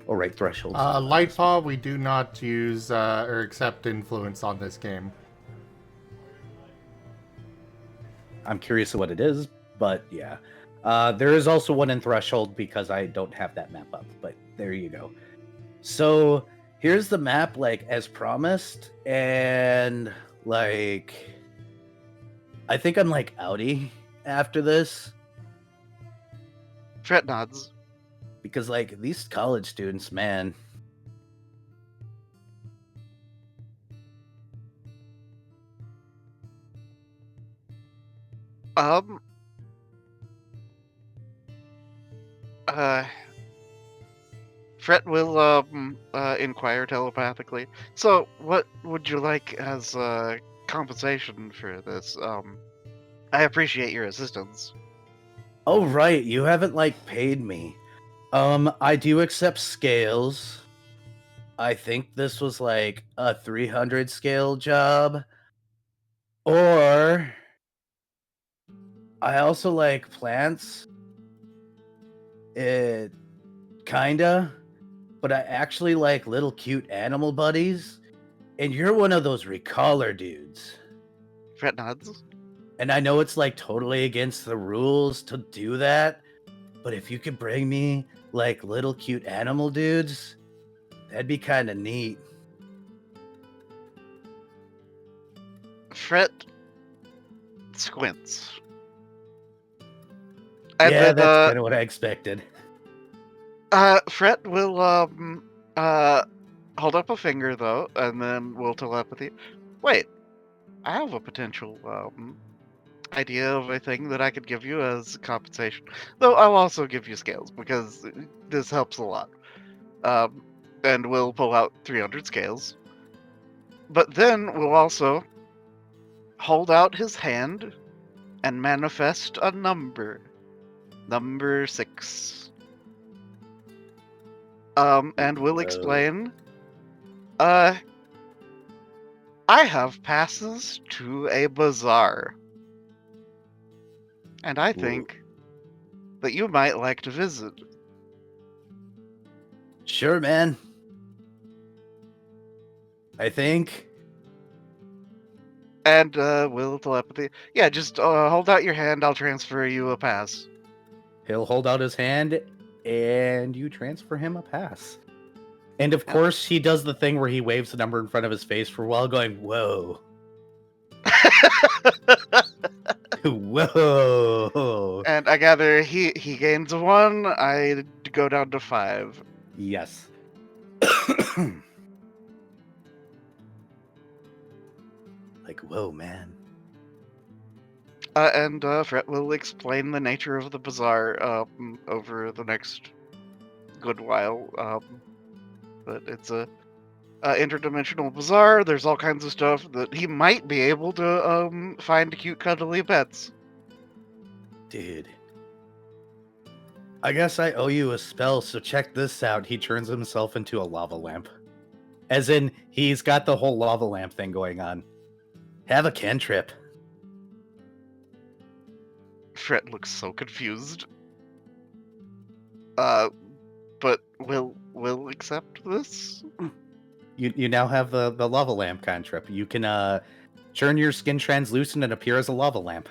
Oh right, thresholds. Lightfall, we do not use or accept influence on this game. I'm curious of what it is, but yeah. There is also one in Threshold because I don't have that map up, but there you go. So here's the map, like as promised, and like I think I'm like outie after this Fred nods. because like these college students, man. Um. Fred will inquire telepathically. So, what would you like as compensation for this? I appreciate your assistance. Oh right, you haven't like paid me. I do accept scales. I think this was like a 300 scale job. Or I also like plants. It kinda, but I actually like little cute animal buddies. And you're one of those recaller dudes. Fred nods. And I know it's like totally against the rules to do that, but if you could bring me like little cute animal dudes, that'd be kind of neat. Fred squints. And Yeah, then, that's kind of what I expected. Fred will hold up a finger though, and then will telepathy. Wait, I have a potential idea of a thing that I could give you as compensation. Though I'll also give you scales because this helps a lot. And we'll pull out 300 scales. But then we'll also hold out his hand and manifest a number. Number 6. And we'll explain. I have passes to a bazaar. And I think that you might like to visit. Sure, man. I think. And will telepathy. Yeah, just hold out your hand. I'll transfer you a pass. He'll hold out his hand and you transfer him a pass. And of course, he does the thing where he waves the number in front of his face for a while, going, whoa. Whoa. And I gather he gains a 1. I go down to 5. Yes. Like, whoa, man. And Fred will explain the nature of the bazaar over the next good while. But it's a interdimensional bazaar. There's all kinds of stuff that he might be able to find cute, cuddly pets. Dude. I guess I owe you a spell, so check this out. He turns himself into a lava lamp. As in, he's got the whole lava lamp thing going on. Have a cantrip. Fred looks so confused. But we'll accept this? You now have the lava lamp cantrip. You can turn your skin translucent and appear as a lava lamp.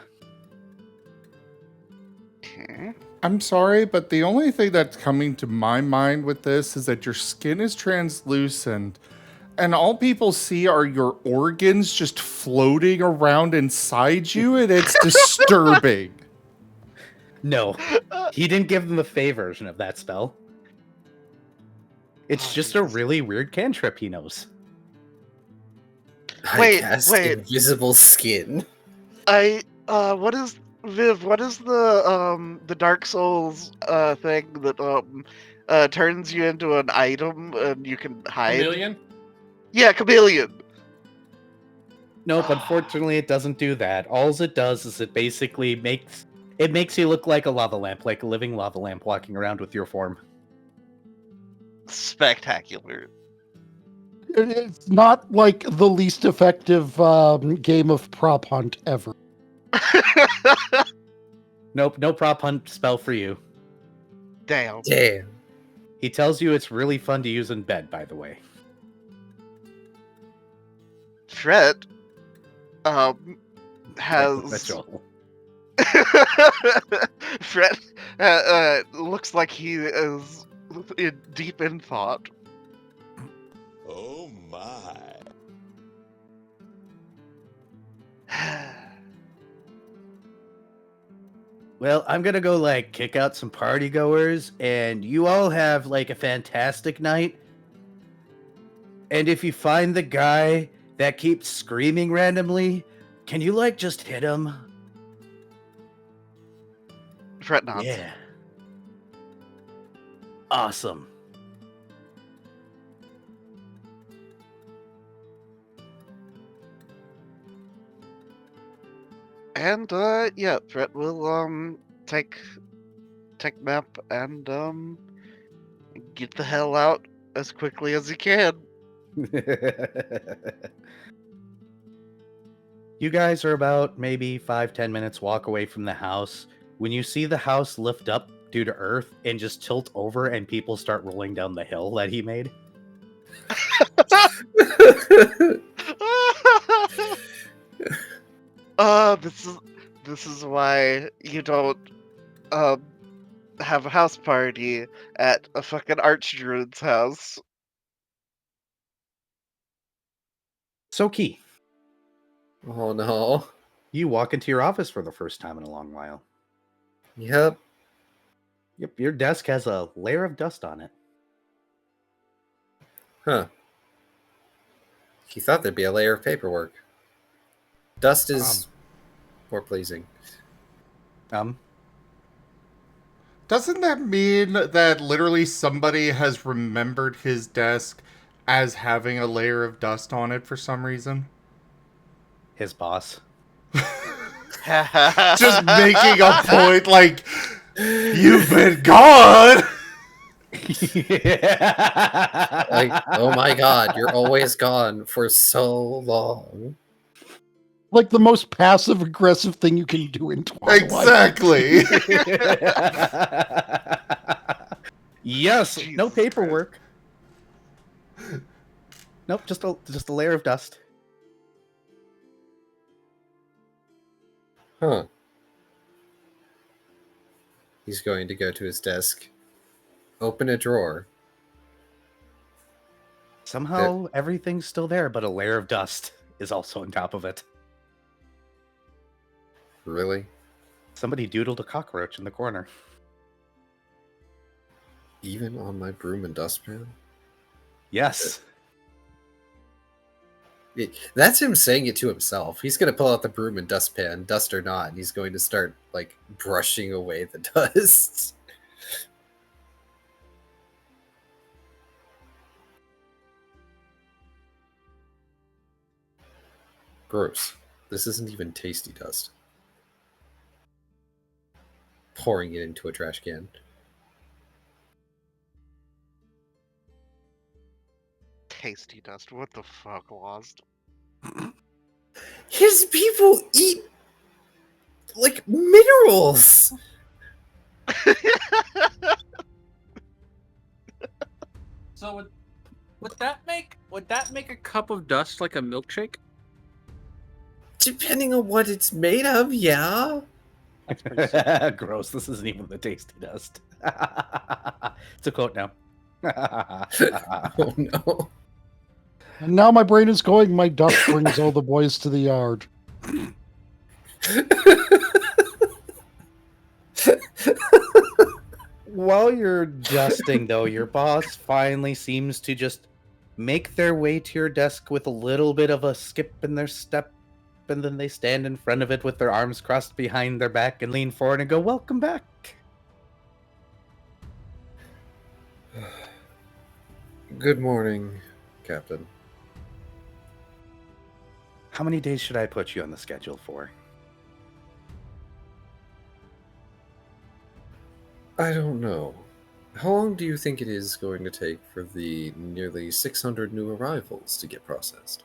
Okay. I'm sorry, but the only thing that's coming to my mind with this is that your skin is translucent, and all people see are your organs just floating around inside you, and it's disturbing. No, he didn't give them the Fey version of that spell. It's Oh, just a Jesus. really weird cantrip he knows. Wait, I cast wait. invisible skin. What is Viv? What is the Dark Souls thing that turns you into an item and you can hide? Chameleon? Yeah, chameleon. Nope, unfortunately it doesn't do that. All it does is it basically makes you look like a lava lamp, like a living lava lamp walking around with your form. Spectacular. It's not like the least effective game of prop hunt ever. Nope, no prop hunt spell for you. Damn. Damn. He tells you it's really fun to use in bed, by the way. Fred That's has all. Fred looks like he is deep in thought. Oh my. Well, I'm gonna go like kick out some party goers, and you all have like a fantastic night. And if you find the guy that keeps screaming randomly, can you like just hit him? Fred nods. Yeah. Awesome. And yeah, Fred will take map and get the hell out as quickly as he can. You guys are about maybe 5-10 minutes walk away from the house when you see the house lift up due to earth and just tilt over and people start rolling down the hill that he made. This is why you don't have a house party at a fucking archdruid's house. So, Key, Oh no. you walk into your office for the first time in a long while. Yep. Yep, your desk has a layer of dust on it. Huh. He thought there'd be a layer of paperwork. Dust is more pleasing. Doesn't that mean that literally somebody has remembered his desk as having a layer of dust on it for some reason? His boss. Just making a point like, you've been gone! Like, oh my god, you're always gone for so long. Like the most passive aggressive thing you can do in Twilight. Exactly! Yes, no Jesus paperwork. Nope, just a layer of dust. Huh. He's going to go to his desk, open a drawer. Somehow everything's still there, but a layer of dust is also on top of it. Really? Somebody doodled a cockroach in the corner. Even on my broom and dustpan? Yes. That's him saying it to himself. He's going to pull out the broom and dustpan, dust or not, and he's going to start, like, brushing away the dust. Gross. This isn't even tasty dust. Pouring it into a trash can. Tasty dust. What the fuck, Lost? His people eat, like, minerals! So would that make a cup of dust like a milkshake? Depending on what it's made of, yeah. That's pretty sick. Gross, this isn't even the tasty dust. It's a quote now. Oh no. And now my brain is going, my dust brings all the boys to the yard. While you're dusting, though, your boss finally seems to just make their way to your desk with a little bit of a skip in their step, and then they stand in front of it with their arms crossed behind their back and lean forward and go, "Welcome back." Good morning, Captain. How many days should I put you on the schedule for? I don't know. How long do you think it is going to take for the nearly 600 new arrivals to get processed?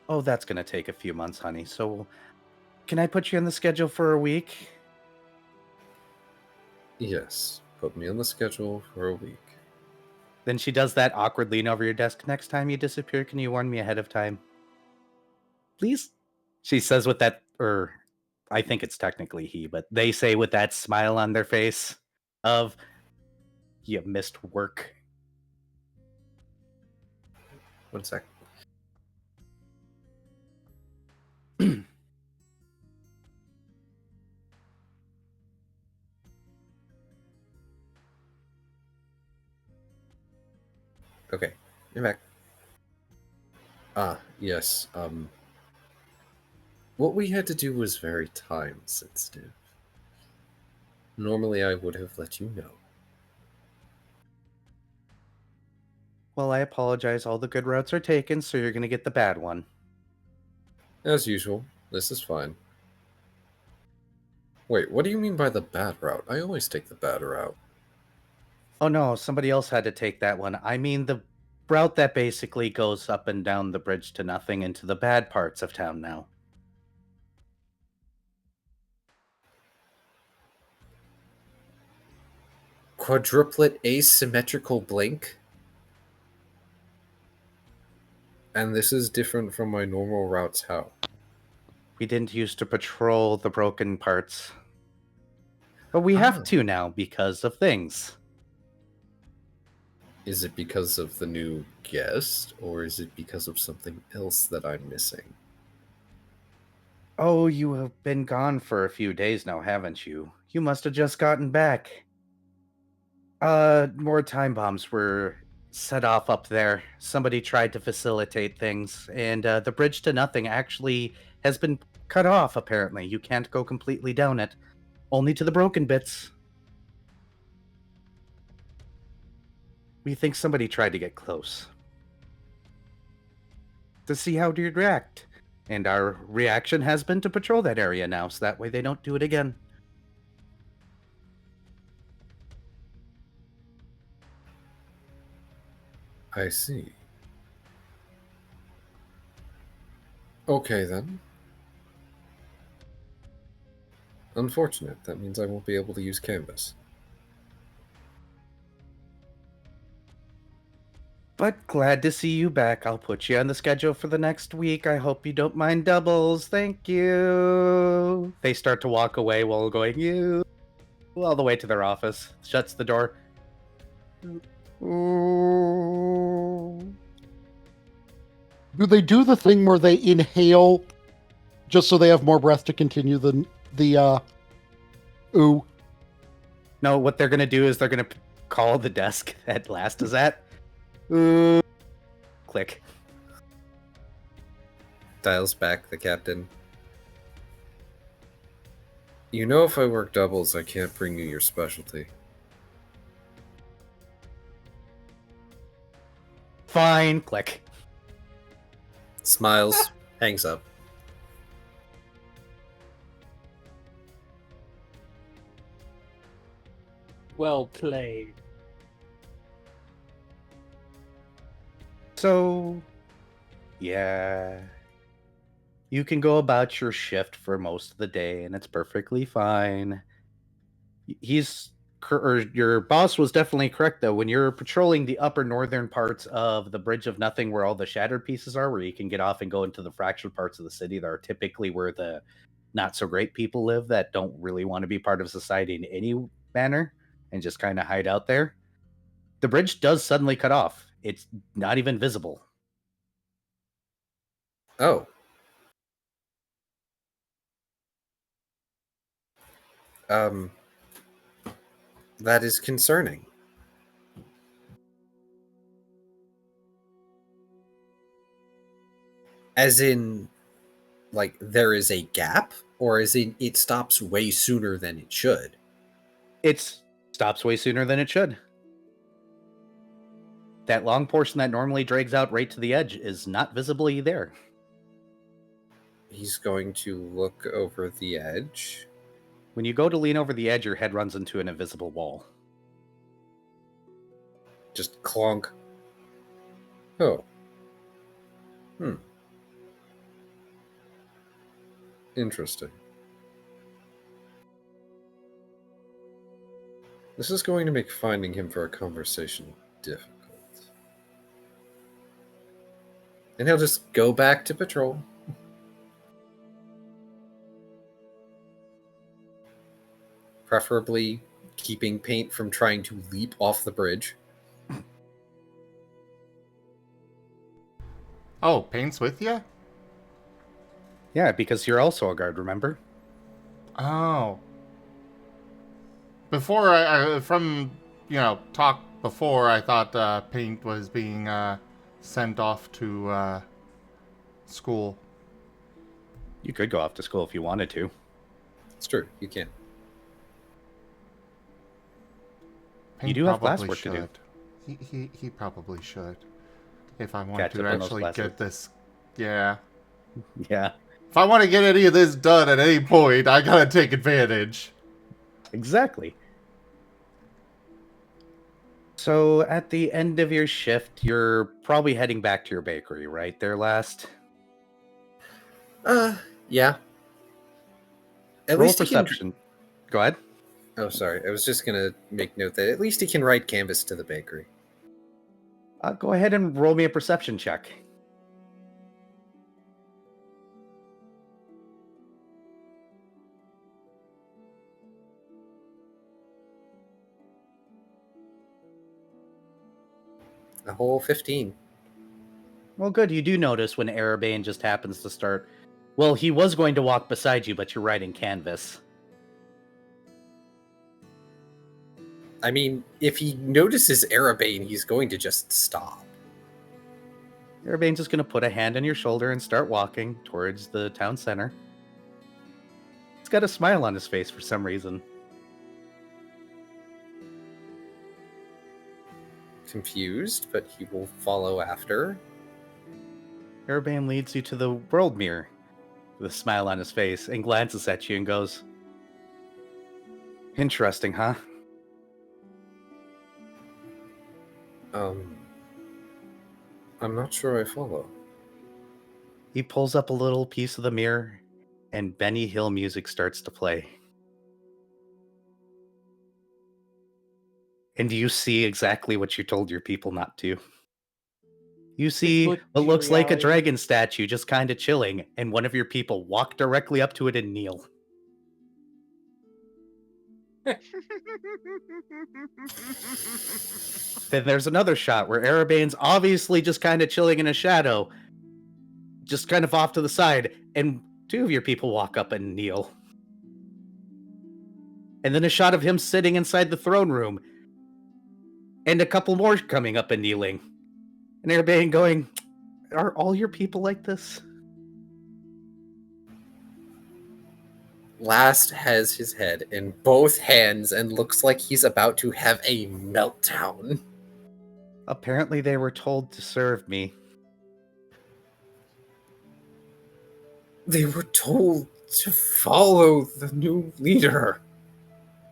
Oh, that's going to take a few months, honey. So, can I put you on the schedule for a week? Yes, put me on the schedule for a week. Then she does that awkward lean over your desk. Next time you disappear, can you warn me ahead of time? Please? She says with that, or I think it's technically he, but they say with that smile on their face of, you missed work. One sec. Okay, you're back. Yes, what we had to do was very time sensitive. Normally I would have let you know. Well, I apologize. All the good routes are taken, so you're going to get the bad one. As usual, this is fine. Wait, what do you mean by the bad route? I always take the bad route. Oh no, somebody else had to take that one. I mean the route that basically goes up and down the bridge to nothing into the bad parts of town now. Quadruplet asymmetrical blink? And this is different from my normal routes, how? We didn't used to patrol the broken parts. But we have to now because of things. Is it because of the new guest, or is it because of something else that I'm missing? Oh, you have been gone for a few days now, haven't you? You must have just gotten back. More time bombs were set off up there. Somebody tried to facilitate things, and the bridge to nothing actually has been cut off, apparently. You can't go completely down it, only to the broken bits. We think somebody tried to get close to see how you'd react. And our reaction has been to patrol that area now, so that way they don't do it again. I see. Okay, then. Unfortunate. That means I won't be able to use Canvas. But glad to see you back. I'll put you on the schedule for the next week. I hope you don't mind doubles. Thank you. They start to walk away while going, you, all the way to their office. Shuts the door. Do they do the thing where they inhale just so they have more breath to continue the ooh? No, what they're going to do is they're going to call the desk that last is at. Ooh. Click. Dials back the captain. You know, if I work doubles, I can't bring you your specialty. Fine. Click. Smiles, hangs up. Well played. So, yeah. You can go about your shift for most of the day, and it's perfectly fine. Your boss was definitely correct, though. When you're patrolling the upper northern parts of the Bridge of Nothing, where all the shattered pieces are, where you can get off and go into the fractured parts of the city that are typically where the not so great people live that don't really want to be part of society in any manner and just kind of hide out there, the bridge does suddenly cut off. It's not even visible. Oh. That is concerning. As in, like, there is a gap? Or as in, it stops way sooner than it should? It stops way sooner than it should. That long portion that normally drags out right to the edge is not visibly there. He's going to look over the edge. When you go to lean over the edge, your head runs into an invisible wall. Just clunk. Oh. Interesting. This is going to make finding him for a conversation difficult. And he'll just go back to patrol. Preferably keeping Paint from trying to leap off the bridge. Oh, Paint's with you? Yeah, because you're also a guard, remember? Oh. Before from talk before, I thought Paint was being sent off to school. You could go off to school if you wanted to. It's true, you can. Paint You do have probably classwork to do. He probably should. If I want Catch to up on those actually classes. get this. Yeah. Yeah, If I want to get any of this done at any point, I gotta take advantage. exactly. So at the end of your shift, you're probably heading back to your bakery, right there, last? Yeah. At Roll least he can... perception. Go ahead. Oh, sorry. I was just gonna make note that at least he can ride canvas to the bakery. Go ahead and roll me a perception check. A whole 15. Well, good. You do notice when Arabane just happens to start. Well, he was going to walk beside you, but you're riding canvas. I mean, if he notices Arabane, he's going to just stop. Arabane's just going to put a hand on your shoulder and start walking towards the town center. He's got a smile on his face for some reason. Confused, but he will follow after. Arabane leads you to the world mirror with a smile on his face and glances at you and goes, "Interesting, huh?" I'm not sure I follow. He pulls up a little piece of the mirror and Benny Hill music starts to play. And you see exactly what you told your people not to. You see looked what looks like a reality. dragon statue just kind of chilling, and one of your people walk directly up to it and kneel. Then there's another shot where Arabane's obviously just kind of chilling in a shadow, just kind of off to the side, and two of your people walk up and kneel. And then a shot of him sitting inside the throne room, and a couple more coming up and kneeling. And Arabane going, "Are all your people like this?" Last has his head in both hands and looks like he's about to have a meltdown. Apparently they were told to serve me. They were told to follow the new leader.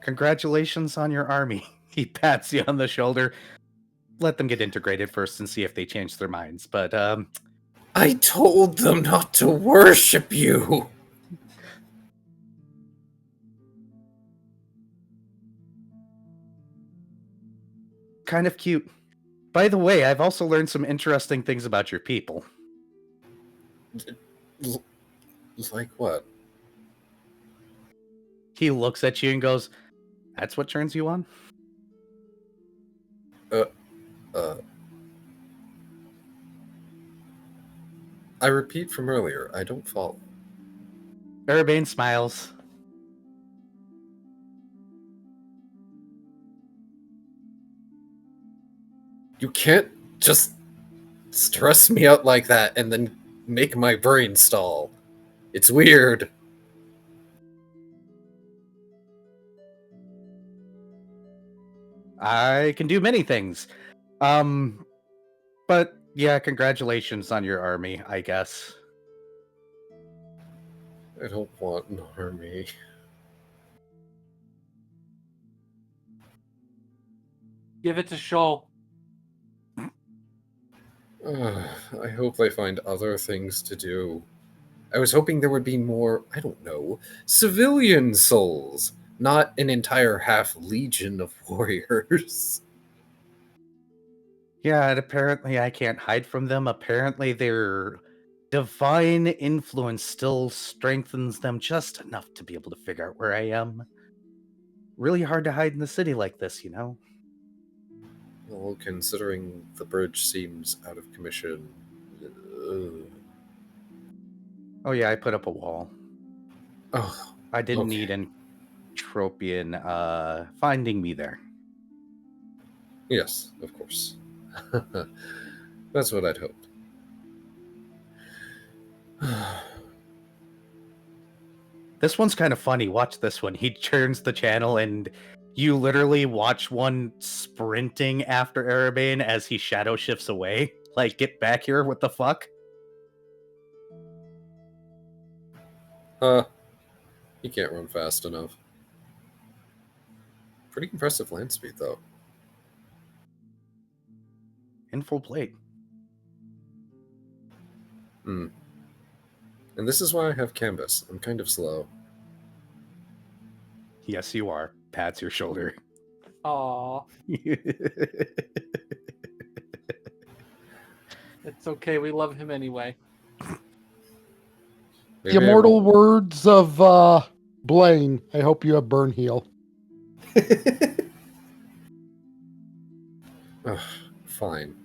Congratulations on your army. He pats you on the shoulder. Let them get integrated first and see if they change their minds. But, I told them not to worship you. kind of cute. By the way, I've also learned some interesting things about your people. Like what? He looks at you and goes, "That's what turns you on?" I repeat from earlier, I don't follow. Arabane smiles. You can't just stress me out like that and then make my brain stall. It's weird. I can do many things. But yeah, congratulations on your army, I guess. I don't want an army. Give it to Shoal. I hope they find other things to do. I was hoping there would be more, I don't know, civilian souls, not an entire half legion of warriors. Yeah, and apparently I can't hide from them. Apparently their divine influence still strengthens them just enough to be able to figure out where I am. Really hard to hide in the city like this, you know? Well, considering the bridge seems out of commission. Oh yeah, I put up a wall. Oh, I didn't okay. need Entropian finding me there. Yes, of course. That's what I'd hoped. This one's kind of funny. Watch this one. He turns the channel and you literally watch one sprinting after Erebane as he shadow shifts away. Like, get back here, what the fuck? He can't run fast enough. Pretty impressive land speed, though. In full plate. And this is why I have canvas. I'm kind of slow. Yes, you are. Pats your shoulder. Aw, it's okay. We love him anyway. The immortal words of Blaine. I hope you have burn heal. Fine.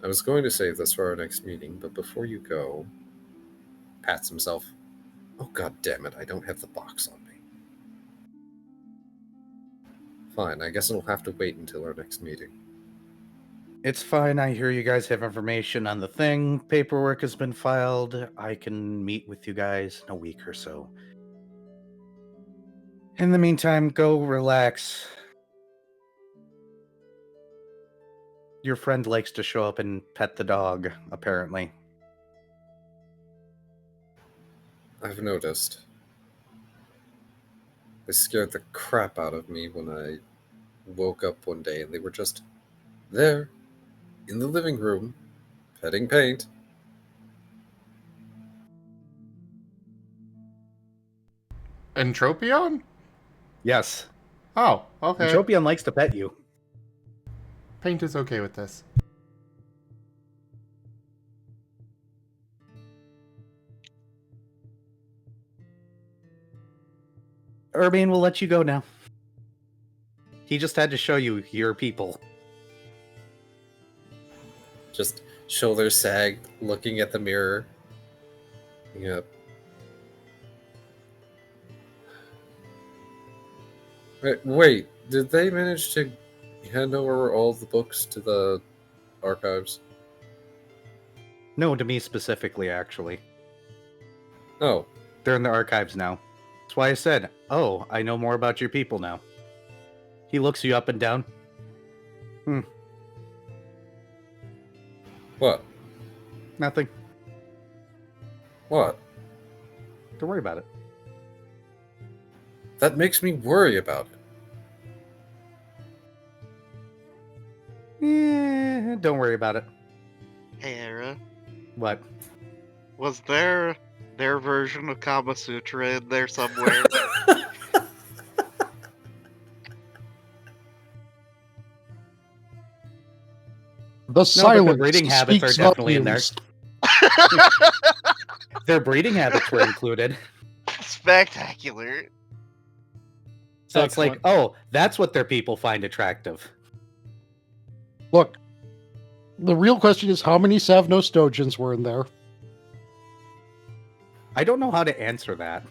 I was going to save this for our next meeting, but before you go... Pats himself. Oh, god damn it, I don't have the box on me. Fine, I guess it'll have to wait until our next meeting. It's fine. I hear you guys have information on the thing. Paperwork has been filed. I can meet with you guys in a week or so. In the meantime, go relax. Your friend likes to show up and pet the dog, apparently. I've noticed. They scared the crap out of me when I woke up one day and they were just there, in the living room, petting paint. Entropion? Yes. Oh, okay. Entropion likes to pet you. Paint is okay with this. Urbane will let you go now. He just had to show you your people. Just shoulders sagged, looking at the mirror. Yep. Wait, did they manage to hand over all the books to the archives? No, to me specifically, actually. Oh. They're in the archives now. That's why I said, oh, I know more about your people now. He looks you up and down. What? Nothing. What? Don't worry about it. That makes me worry about it. Don't worry about it. Hey, Era. What? Was their version of Kama Sutra in there somewhere? The silence. Their breeding habits are speaks definitely in there. volumes. Their breeding habits were included. Spectacular. So it's like, oh, that's what their people find attractive. Look, the real question is how many Savno-Stogians were in there? I don't know how to answer that.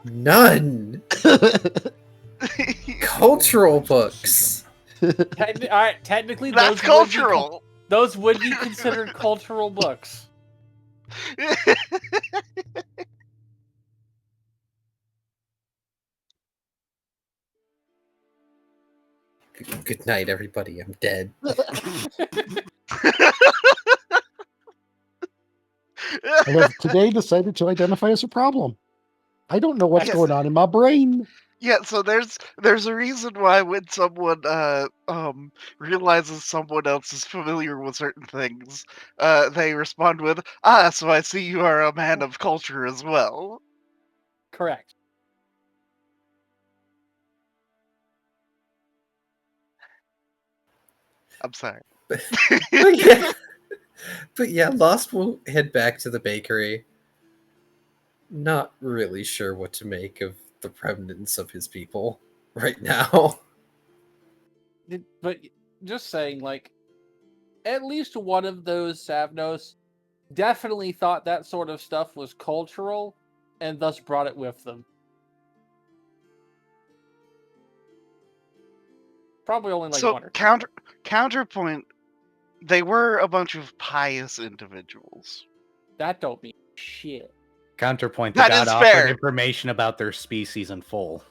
None! Cultural books! All right, technically, That's those would be considered cultural books. Good night, everybody. I'm dead. I have today decided to identify as a problem. I don't know what's Yes. going on in my brain. Yeah, so there's a reason why when someone realizes someone else is familiar with certain things, they respond with, "Ah, so I see you are a man of culture as well." Correct. I'm sorry. But yeah, Lost will head back to the bakery. Not really sure what to make of the remnants of his people right now. But just saying, like, at least one of those Savnos definitely thought that sort of stuff was cultural, and thus brought it with them. Probably only like So one or two. counterpoint, they were a bunch of pious individuals. That don't mean shit. Counterpoint, the That god is offered fair. information about their species in full.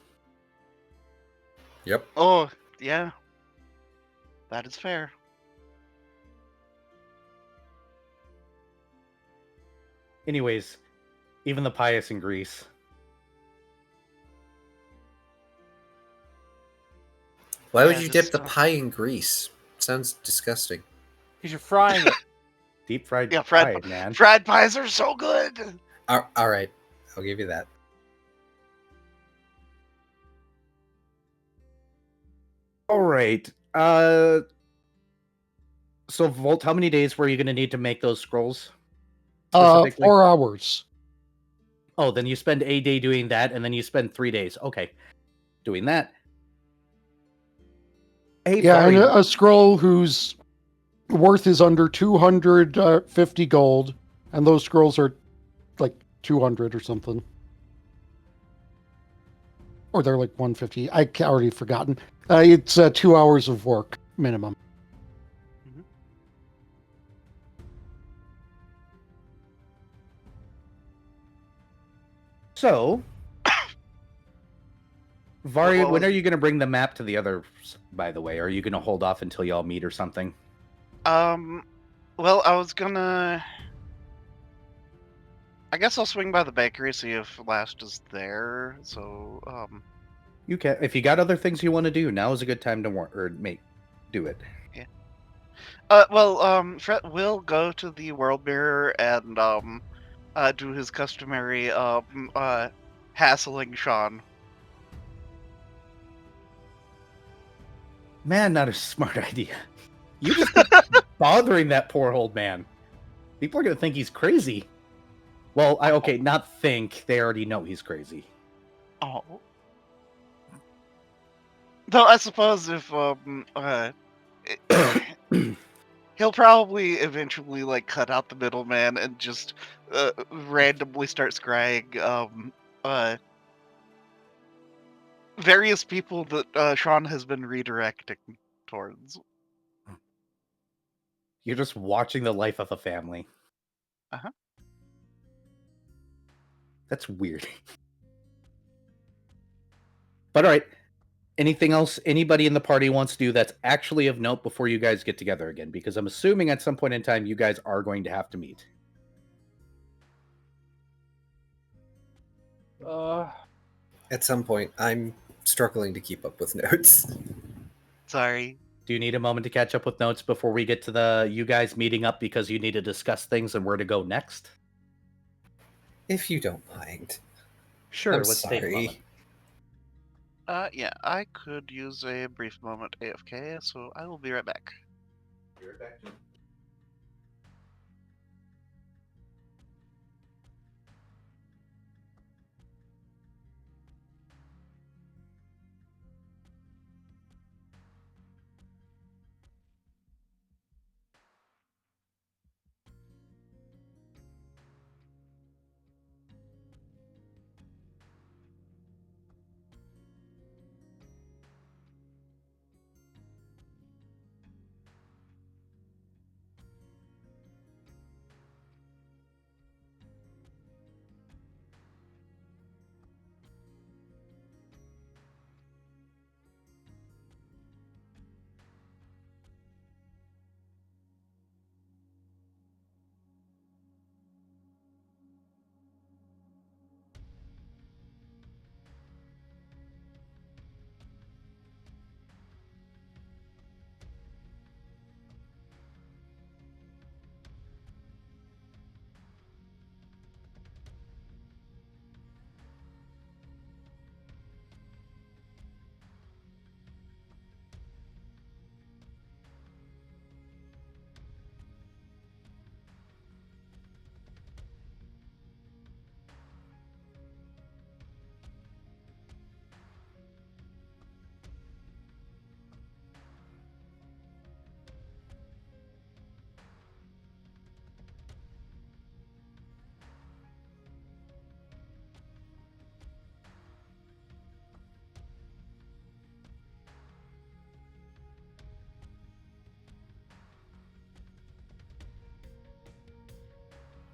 Yep. Oh, yeah. That is fair. Anyways, even the pious in Greece. Why Yeah, would you dip just, the pie in grease? Sounds disgusting. Because you're frying it. Deep fried Yeah, pie, man. fried pies are so good. All right, I'll give you that. All right. So Volt, how many days were you going to need to make those scrolls? Specifically? 4 hours. Oh, then you spend a day doing that, and then you spend 3 days. Okay, doing that. Hey, Yeah, and Varien. a scroll whose worth is under 250 gold, and those scrolls are like 200 or something. Or they're like 150. I already forgotten. It's 2 hours of work minimum. So, Varien, What when was- are you going to bring the map to the others, by the way? Are you going to hold off until y'all meet or something? Well, I was gonna. I guess I'll swing by the bakery, see if Last is there. So, You can. If you got other things you want to do, now is a good time to do it. Fred will go to the World Mirror and do his customary hassling Sean. Man, not a smart idea. You just keep bothering that poor old man. People are going to think he's crazy. Well, not think. They already know he's crazy. Oh. Though I suppose if he'll probably eventually like cut out the middleman and just randomly start scrying various people that Sean has been redirecting towards. You're just watching the life of a family. Uh-huh. That's weird. But all right. Anything else anybody in the party wants to do that's actually of note before you guys get together again? Because I'm assuming at some point in time you guys are going to have to meet. At some point, I'm struggling to keep up with notes. Sorry. Do you need a moment to catch up with notes before we get to you guys meeting up because you need to discuss things and where to go next? If you don't mind. Sure, I'm let's take a moment. sorry. Yeah, I could use a brief moment AFK, so I will be right back. Be right back.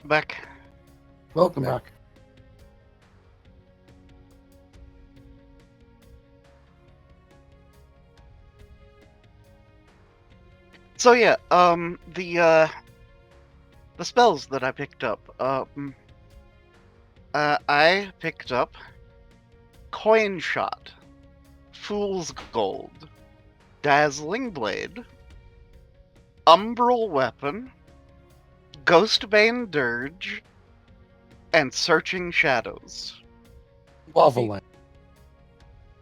Back. Welcome Yeah. back. So yeah, the spells that I picked up. I picked up Coin Shot, Fool's Gold, Dazzling Blade, Umbral Weapon, Ghostbane Dirge, and Searching Shadows. Lava See- lamp.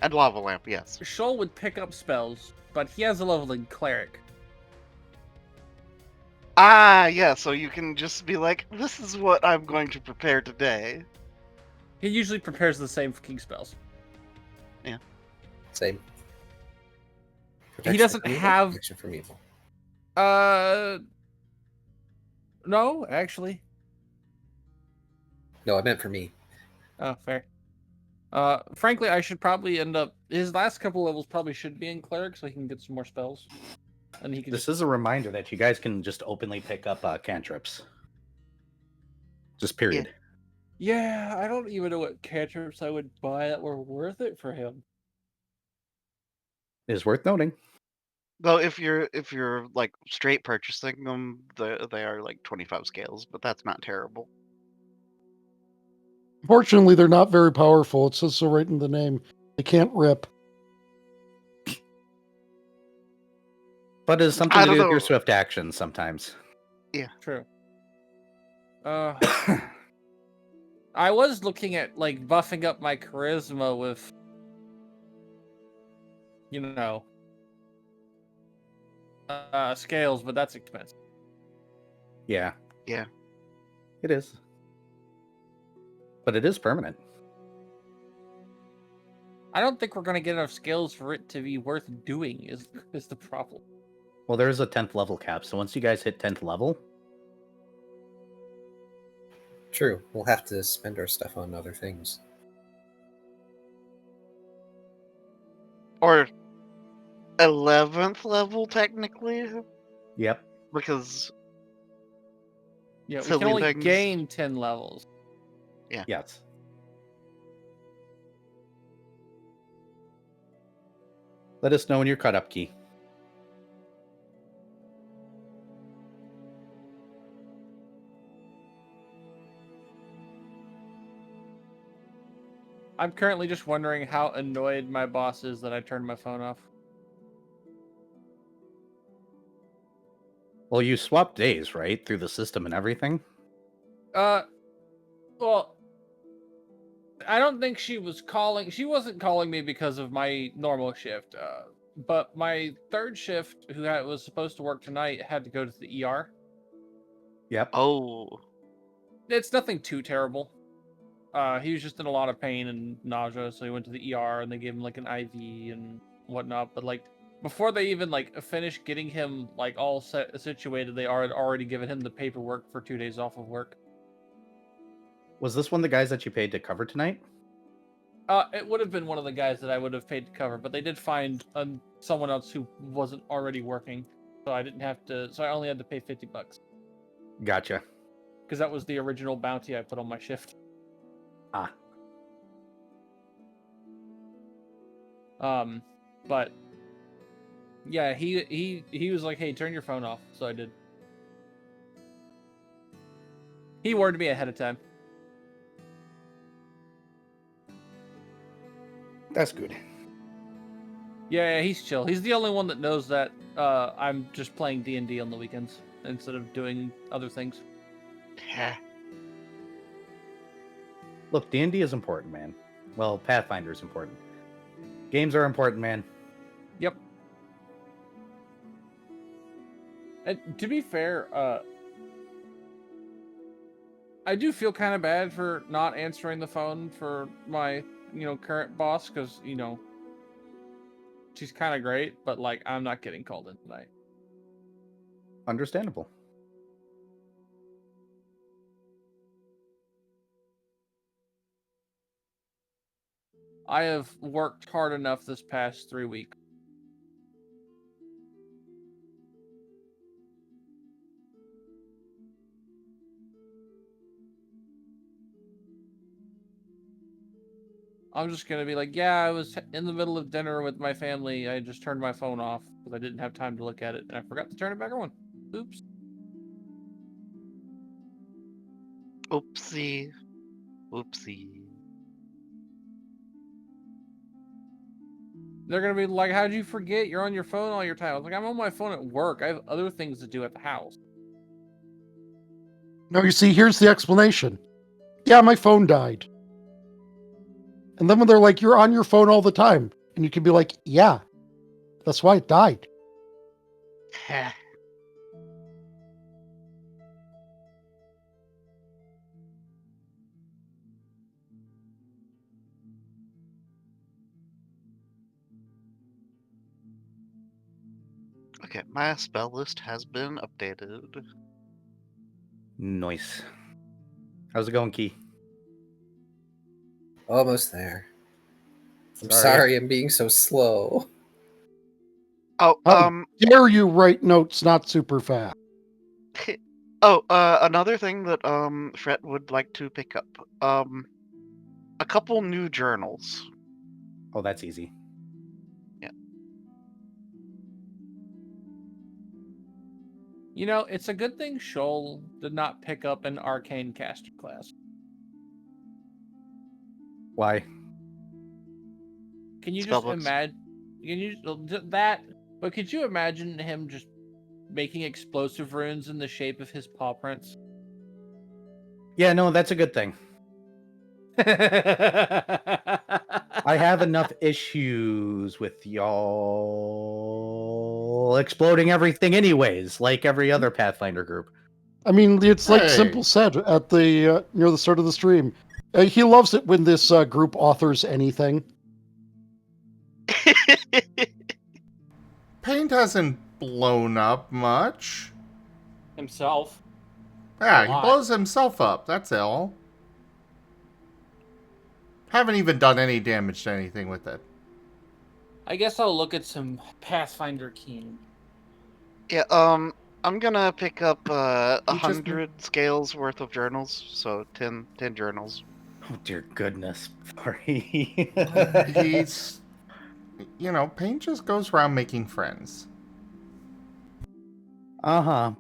And Lava Lamp, yes. Shoal would pick up spells, but he has a level in Cleric. Ah, yeah, so you can just be like, this is what I'm going to prepare today. He usually prepares the same for king spells. Same. He doesn't from evil, have- protection from evil. No, actually. No, I meant for me. Oh, fair. Frankly, I should probably end up. His last couple levels probably should be in Cleric, so he can get some more spells. And he can This just. is a reminder that you guys can just openly pick up cantrips. Just period. Yeah, I don't even know what cantrips I would buy that were worth it for him. It is worth noting. Though if you're like straight purchasing them, they are like 25 scales, but that's not terrible. Fortunately, they're not very powerful. It says so right in the name. They can't rip. But it's something I to don't do with your know. swift actions sometimes. True. I was looking at like buffing up my charisma with, you know, scales, but that's expensive. Yeah. Yeah. It is. But it is permanent. I don't think we're gonna get enough scales for it to be worth doing. Is the problem? Well, there is a 10th level cap, so once you guys hit 10th level, True. We'll have to spend our stuff on other things. Or 11th level technically, yep. because Yeah, we Silly can only things. gain 10 levels. Yes. Let us know when you're caught up, Key. I'm currently just wondering how annoyed my boss is that I turned my phone off. Well, you swapped days, right? Through the system and everything? Well, I don't think she was calling. She wasn't calling me because of my normal shift. But my third shift, was supposed to work tonight, had to go to the ER. Yep. oh, It's nothing too terrible. He was just in a lot of pain and nausea, so he went to the ER and they gave him like an IV and whatnot. But like before they even like finished getting him like all situated, they had already given him the paperwork for 2 days off of work. Was this one of the guys that you paid to cover tonight? It would have been one of the guys that I would have paid to cover, but they did find someone else who wasn't already working, so I didn't have to. So I only had to pay $50 Gotcha. because that was the original bounty I put on my shift. Ah. But yeah, he was like, "Hey, turn your phone off," so I did. He warned me ahead of time. That's good. Yeah, he's chill. He's the only one that knows that I'm just playing D&D on the weekends instead of doing other things. yeah. Look, D&D is important, man. Well, Pathfinder is important. Games are important, man. Yep. And to be fair, I do feel kind of bad for not answering the phone for my, current boss, because, she's kind of great, but, like, I'm not getting called in tonight. Understandable. I have worked hard enough this past 3 weeks. I'm just gonna be like, yeah, I was in the middle of dinner with my family. I just turned my phone off because I didn't have time to look at it, and I forgot to turn it back on. Oops. Oopsie. Oopsie. They're gonna be like, how'd you forget? You're on your phone all your time. I was like, I'm on my phone at work. I have other things to do at the house. No, you see, here's the explanation. Yeah, my phone died. And then when they're like, you're on your phone all the time, and you can be like, yeah, that's why it died. Okay, my spell list has been updated. Nice. How's it going, Key? Almost there. I'm Sorry. sorry I'm being so slow. Oh, How dare you write notes not super fast? another thing that Fred would like to pick up. A couple new journals. Oh, that's easy. You know, it's a good thing Shoal did not pick up an arcane caster class. Why? Can you just Spellbooks. imagine? Can you that? But could you imagine him just making explosive runes in the shape of his paw prints? Yeah, no, that's a good thing. I have enough issues with y'all exploding everything anyways, like every other Pathfinder group. I mean, it's like Hey. Simple said at the near the start of the stream. He loves it when this group authors anything. Paint hasn't blown up much. Himself. Yeah, A he lot. blows himself up, that's all. Haven't even done any damage to anything with it. I guess I'll look at some Pathfinder Keen. Yeah, I'm gonna pick up You just- 100 scales worth of journals, so 10 journals. Oh dear goodness, sorry. He's, you know, Paint just goes around making friends. Uh-huh.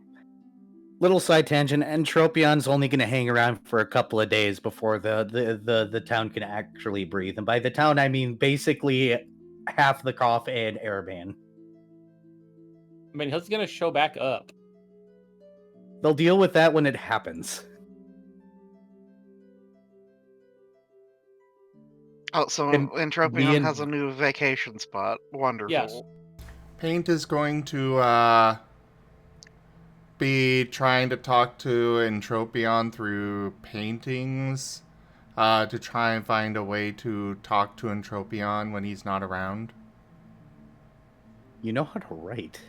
Little side tangent, Entropion's only going to hang around for a couple of days before the town can actually breathe. And by the town, I mean basically half the cough and Airban. I mean, he's gonna show back up. They'll deal with that when it happens. Oh, so And Entropion me and- has a new vacation spot. Wonderful. Yes. Paint is going to be trying to talk to Entropion through paintings to try and find a way to talk to Entropion when he's not around. You know how to write.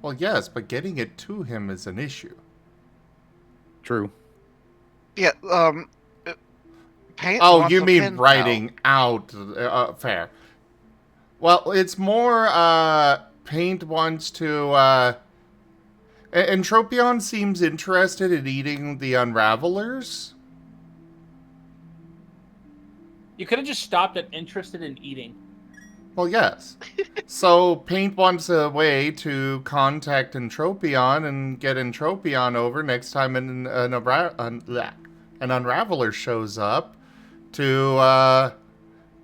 Well, yes, but getting it to him is an issue. True. Yeah, Paint Oh, wants you a mean pen writing out. Fair. Well, it's more, Paint wants to, Entropion seems interested in eating the Unravelers. You could have just stopped at interested in eating. Well, yes. So, Paint wants a way to contact Entropion and get Entropion over next time an Unraveler shows up to,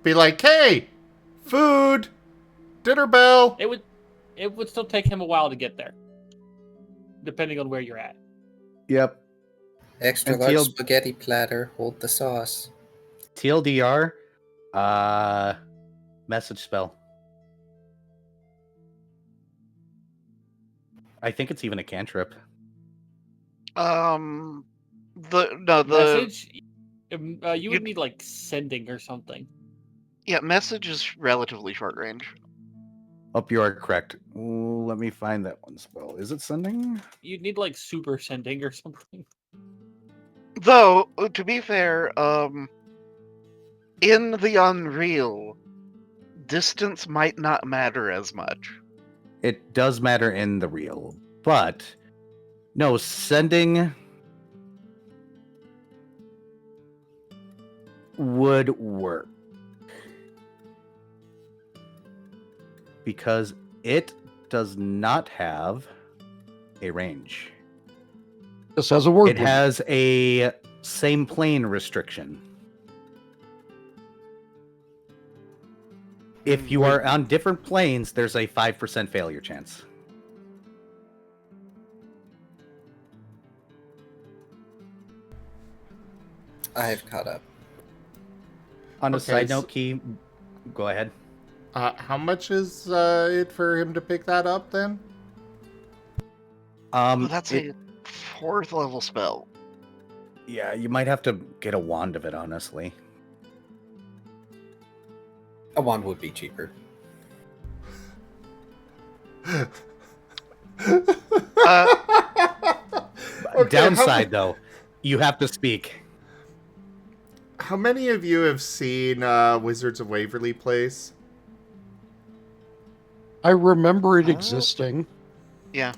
be like, hey, food, dinner bell. It would still take him a while to get there, depending on where you're at. Yep. Extra And large TL spaghetti platter. Hold the sauce. TLDR, message spell. I think it's even a cantrip. The Message. You would need like sending or something. yeah, message is relatively short range. Oh, you are correct. Ooh, let me find that one spell. Is it sending? You'd need like super sending or something. Though, to be fair, in the Unreal, distance might not matter as much. It does matter in the real, but no, sending would work. because it does not have a range. This has a word It limit. has a same plane restriction. If you are on different planes, there's a 5% failure chance. I've caught up. On a Okay, side note, Key, go ahead. How much is it for him to pick that up then? Oh, that's it- a 4th level spell. Yeah, you might have to get a wand of it, honestly. A wand would be cheaper. Okay, Downside, though, you have to speak. How many of you have seen Wizards of Waverly Place? I remember it Oh. existing. Yeah.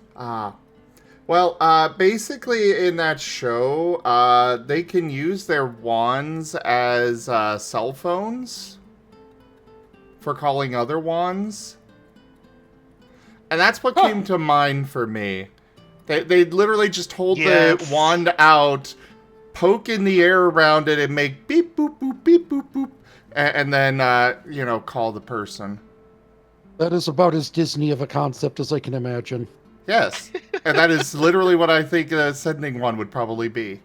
Well, basically in that show, they can use their wands as cell phones for calling other wands. And that's what came to mind for me. They literally just hold the Yes. wand out, poke in the air around it, and make beep, boop, boop, beep, boop, boop, and then, call the person. That is about as Disney of a concept as I can imagine. Yes, and that is literally what I think a sending one would probably be.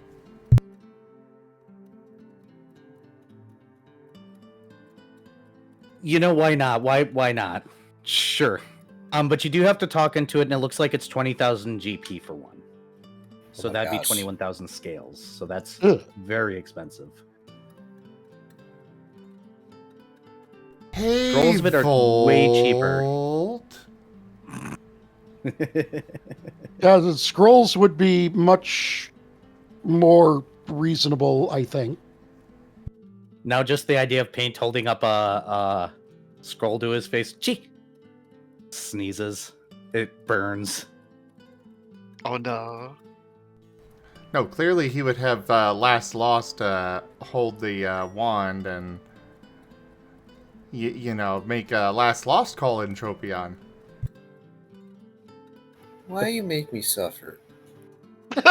You know, why not? Why not? Sure. But you do have to talk into it, and it looks like it's 20,000 GP for one. So my that'd be gosh. 21,000 scales. So that's Ugh. very expensive. Hey, Scrolls of it are way cheaper. Volt. Yeah, the scrolls would be much more reasonable, I think. Now, just the idea of Paint holding up a scroll to his face. Gee! Sneezes. It burns. Oh no. No, clearly he would have Last Lost hold the wand and, make a Last Lost call in Tropion. Why you make me suffer? And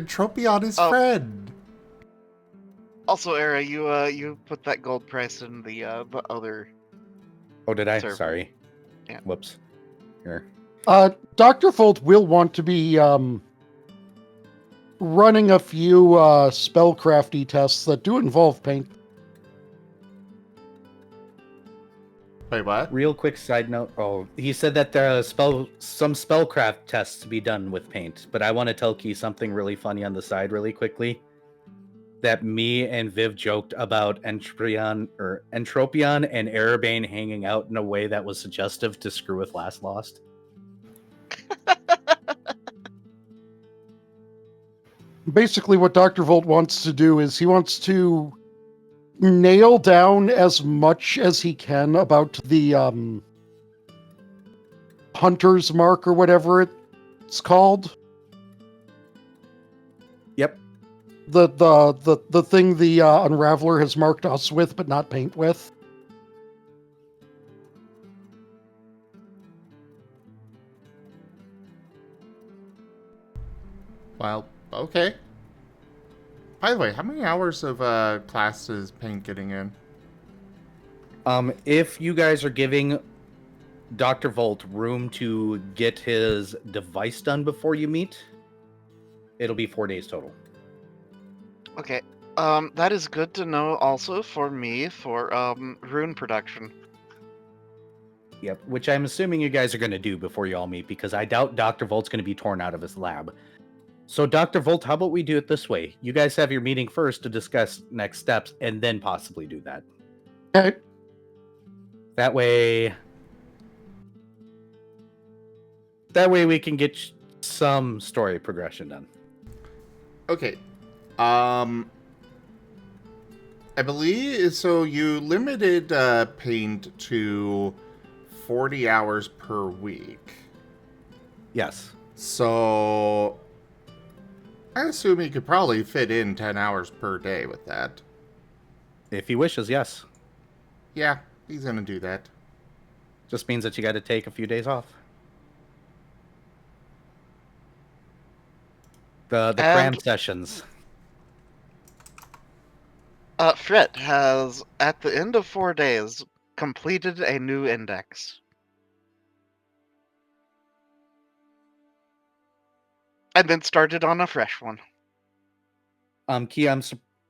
Tropion is Oh. Fred. Also, Era, you put that gold price in the other. Oh, did I? Server. Sorry. Yeah. Whoops. Here. Dr. Volt will want to be running a few spellcrafty tests that do involve paint. Wait, what? Real quick side note. Oh, he said that there are some spellcraft tests to be done with paint, but I want to tell Key something really funny on the side really quickly. That me and Viv joked about Entropion and Erebane hanging out in a way that was suggestive to screw with Last Lost. Basically, what Dr. Volt wants to do is he wants to nail down as much as he can about the hunter's mark or whatever it's called. Yep. The thing the Unraveler has marked us with, but not paint with. Well, okay. By the way, how many hours of class is Paint getting in? If you guys are giving Dr. Volt room to get his device done before you meet, it'll be 4 days total. Okay. That is good to know also for me for rune production. Yep, which I'm assuming you guys are going to do before you all meet, because I doubt Dr. Volt's going to be torn out of his lab. So, Dr. Volt, how about we do it this way? You guys have your meeting first to discuss next steps, and then possibly do that. Okay. That way we can get some story progression done. Okay. I believe so. You limited Paint to 40 hours per week. Yes. So I assume he could probably fit in 10 hours per day with that. If he wishes, yes. Yeah, He's gonna do that. Just means that you got to take a few days off. The cram And sessions. Fret has, at the end of 4 days, completed a new index. And then started on a fresh one. Key,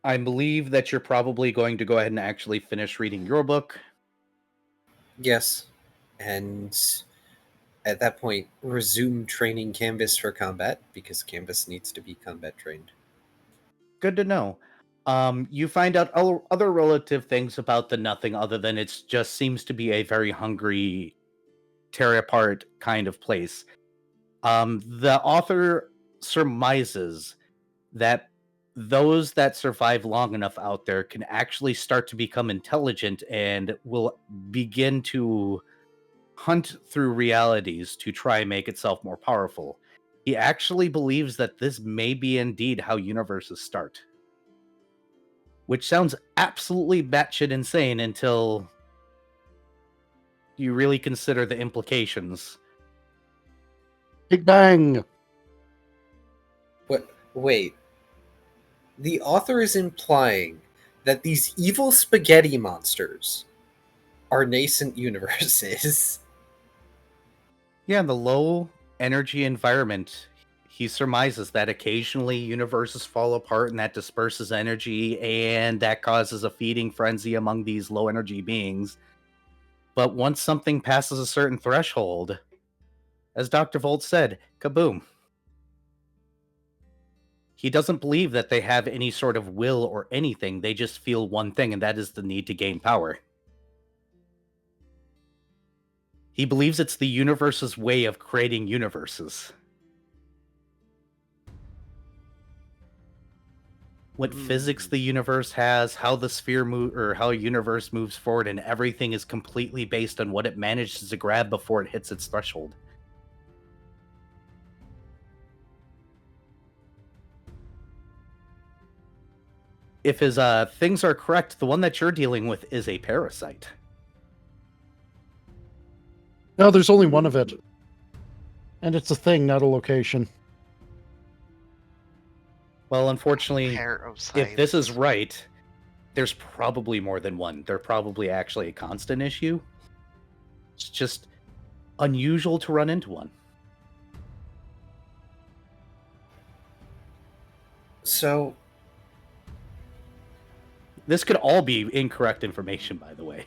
I believe that you're probably going to go ahead and actually finish reading your book. Yes. And at that point, resume training Canvas for combat, because Canvas needs to be combat trained. Good to know. You find out other relative things about the Nothing, other than it just seems to be a very hungry, tear apart kind of place. The author surmises that those that survive long enough out there can actually start to become intelligent and will begin to hunt through realities to try and make itself more powerful. He actually believes that this may be indeed how universes start. Which sounds absolutely batshit insane until you really consider the implications. Big Bang. What? Wait. The author is implying that these evil spaghetti monsters are nascent universes. Yeah, in the low energy environment, he surmises that occasionally universes fall apart and that disperses energy, and that causes a feeding frenzy among these low energy beings. But once something passes a certain threshold, as Dr. Volt said, kaboom. He doesn't believe that they have any sort of will or anything. They just feel one thing, and that is the need to gain power. He believes it's the universe's way of creating universes. What physics the universe has, how the sphere or how a universe moves forward, and everything is completely based on what it manages to grab before it hits its threshold. If his things are correct, the one that you're dealing with is a parasite. No, there's only one of it. And it's a thing, not a location. Well, unfortunately, Parasites. if this is right, there's probably more than one. They're probably actually a constant issue. It's just unusual to run into one. So, This could all be incorrect information, by the way.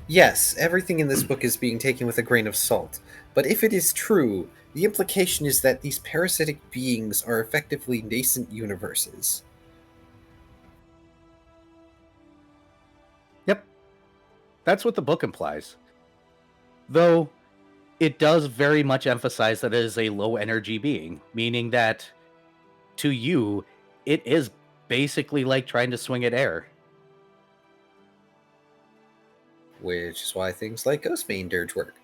yes, everything in this book is being taken with a grain of salt. But if it is true, the implication is that these parasitic beings are effectively nascent universes. Yep. That's what the book implies. Though, it does very much emphasize that it is a low energy being, meaning that to you, it is basically like trying to swing at air. Which is why things like Ghostbane Dirge work.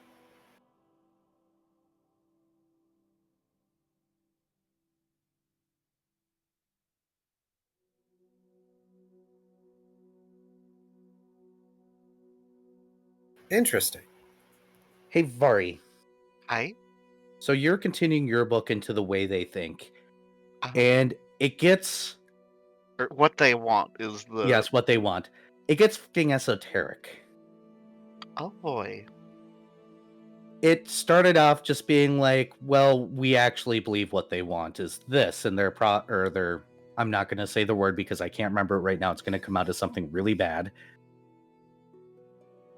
Interesting. Hey, Vari. Hi. So you're continuing your book into the way they think. Uh-huh. And it gets... Or what they want is the... Yes, what they want. It gets fucking esoteric. Oh boy. It started off just being like, well, we actually believe what they want is this, and their I'm not going to say the word because I can't remember it right now. It's going to come out as something really bad.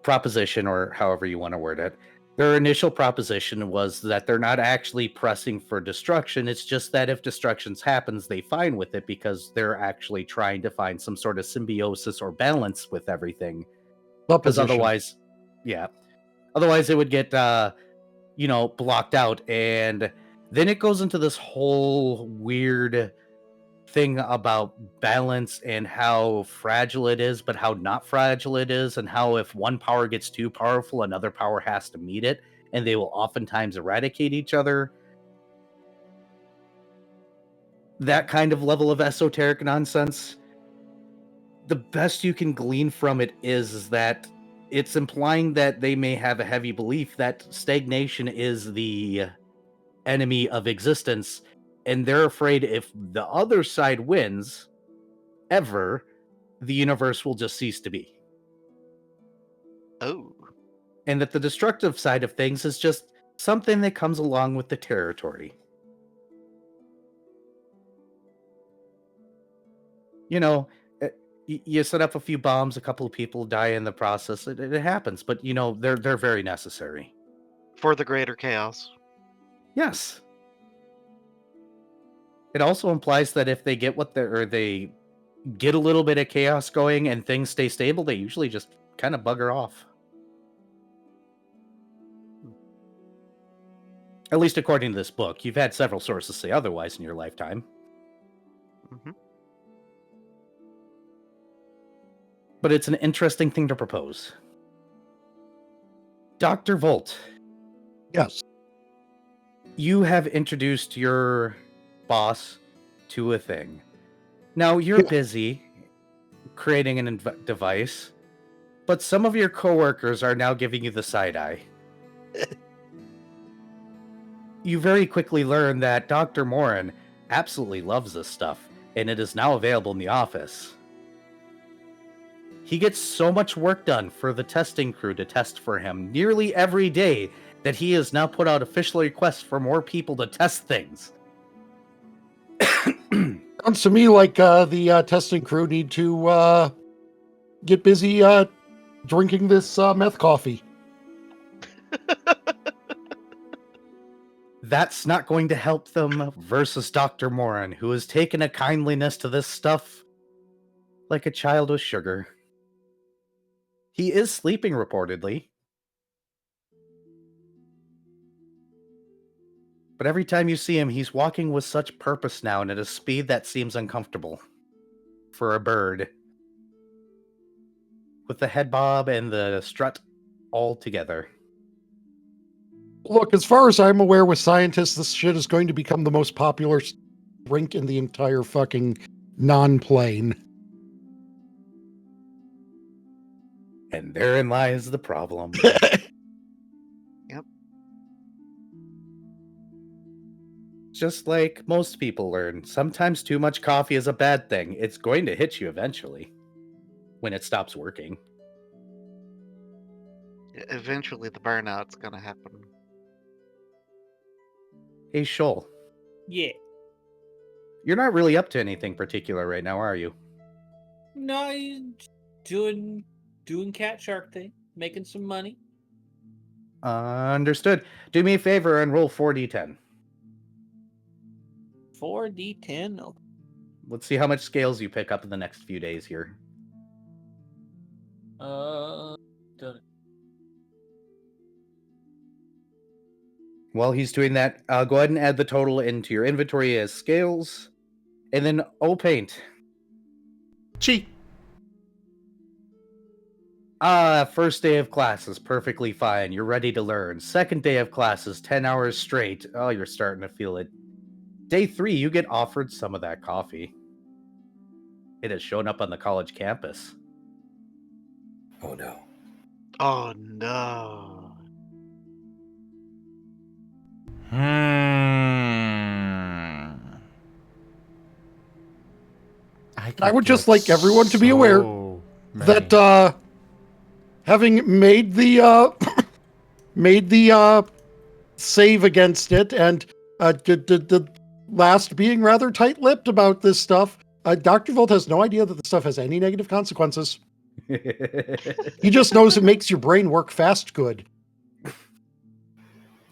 Proposition, or however you want to word it. Their initial proposition was that they're not actually pressing for destruction. It's just that if destruction happens, they fine with it because they're actually trying to find some sort of symbiosis or balance with everything. Because otherwise, yeah. Otherwise, it would get, blocked out. And then it goes into this whole weird thing about balance and how fragile it is, but how not fragile it is, and how if one power gets too powerful, another power has to meet it, and they will oftentimes eradicate each other. That kind of level of esoteric nonsense. The best you can glean from it is that it's implying that they may have a heavy belief that stagnation is the enemy of existence, and they're afraid if the other side wins, ever, the universe will just cease to be. Oh. And that the destructive side of things is just something that comes along with the territory. You know, you set up a few bombs, a couple of people die in the process. It happens, but you know, they're very necessary. For the greater chaos. Yes. It also implies that if they get they get a little bit of chaos going and things stay stable, they usually just kind of bugger off. At least according to this book. You've had several sources say otherwise in your lifetime. Mm-hmm. But it's an interesting thing to propose. Dr. Volt. Yes. You have introduced your boss to a thing. Now, you're busy creating an device, but some of your coworkers are now giving you the side eye. You very quickly learn that Dr. Morin absolutely loves this stuff, and it is now available in the office. He gets so much work done for the testing crew to test for him nearly every day that he has now put out official requests for more people to test things. Sounds to me like the testing crew need to get busy drinking this meth coffee. That's not going to help them versus Dr. Morin, who has taken a kindliness to this stuff like a child with sugar. He is sleeping, reportedly. But every time you see him, he's walking with such purpose now and at a speed that seems uncomfortable for a bird. With the head bob and the strut all together. Look, as far as I'm aware with scientists, this shit is going to become the most popular drink in the entire fucking non-plane. And therein lies the problem. Yep. Just like most people learn, sometimes too much coffee is a bad thing. It's going to hit you eventually when it stops working. Eventually, the burnout's gonna happen. Hey, Shoal, Yeah. you're not really up to anything particular right now, are you? No, you doing cat shark thing, making some money. Understood. Do me a favor and roll 4d10. 4d10. Okay. Let's see how much scales you pick up in the next few days here. Done it. While he's doing that, go ahead and add the total into your inventory as scales. And then paint. Cheat. First day of class is perfectly fine. You're ready to learn. Second day of class is 10 hours straight. Oh, you're starting to feel it. Day 3, you get offered some of that coffee. It has shown up on the college campus. Oh no. Oh no. I would just like everyone to be aware that having made the save against it and the last being rather tight-lipped about this stuff, Dr. Volt has no idea that the stuff has any negative consequences. He just knows it makes your brain work fast good.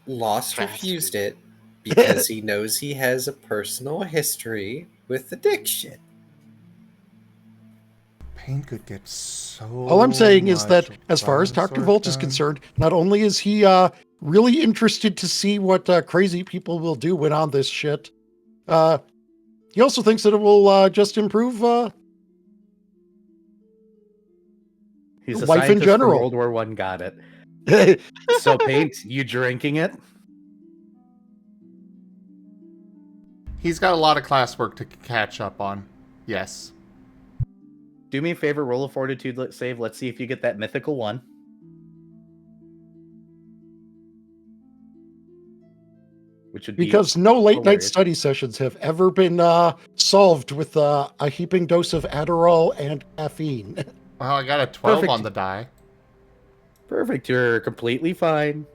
Lost refused it because he knows he has a personal history with addiction. Pain could get so. All I'm saying is that, much as far as Dr. worse Volt is done. concerned, not only is he really interested to see what crazy people will do when on this shit, he also thinks that it will just improve He's a life in scientist general. from World War I, got it. So, Paint, you drinking it? He's got a lot of classwork to catch up on. Yes. Do me a favor, roll a fortitude save. Let's see if you get that mythical one. which would be Because no late night hilarious. study sessions have ever been solved with a heaping dose of Adderall and caffeine. Well, I got a 12 Perfect. on the die. Perfect. You're completely fine.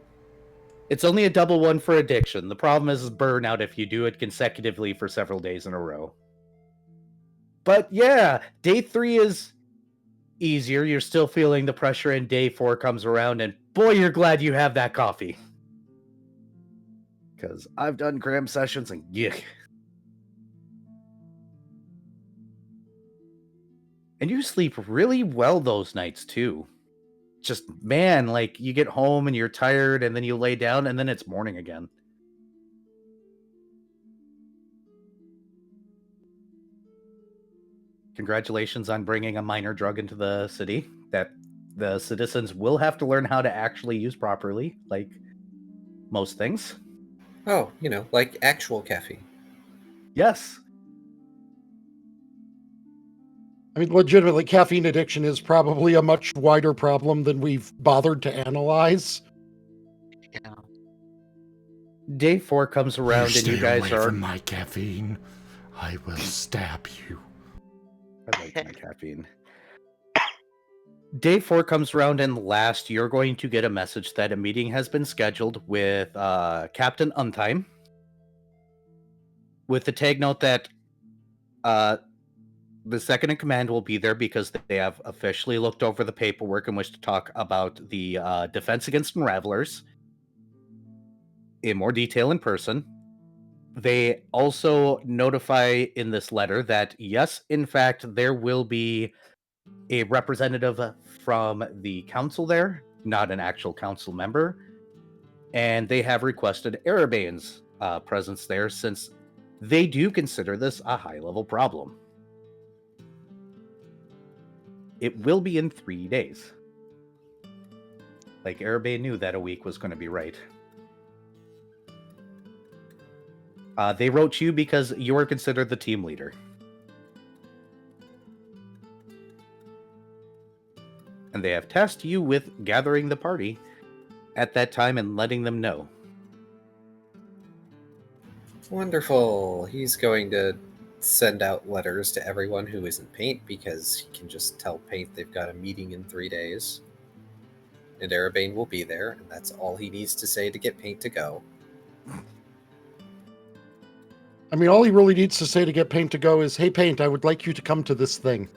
It's only a double one for addiction. The problem is burnout if you do it consecutively for several days in a row. But yeah, day 3 is easier. You're still feeling the pressure, and day 4 comes around, and boy, you're glad you have that coffee. Because I've done cram sessions and yuck. And you sleep really well those nights too. Just, man, like you get home and you're tired and then you lay down and then it's morning again. Congratulations on bringing a minor drug into the city that the citizens will have to learn how to actually use properly, like most things. Oh, like actual caffeine. Yes. I mean, legitimately, caffeine addiction is probably a much wider problem than we've bothered to analyze. Yeah. Day 4 comes around and you guys away are... from my caffeine. I will stab you. I like my caffeine. Day 4 comes around, and last, you're going to get a message that a meeting has been scheduled with Captain Untime, with the tag note that the second in command will be there because they have officially looked over the paperwork and wish to talk about the defense against unravelers in more detail in person. They also notify in this letter that, yes, in fact, there will be a representative from the council there, not an actual council member, and they have requested Arabane's presence there since they do consider this a high-level problem. It will be in 3 days. Like, Arabane knew that a week was going to be right. They wrote you because you are considered the team leader. And they have tasked you with gathering the party at that time and letting them know. Wonderful. He's going to send out letters to everyone who isn't Paint because he can just tell Paint they've got a meeting in 3 days. And Arabane will be there, and that's all he needs to say to get Paint to go. I mean, all he really needs to say to get Paint to go is, "Hey, Paint, I would like you to come to this thing."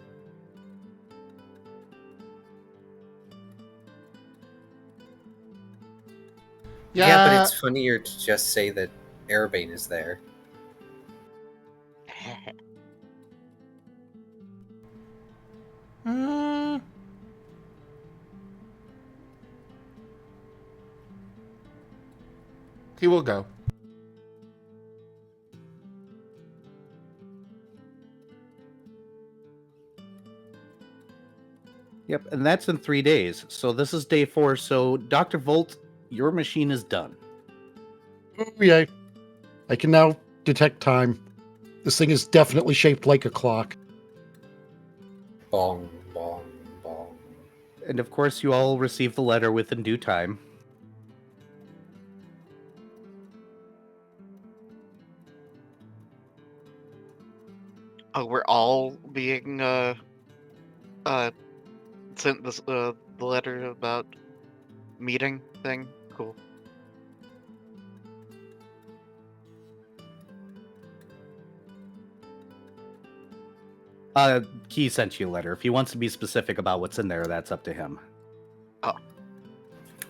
Yeah, but it's funnier to just say that Arabane is there. He will go. Yep, and that's in 3 days. So this is day 4. So, Dr. Volt, your machine is done. Oh, yay. I can now detect time. This thing is definitely shaped like a clock. Bong, bong, bong. And of course, you all receive the letter within due time. Oh, we're all being sent this the letter about meeting thing. Cool. Key sent you a letter. If he wants to be specific about what's in there, that's up to him.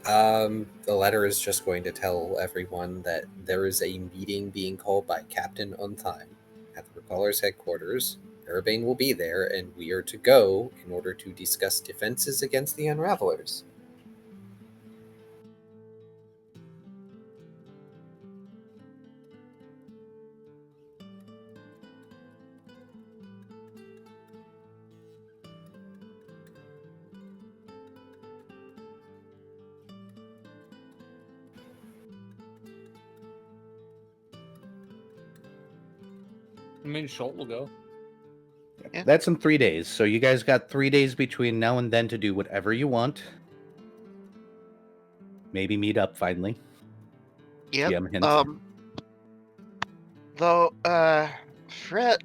The letter is just going to tell everyone that there is a meeting being called by Captain Untime at the Recaller's headquarters. Arabane will be there, and we are to go in order to discuss defenses against the Unravelers. I mean, Shoal will go. Yeah. That's in 3 days. So you guys got 3 days between now and then to do whatever you want. Maybe meet up finally. Yep. GM hints. Though, Fret,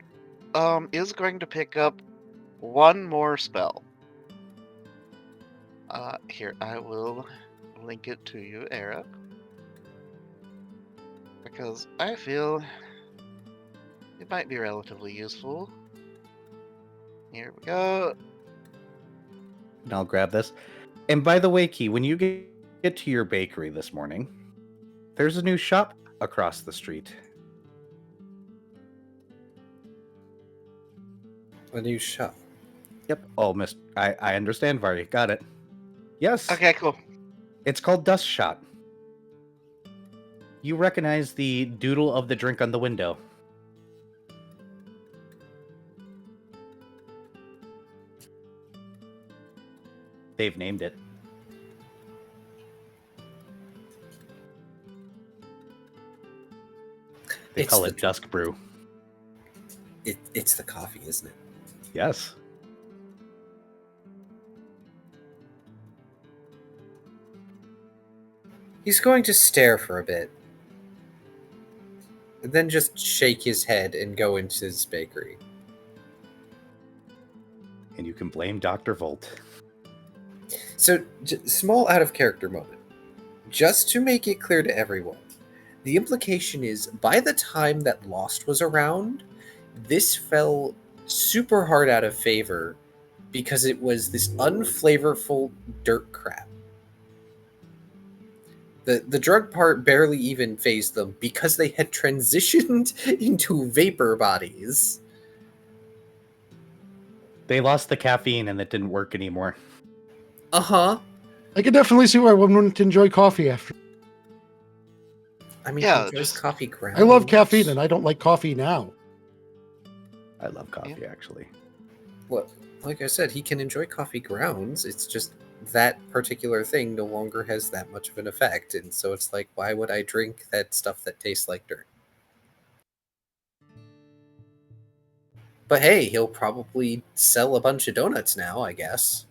is going to pick up one more spell. Here, I will link it to you, Era. Because I feel it might be relatively useful. Here we go. And I'll grab this. And by the way, Key, when you get to your bakery this morning, there's a new shop across the street. A new shop. Yep. Oh, I understand, Vari. Got it. Yes. Okay, cool. It's called Dust Shot. You recognize the doodle of the drink on the window. They've named it. They call it Dusk Brew. It's the coffee, isn't it? Yes. He's going to stare for a bit, and then just shake his head and go into his bakery. And you can blame Dr. Volt. So, small out of character moment. Just to make it clear to everyone, the implication is by the time that Lost was around, this fell super hard out of favor because it was this unflavorful dirt crap. The drug part barely even phased them because they had transitioned into vapor bodies. They lost the caffeine and it didn't work anymore. Uh-huh. I can definitely see why one wouldn't enjoy coffee after. I mean, Yeah, yeah, just just- coffee ground. I love caffeine, and I don't like coffee now. I love coffee, actually. Well, like I said, he can enjoy coffee grounds. It's just that particular thing no longer has that much of an effect. And so it's like, why would I drink that stuff that tastes like dirt? But hey, he'll probably sell a bunch of donuts now, I guess.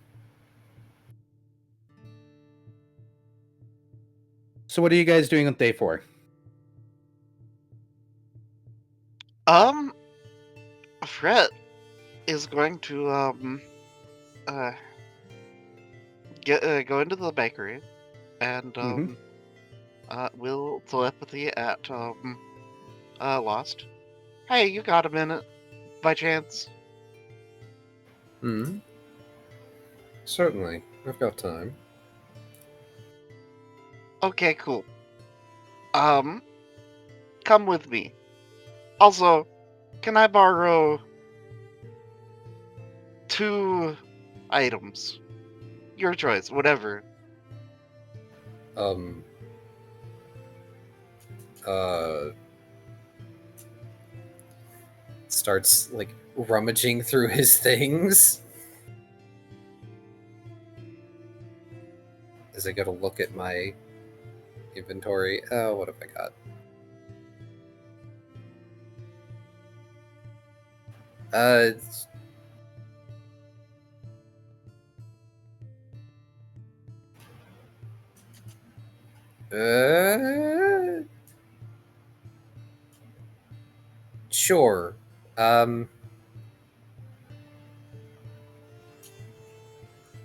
So what are you guys doing on day 4? Fret is going to go into the bakery and will telepathy at Lost. Hey, you got a minute by chance? Certainly. I've got time. Okay, cool. Come with me. Also, can I borrow 2 items? Your choice, whatever. Starts like rummaging through his things. As I go to look at my inventory. Oh, what have I got? Sure.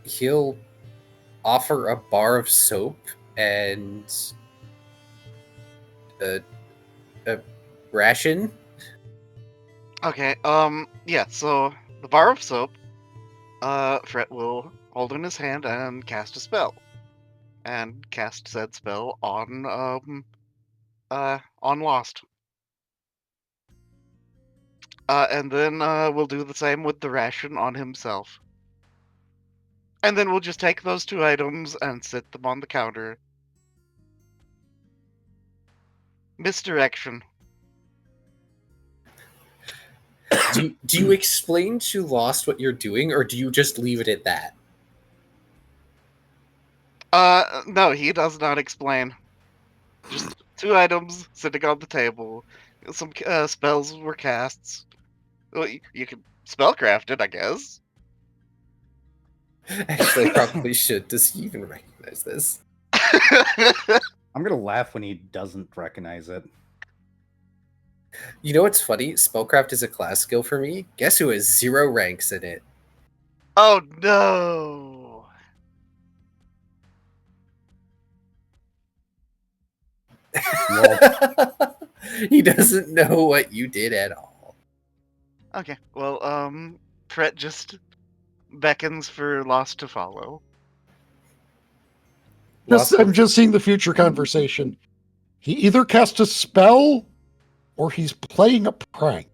He'll offer a bar of soap and a ration. Okay, yeah, so the bar of soap, Fret will hold in his hand and cast a spell. And cast said spell on Lost. And then we'll do the same with the ration on himself. And then we'll just take those 2 items and sit them on the counter. Misdirection. Do you explain to Lost what you're doing, or do you just leave it at that? No, he does not explain. Just 2 items sitting on the table. Some spells were casts. Well, you can spellcraft it, I guess. Actually, I probably should. Does he even recognize this? I'm going to laugh when he doesn't recognize it. You know what's funny? Spellcraft is a class skill for me. Guess who has 0 ranks in it? Oh no! He doesn't know what you did at all. Okay, well, Fret just beckons for Lost to follow. I'm just seeing the future conversation. He either cast a spell or he's playing a prank.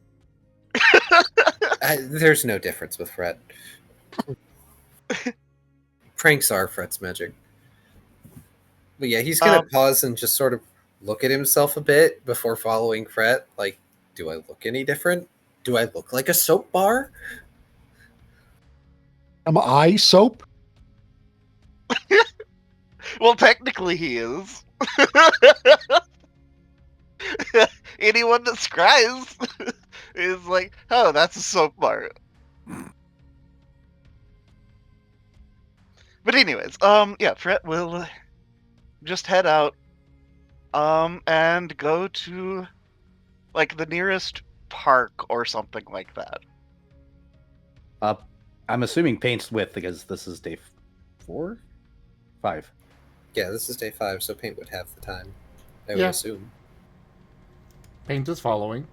There's no difference with Fret. Pranks are Fret's magic. But yeah, he's gonna pause and just sort of look at himself a bit before following Fret. Like, do I look any different? Do I look like a soap bar? Am I soap? Well, technically he is. Anyone that scries is like, oh, that's a soap bar. But anyways, yeah, Fret will just head out, and go to, like, the nearest park or something like that. I'm assuming Paint's with because this is day 4? 5. Yeah, this is day 5, so Paint would have the time. I would Yeah. assume. Paint is following.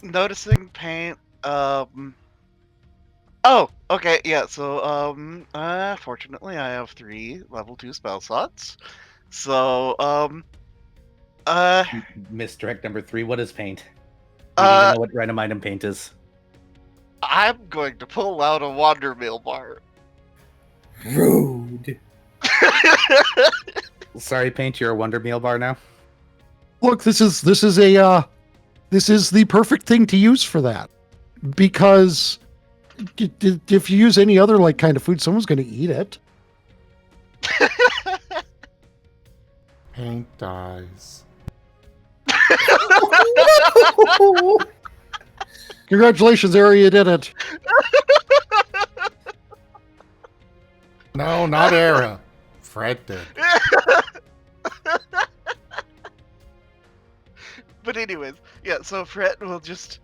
Noticing Paint, oh, okay, yeah, so, fortunately I have 3 level 2 spell slots. So, Misdirect number 3. What is Paint? We need to know what random item Paint is. I'm going to pull out a Wander Meal bar. Rude. Sorry, Paint, you're a Wonder Meal bar now? Look, this is the perfect thing to use for that, because if you use any other like kind of food, someone's going to eat it. Paint dies. Congratulations, Ari, you did it. No, not Era. Fred did. But anyways, yeah, so Fret will just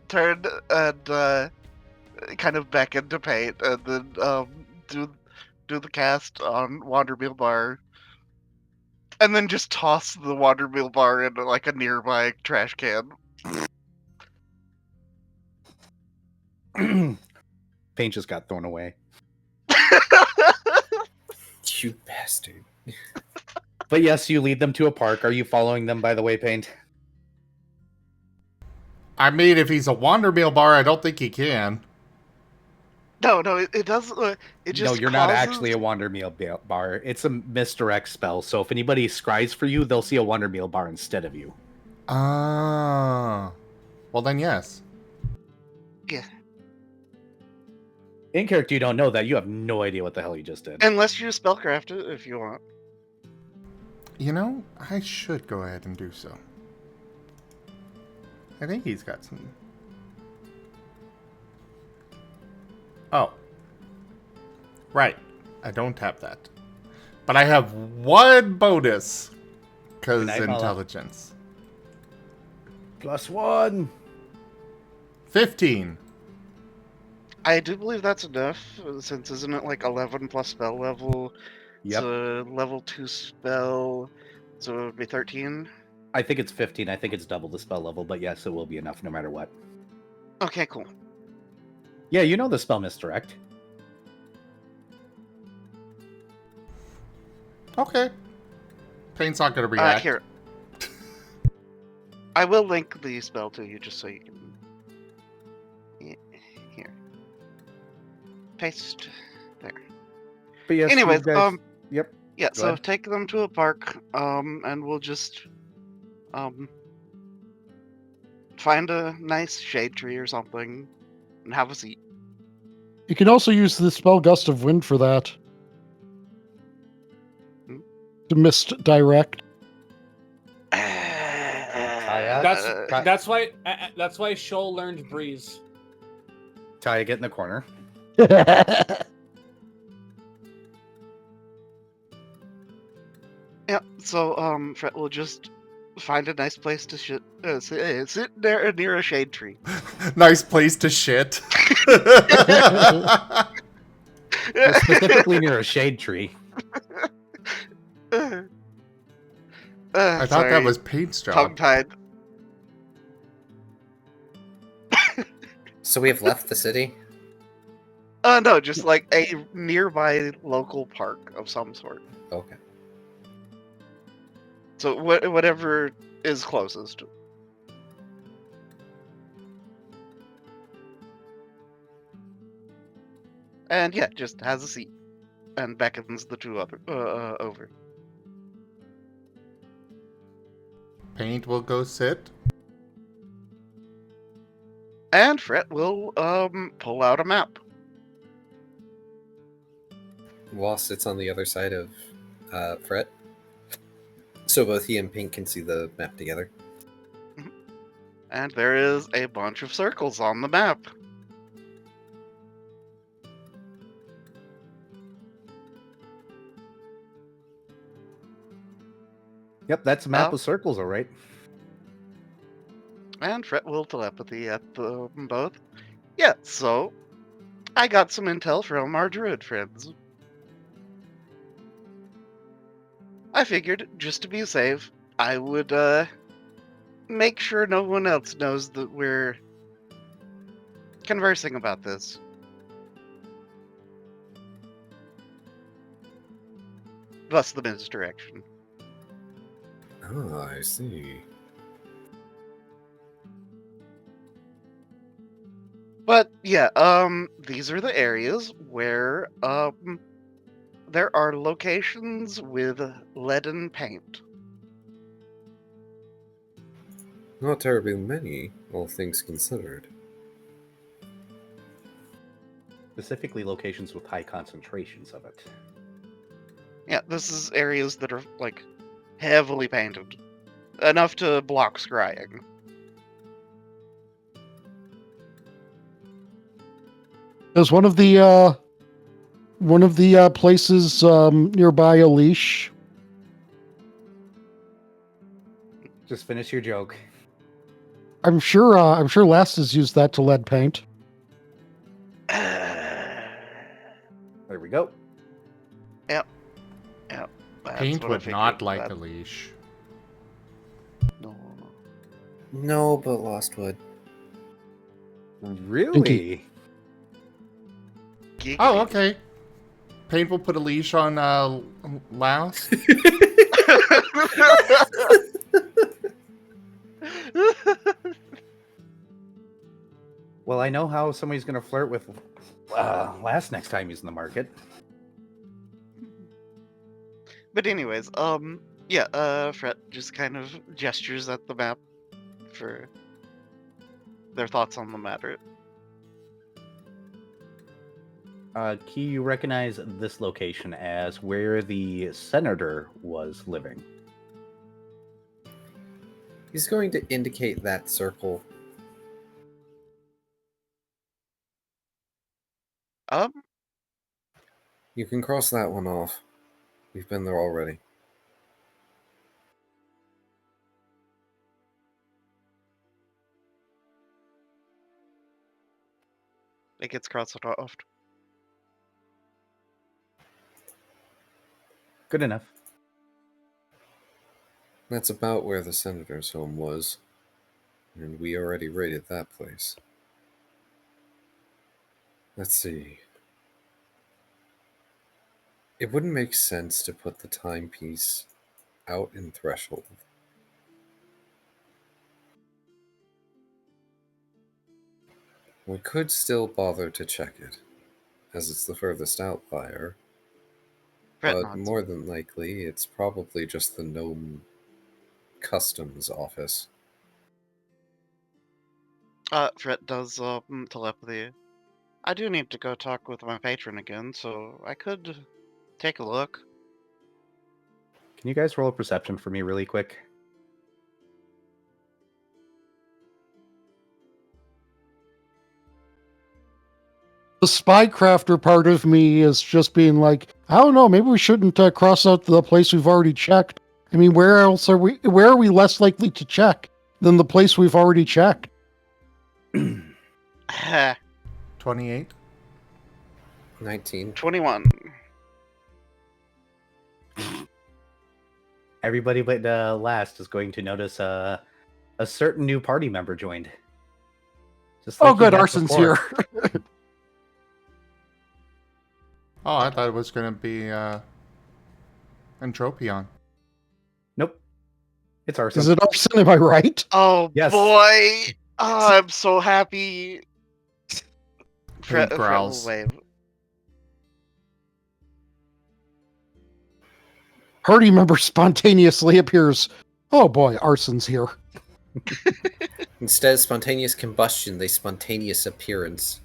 turn and kind of beckon to Paint, and then do the cast on Wander Meal bar, and then just toss the Wander Meal bar into like a nearby trash can. Paint just got thrown away. You bastard. But yes, you lead them to a park. Are you following them, by the way, Paint? I mean, if he's a Wander Meal bar, I don't think he can. No, it doesn't. It just No, you're not actually a Wander Meal bar. It's a misdirect spell. So if anybody scries for you, they'll see a Wander Meal bar instead of you. Ah. Well, then yes. Yeah. In character, you don't know that. You have no idea what the hell you just did. Unless you spellcraft it, if you want. You know, I should go ahead and do so. I think he's got some... Oh. Right. I don't have that. But I have 1 bonus. Because intelligence. +1. 15. I do believe that's enough, since isn't it like 11 plus spell level? Yep. So level 2 spell, so it would be 13. I think it's 15. I think it's double the spell level, but yes, it will be enough no matter what. Okay, cool. Yeah, you know the spell misdirect. Okay. Paint's not going to react. Here. I will link the spell to you just so you can... Here. Paste. There. But yes, anyways, guys... Yep. Yeah, Go so ahead. take them to a park, and we'll just, find a nice shade tree or something, and have a seat. You can also use the spell Gust of Wind for that. To misdirect. That's why Shoal learned Breeze. Taya, get in the corner. Yeah, so, Fret will just find a nice place to sit there near a shade tree. Nice place to shit. Well, specifically near a shade tree. I thought that was Paint's job. tongue-tied. So we have left the city? No, just like a nearby local park of some sort. Okay. So whatever is closest. And yeah, just has a seat and beckons the two other over. Paint will go sit. And Fret will pull out a map. Wall sits on the other side of Fret. So both he and Pink can see the map together. And there is a bunch of circles on the map. Yep, that's a map Oh. of circles, all right. And Fret will telepathy at them both. Yeah, so I got some intel from our druid friends. I figured, just to be safe, I would make sure no one else knows that we're conversing about this. Thus the misdirection. Oh, I see. But yeah, these are the areas where there are locations with leaden paint. Not terribly many, all things considered. Specifically locations with high concentrations of it. Yeah, this is areas that are like heavily painted, enough to block scrying. Is one of the places nearby a leash? Just finish your joke. I'm sure Last has used that to lead paint. There we go. That's Paint what I would not figured, like that- a leash. No. No, but Lost would. Really? Geek. Oh, okay. Paint will put a leash on Louse. Well, I know how somebody's going to flirt with Last next time he's in the market. But anyways, Fret just kind of gestures at the map for their thoughts on the matter. Key, you recognize this location as where the senator was living. He's going to indicate that circle. You can cross that one off. We've been there already. It gets crossed off. Good enough. That's about where the senator's home was. And we already raided that place. Let's see. It wouldn't make sense to put the timepiece out in Threshold. We could still bother to check it, as it's the furthest outlier. Fret But nods. more than likely, it's probably just the Gnome Customs office. Fret does telepathy. I do need to go talk with my patron again, so I could take a look. Can you guys roll a perception for me really quick? The spycrafter part of me is just being like, I don't know, maybe we shouldn't cross out the place we've already checked I mean, where else are we? Where are we less likely to check than the place we've already checked? 28. 19. 21. Everybody but last is going to notice a certain new party member joined. Just Oh, like you good. had Arson's before. here. Oh, I thought it was going to be Entropion. Nope. It's Arson. Is it Arson? Am I right? Oh Yes. boy! Oh, I'm so happy. Fret will growls. wave. Party member spontaneously appears. Oh boy, Arson's here. Instead of spontaneous combustion, they spontaneous appearance.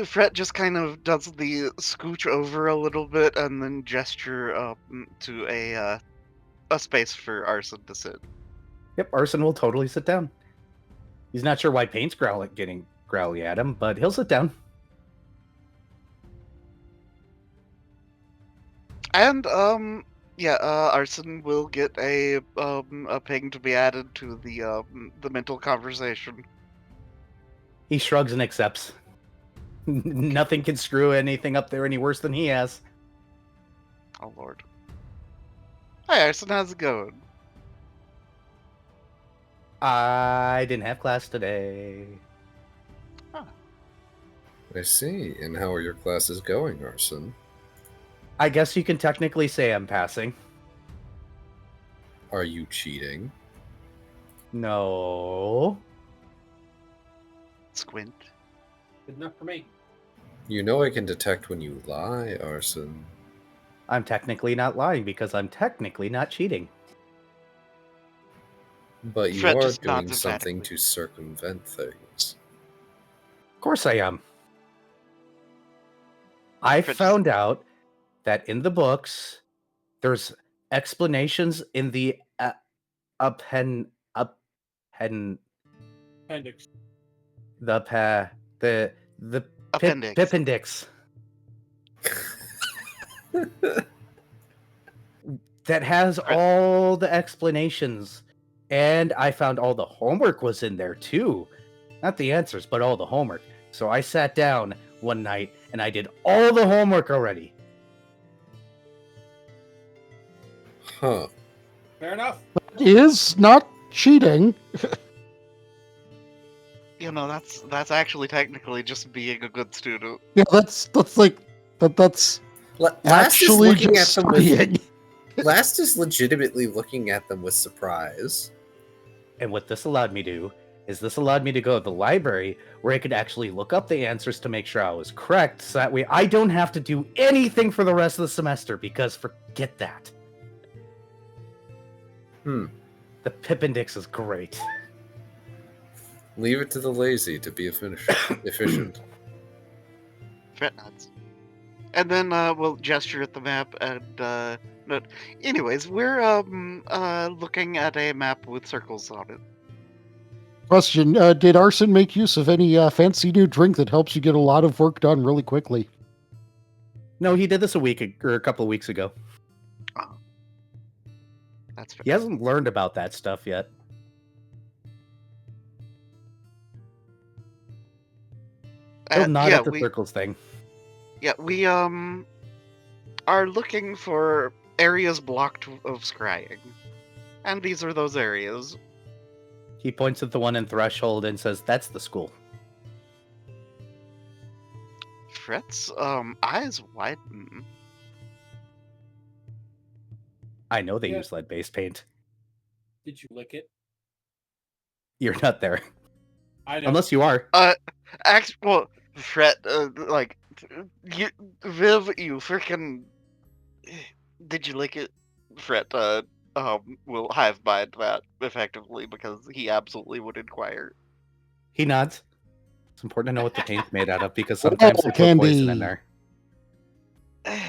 Fret just kind of does the scooch over a little bit and then gesture to a space for Arson to sit. Yep, Arson will totally sit down. He's not sure why Paint's getting growly at him, but he'll sit down. And Arson will get a ping to be added to the mental conversation. He shrugs and accepts. Nothing can screw anything up there any worse than he has. Oh lord. Hi Arson, how's it going? I didn't have class today. I see. And how are your classes going, Arson? I guess you can technically say I'm passing. Are you cheating? No. Squint. Good enough for me. You know I can detect when you lie, Arson. I'm technically not lying because I'm technically not cheating. But you Fred are just doing nods something emphatically. to circumvent things. Of course I am. I Fred just- found out that in the books, there's explanations in the appendix. The Appendix. appendix that has all the explanations, and I found all the homework was in there too. Not the answers, but all the homework. So I sat down one night and I did all the homework already. Huh. Fair enough. Is not cheating. You know, that's actually technically just being a good student. Yeah, that's like that's Last actually is looking just at them with, studying. Last is legitimately looking at them with surprise. And what this allowed me to do is this allowed me to go to the library where I could actually look up the answers to make sure I was correct, so that way I don't have to do anything for the rest of the semester, because forget that. Hmm. The Pippendix is great. Leave it to the lazy to be efficient. Fret nods. And then we'll gesture at the map and note. Anyways, we're looking at a map with circles on it. Question: did Arson make use of any fancy new drink that helps you get a lot of work done really quickly? No, he did this a couple of weeks ago. That's fair. He hasn't learned about that stuff yet. He'll nod at the circles thing. Yeah, we are looking for areas blocked of scrying. And these are those areas. He points at the one in Threshold and says, "That's the school." Fret's eyes widen. I know they Yeah. use lead-based paint. Did you lick it? You're not there. I know. Unless you are. Well, Fret, you, Viv, you freaking. Did you lick it? Fret, will hive mind that effectively because he absolutely would inquire. He nods. It's important to know what the paint's made out of, because sometimes they put poison in candy. there.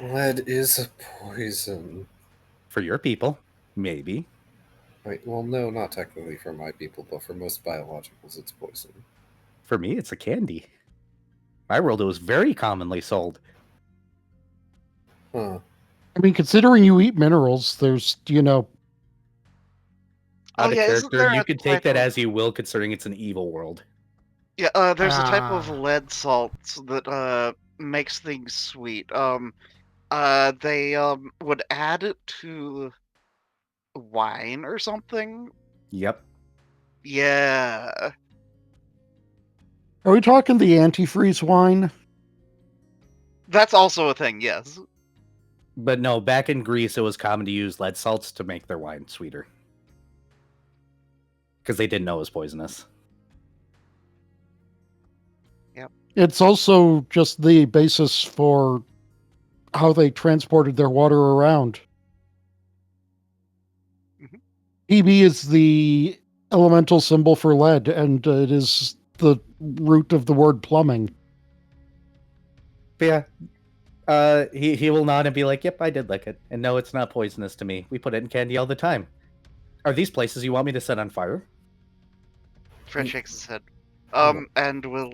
Lead is a poison. For your people, maybe. Wait, well, no, not technically for my people, but for most biologicals, it's poison. For me, it's a candy. My world, it was very commonly sold. Huh. I mean, considering you eat minerals, there's, Oh Out of yeah, isn't character, there you a can take type that of as you will, considering it's an evil world. yeah? There's a type of Ah. lead salts that makes things sweet. They would add it to wine or something. Yep. Yeah, Are we talking the antifreeze wine? that's also a thing. Yes. But no, back in Greece, it was common to use lead salts to make their wine sweeter. Because they didn't know it was poisonous. It's also just the basis for how they transported their water around. Mhm. Pb is the elemental symbol for lead, and it is the root of the word plumbing. But yeah, he will nod and be like, "Yep, I did lick it, and no, it's not poisonous to me. We put it in candy all the time. Are these places you want me to set on fire?" Fred shakes his head. Oh. And will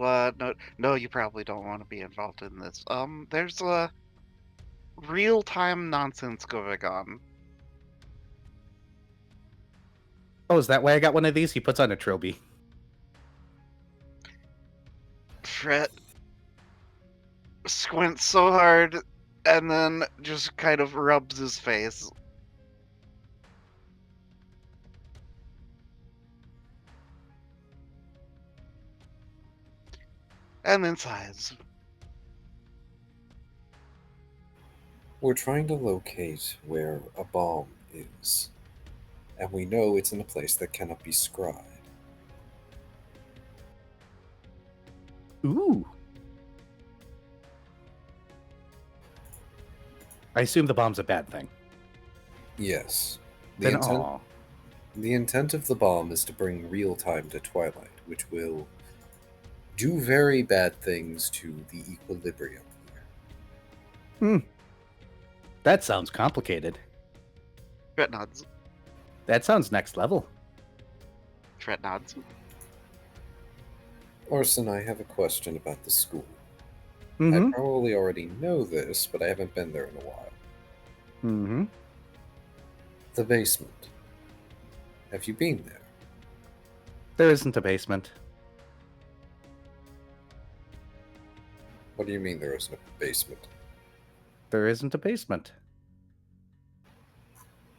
no, you probably don't want to be involved in this. There's real-time nonsense going on. Oh, is that why I got one of these? He puts on a trilby. Fred squints so hard and then just kind of rubs his face. And then sighs. We're trying to locate where a bomb is, and we know it's in a place that cannot be scryed. Ooh. I assume the bomb's a bad thing. Yes. Then, aw. The intent of the bomb is to bring real time to Twilight, which will do very bad things to the equilibrium here. That sounds complicated. Fred nods. That sounds next level. Fred nods. Orson, I have a question about the school. Mm-hmm. I probably already know this, but I haven't been there in a while. Mm-hmm. The basement. Have you been there? There isn't a basement. What do you mean there isn't a basement? There isn't a basement.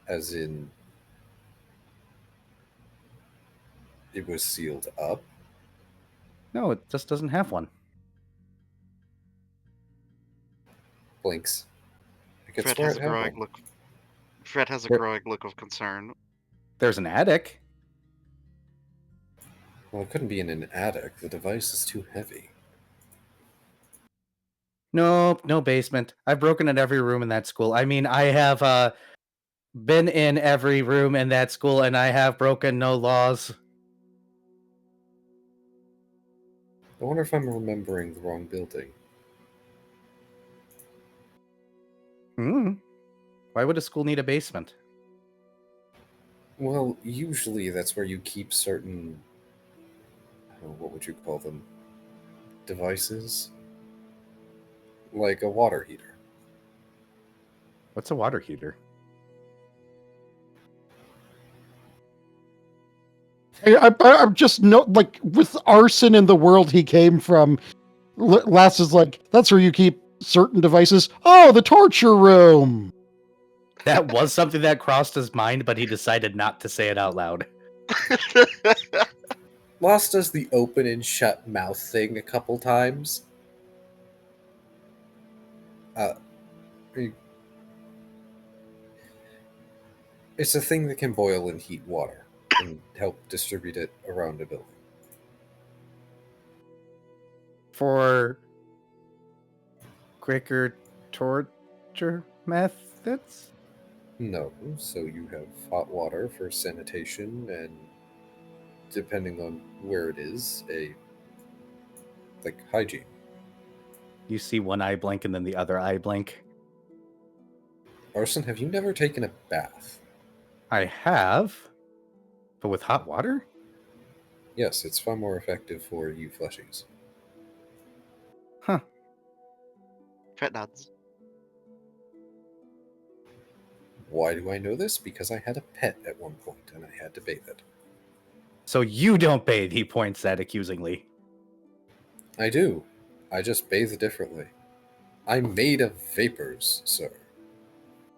As in, it was sealed up? No, it just doesn't have one. Blinks. I could Fred swear has it a had growing one. look. Fred has a There- growing look of concern. There's an attic. Well, it couldn't be in an attic. The device is too heavy. Nope, no basement. I've broken in every room in that school. I mean, I have been in every room in that school, and I have broken no laws. I wonder if I'm remembering the wrong building. Why would a school need a basement? Well, usually that's where you keep certain, what would you call them? Devices? Like a water heater. What's a water heater? I'm just like with arson in the world he came from. Lass is like, that's where you keep certain devices. Oh, the torture room. That was something that crossed his mind, but he decided not to say it out loud. Lost does the open and shut mouth thing a couple times. It's a thing that can boil and heat water and help distribute it around a building. For quicker torture methods? No, so you have hot water for sanitation and, depending on where it is, like hygiene. You see one eye blink and then the other eye blink. Arson, have you never taken a bath? I have, but with hot water? Yes, it's far more effective for you fleshies. Huh. Fred nods. Why do I know this? Because I had a pet at one point and I had to bathe it. So you don't bathe, he points at accusingly. I do. I just bathe differently. I'm made of vapors, sir.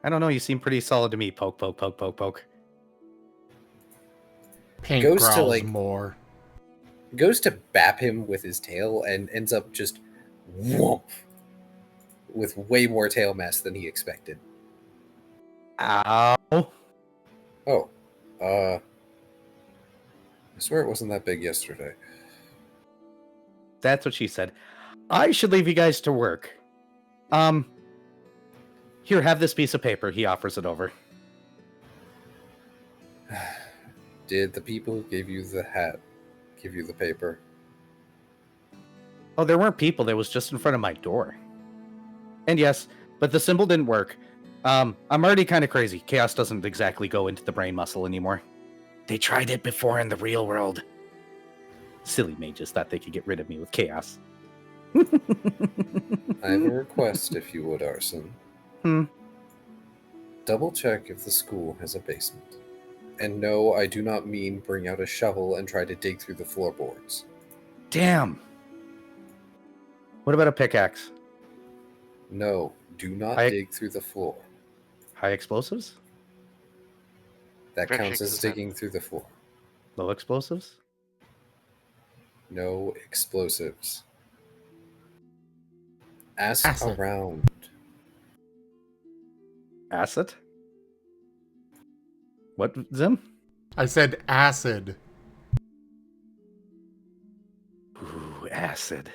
I don't know, you seem pretty solid to me. Poke, poke, poke, poke, poke. Paint Goes to, growls like- more. Goes to bap him with his tail and ends up just whoomp with way more tail mass than he expected. Ow. Oh, I swear it wasn't that big yesterday. That's what she said. I should leave you guys to work. Here, have this piece of paper. He offers it over. Did the people who gave you the hat give you the paper? Oh, there weren't people. It was just in front of my door. And yes, but the symbol didn't work. I'm already kind of crazy. Chaos doesn't exactly go into the brain muscle anymore. They tried it before in the real world. Silly mages thought they could get rid of me with chaos. I have a request, if you would, Arson. Double check if the school has a basement. And no, I do not mean bring out a shovel and try to dig through the floorboards. Damn. What about a pickaxe? No, do not dig through the floor. High explosives? That Fred counts shakes as his head. digging through the floor. Low explosives? No explosives. Ask Acid. around. Acid? What, Zim? I said acid. Ooh, acid.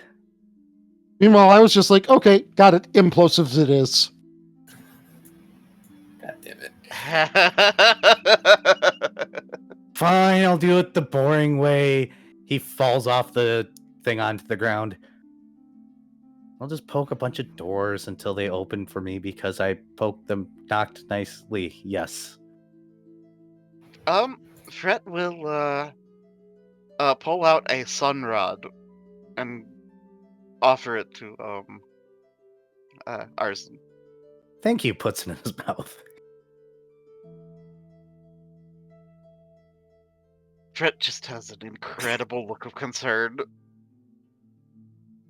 Meanwhile, I was just like, okay, got it. Implosives it is. God damn it. Fine, I'll do it the boring way. He falls off the thing onto the ground. I'll just poke a bunch of doors until they open for me because I poked them, knocked nicely. Yes. Fred will pull out a sun rod and offer it to Arson. Thank you, puts it in his mouth. Fred just has an incredible look of concern.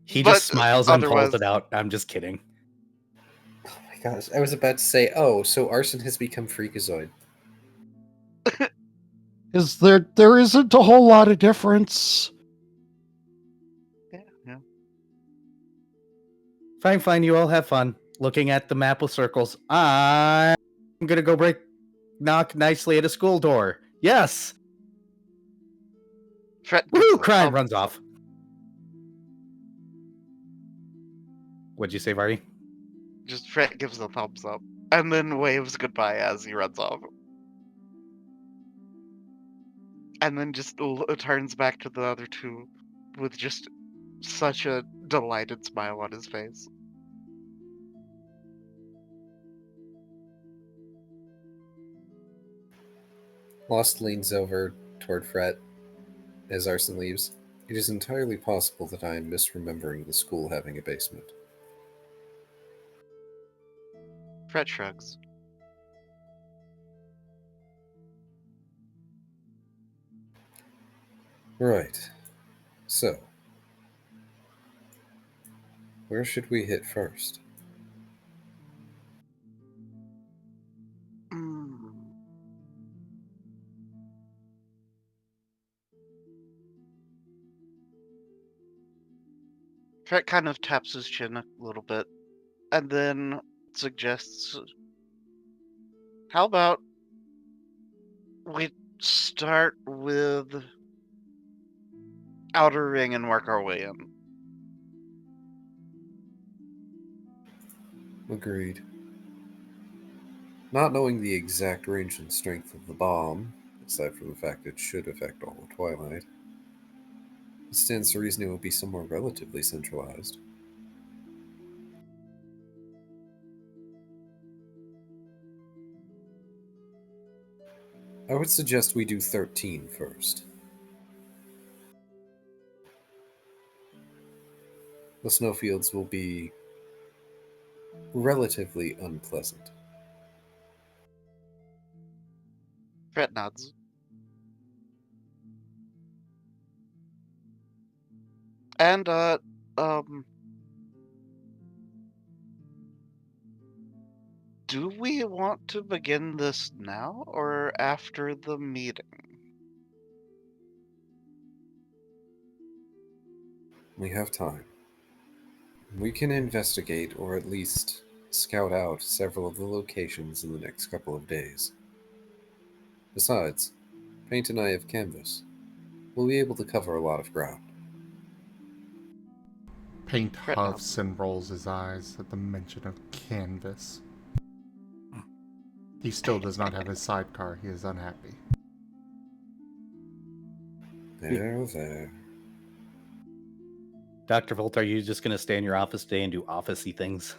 He But just smiles and otherwise- pulls it out. I'm just kidding. Oh my gosh, I was about to say, oh, so Arson has become Freakazoid. Is there isn't a whole lot of difference. Yeah. Fine, you all have fun. Looking at the map with circles. I'm gonna go knock nicely at a school door. Yes! Fred Woo! gives a Crying thumb- runs off. What'd you say, Vardy? Just Fred gives a thumbs up and then waves goodbye as he runs off. And then just turns back to the other two with just such a delighted smile on his face. Lost leans over toward Fret as Arson leaves. It is entirely possible that I am misremembering the school having a basement. Fred shrugs. Right. So, where should we hit first? Mm. Fred kind of taps his chin a little bit and then suggests, how about we start with Outer Ring and work our way in? Agreed. Not knowing the exact range and strength of the bomb, aside from the fact it should affect all of Twilight, it stands to reason it will be somewhere relatively centralized. I would suggest we do 13 first. The snowfields will be relatively unpleasant. Fret nods. And, do we want to begin this now or after the meeting? We have time. We can investigate, or at least scout out, several of the locations in the next couple of days. Besides, Paint and I have canvas. We'll be able to cover a lot of ground. Paint Fret huffs and rolls his eyes at the mention of canvas. He still does not have his sidecar. He is unhappy. There. Dr. Volt, are you just going to stay in your office today and do office-y things?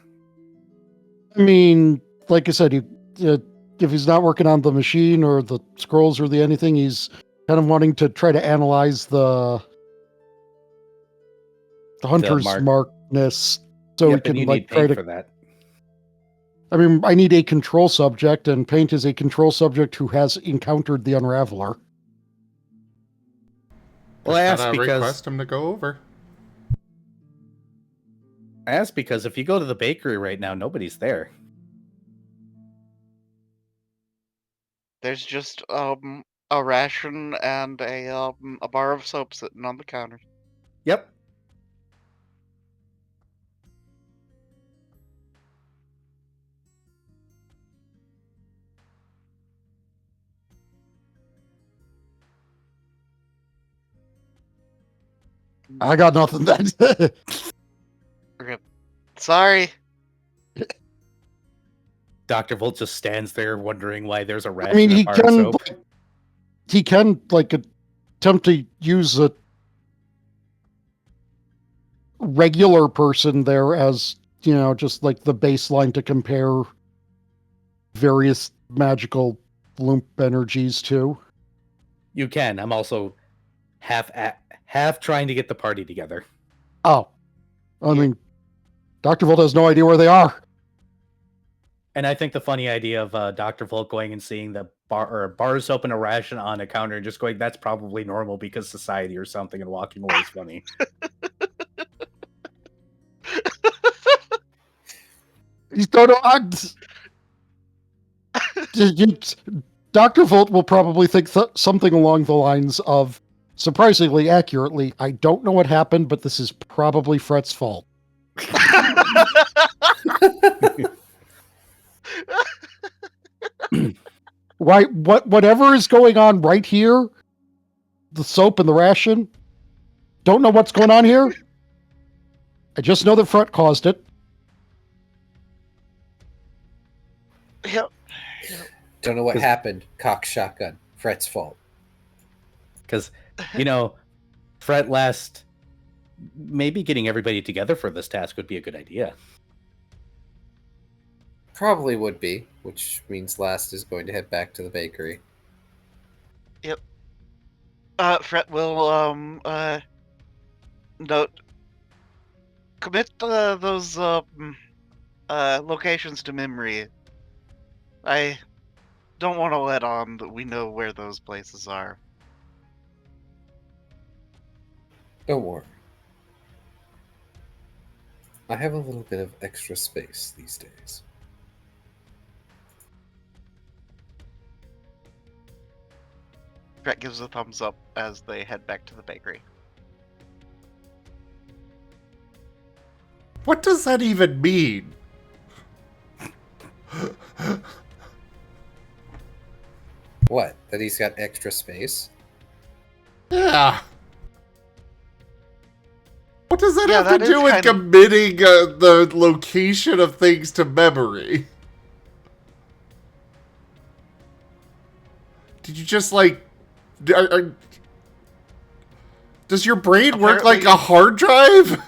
I mean, like I said, if he's not working on the machine or the scrolls or the anything, he's kind of wanting to try to analyze the hunter's markness, so Yep, he and you can need like try paint to. for that. I mean, I need a control subject, and Paint is a control subject who has encountered the Unraveler. Well, I asked gotta because request him to go over. if you go to the bakery right now, nobody's there. There's just, a ration and a bar of soap sitting on the counter. Yep. I got nothing then. Rip. Sorry. Dr. Volt just stands there wondering why there's a rat I mean, in a he bar of can soap. attempt to use a regular person there as, just like the baseline to compare various magical loop energies to. You can. I'm also half trying to get the party together. Oh, I mean, Dr. Volt has no idea where they are. And I think the funny idea of Dr. Volt going and seeing the bars open a ration on a counter and just going, that's probably normal because society or something, and walking away is funny. He's Dr. Volt will probably think something along the lines of, surprisingly accurately, I don't know what happened, but this is probably Fret's fault. Whatever is going on right here, the soap and the ration, don't know what's going on here. I just know that Fret caused it. Yep. Don't know what happened. Cock shotgun. Fret's fault. Because, Fret maybe getting everybody together for this task would be a good idea. Probably would be, which means Last is going to head back to the bakery. Yep. Fret will, commit those, locations to memory. I don't want to let on that we know where those places are. Don't worry. I have a little bit of extra space these days. Fret gives a thumbs up as they head back to the bakery. What does that even mean? What? That he's got extra space? Yeah. What does that Yeah, have that to do is with kind of- committing the location of things to memory? Did you just does your brain work like a hard drive?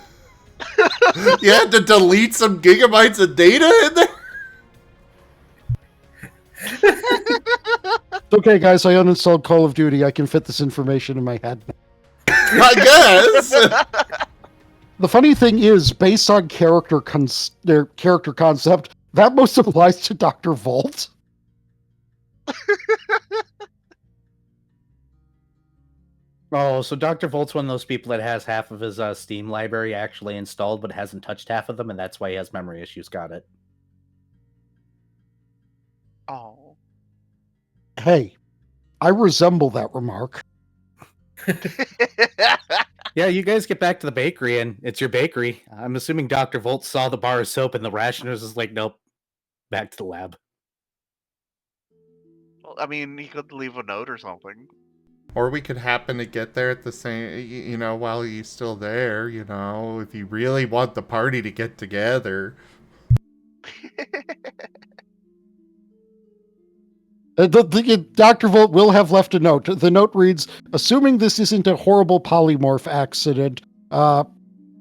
You had to delete some gigabytes of data in there? It's okay, guys. I uninstalled Call of Duty. I can fit this information in my head. I guess. The funny thing is, based on their character concept, that most applies to Dr. Volt. Oh, so Dr. Volt's one of those people that has half of his Steam library actually installed, but hasn't touched half of them, and that's why he has memory issues. Got it. Oh. Hey, I resemble that remark. Yeah, you guys get back to the bakery, and it's your bakery. I'm assuming Dr. Volt saw the bar of soap, and the rationers is like, nope, back to the lab. Well, I mean, he could leave a note or something. Or we could happen to get there at the same, while he's still there, if you really want the party to get together. Dr. Volt will have left a note. The note reads, assuming this isn't a horrible polymorph accident,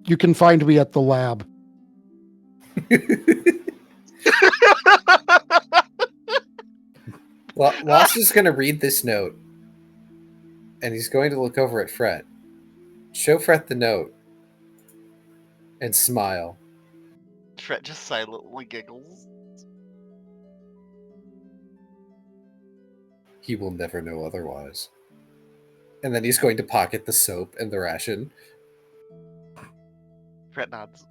you can find me at the lab. Lost is going to read this note, and he's going to look over at Fret. Show Fret the note, and smile. Fret just silently giggles. He will never know otherwise. And then he's going to pocket the soap and the ration. Fret nods.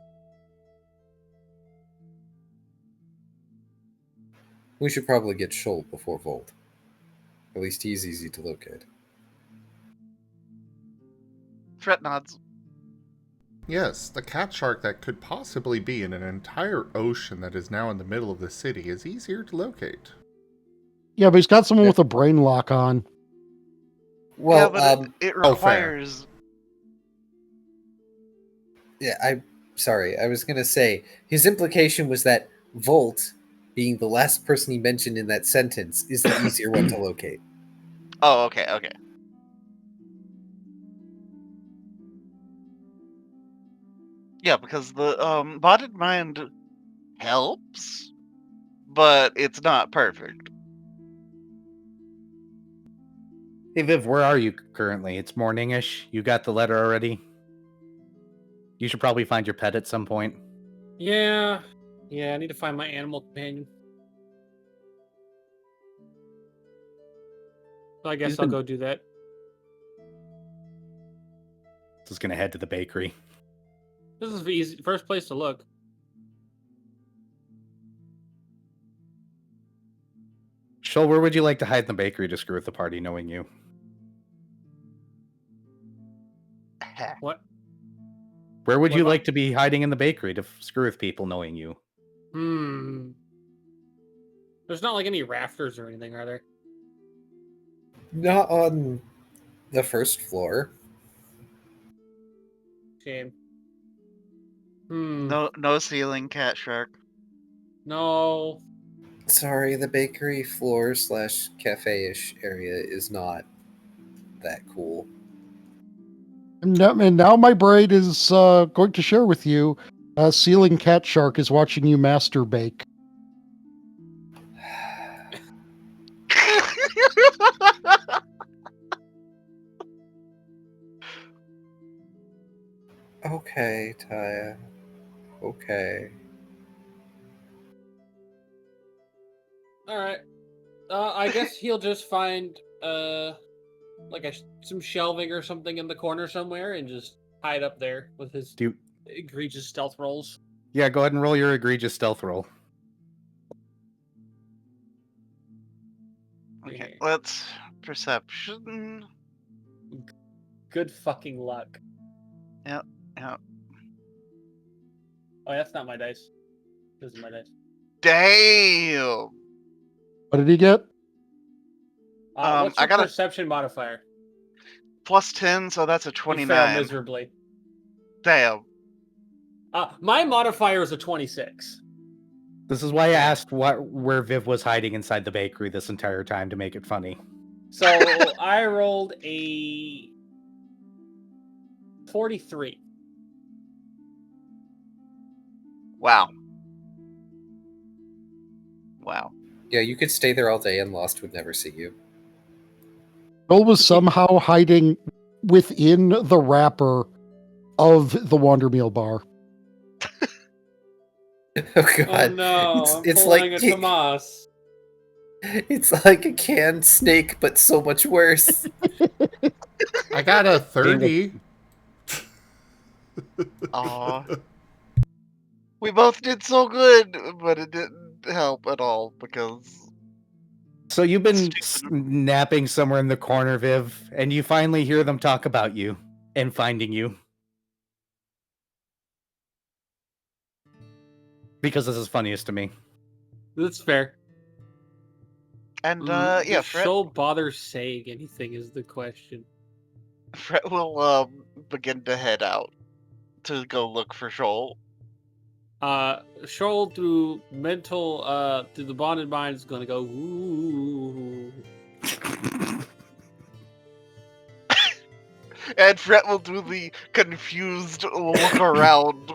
We should probably get Shoal before Volt. At least he's easy to locate. Fret nods. Yes, the cat shark that could possibly be in an entire ocean that is now in the middle of the city is easier to locate. Yeah, but he's got someone with a brain lock on. Well, yeah, but it requires... I'm sorry. I was going to say, his implication was that Volt, being the last person he mentioned in that sentence, is the easier one to locate. Oh, okay. Yeah, because the botted mind helps, but it's not perfect. Hey, Viv, where are you currently? It's morning-ish. You got the letter already? You should probably find your pet at some point. Yeah, I need to find my animal companion. So I guess I'll go do that. Just gonna head to the bakery. This is the easy first place to look. Shoal, where would you like to hide in the bakery to screw with the party, knowing you? What? Where would you What like to be hiding in the bakery to screw with people, knowing you? There's not like any rafters or anything, are there? Not on the first floor. Shame. No ceiling, cat shark. No. Sorry, the bakery floor / cafe-ish area is not that cool. And now my brain is going to share with you, Ceiling Cat Shark is watching you masturbate. Okay, Taya. Okay. Alright. I guess he'll just find some shelving or something in the corner somewhere and just hide up there with his egregious stealth rolls. Yeah, go ahead and roll your egregious stealth roll. Okay, let's perception. Good fucking luck. Yep. Oh, that's not my dice. This is my dice. Damn. What did he get? What's your perception modifier? +10, so that's a 29. You fail miserably. Damn. My modifier is a 26. This is why I asked where Viv was hiding inside the bakery this entire time to make it funny. So I rolled a 43. Wow. Yeah, you could stay there all day and Lost would never see you. Bill was somehow hiding within the wrapper of the Wondermeal bar. Oh god. Oh no, it's pulling like a Tomas. It's like a canned snake, but so much worse. I got a 30. Aw. We both did so good, but it didn't help at all because So you've been Stupid. napping somewhere in the corner, Viv, and you finally hear them talk about you and finding you. Because this is funniest to me. That's fair. and Does yeah, Fred Shoal bother saying anything is the question. will begin to head out to go look for Shoal. Shoal through through the bonded mind is gonna go, ooh. And Fred will do the confused look around.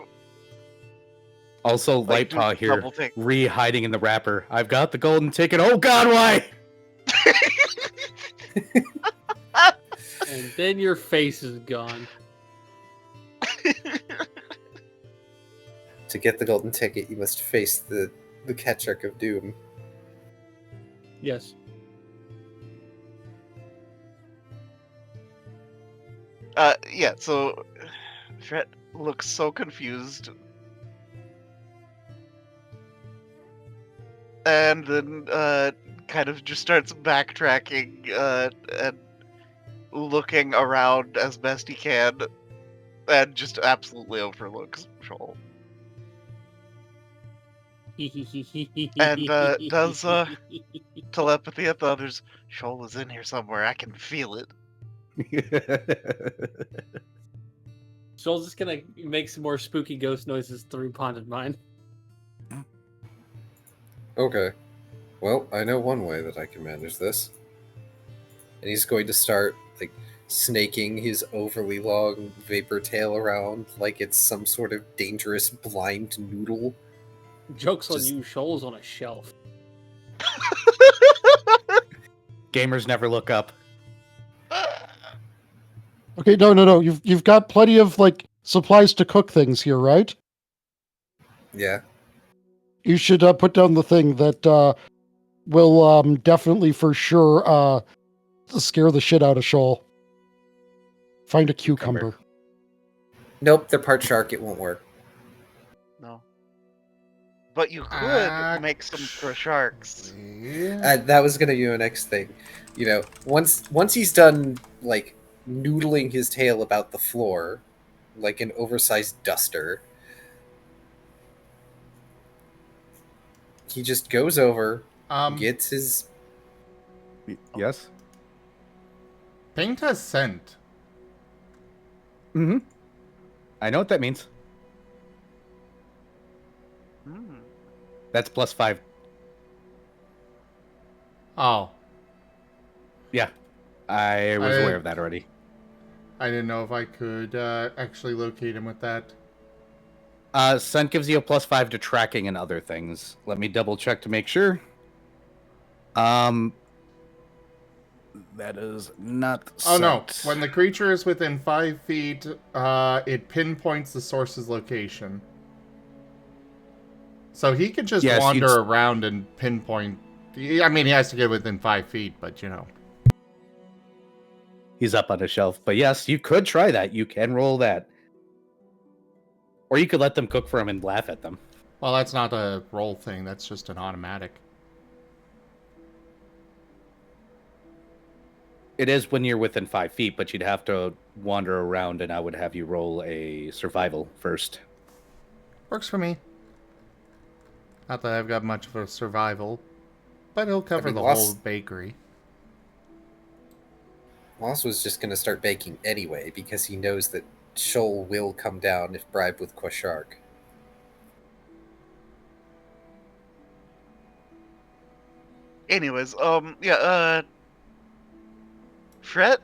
Also, Like, Lightpaw do here, double take. hiding in the wrapper. I've got the golden ticket. Oh God, why? And then your face is gone. To get the golden ticket, you must face the Ketchuk of Doom. Yes. Yeah, so Fred looks so confused. And then kind of just starts backtracking and looking around as best he can, and just absolutely overlooks Shoal. And does telepathy at the others. Shoal is in here somewhere. I can feel it. Shoal's just gonna make some more spooky ghost noises through Ponded Mine. Okay. Well, I know one way that I can manage this. And he's going to start, like, snaking his overly long vapor tail around like it's some sort of dangerous blind noodle. Joke's on Just- you, Shoal's on a shelf. Gamers never look up. Okay, no. You've got plenty of like supplies to cook things here, right? Yeah. You should put down the thing that will definitely for sure scare the shit out of Shoal. Find a cucumber. Nope, they're part shark. It won't work. No. But you could make some for sharks. That was gonna be my next thing. You know, once he's done like noodling his tail about the floor, like an oversized duster, he just goes over, gets his. Yes. Paint has scent. Mm-hmm. I know what that means. Hmm. That's +5. Oh, Yeah. I was aware of that already. I didn't know if I could actually locate him with that. Scent gives you a +5 to tracking and other things. Let me double check to make sure. That is not Oh no, scent. when the creature is within 5 feet, it pinpoints the source's location. So he could just Yes, wander you'd- around and pinpoint. I mean, he has to get within 5 feet, but you know. He's up on a shelf. But yes, you could try that. You can roll that. Or you could let them cook for him and laugh at them. Well, that's not a roll thing, that's just an automatic. It is when you're within 5 feet, but you'd have to wander around, and I would have you roll a survival first. Works for me. Not that I've got much of a survival, but he'll cover the whole bakery. Moss was just gonna start baking anyway because he knows that Shoal will come down if bribed with Quashark. Anyways, yeah, Fred?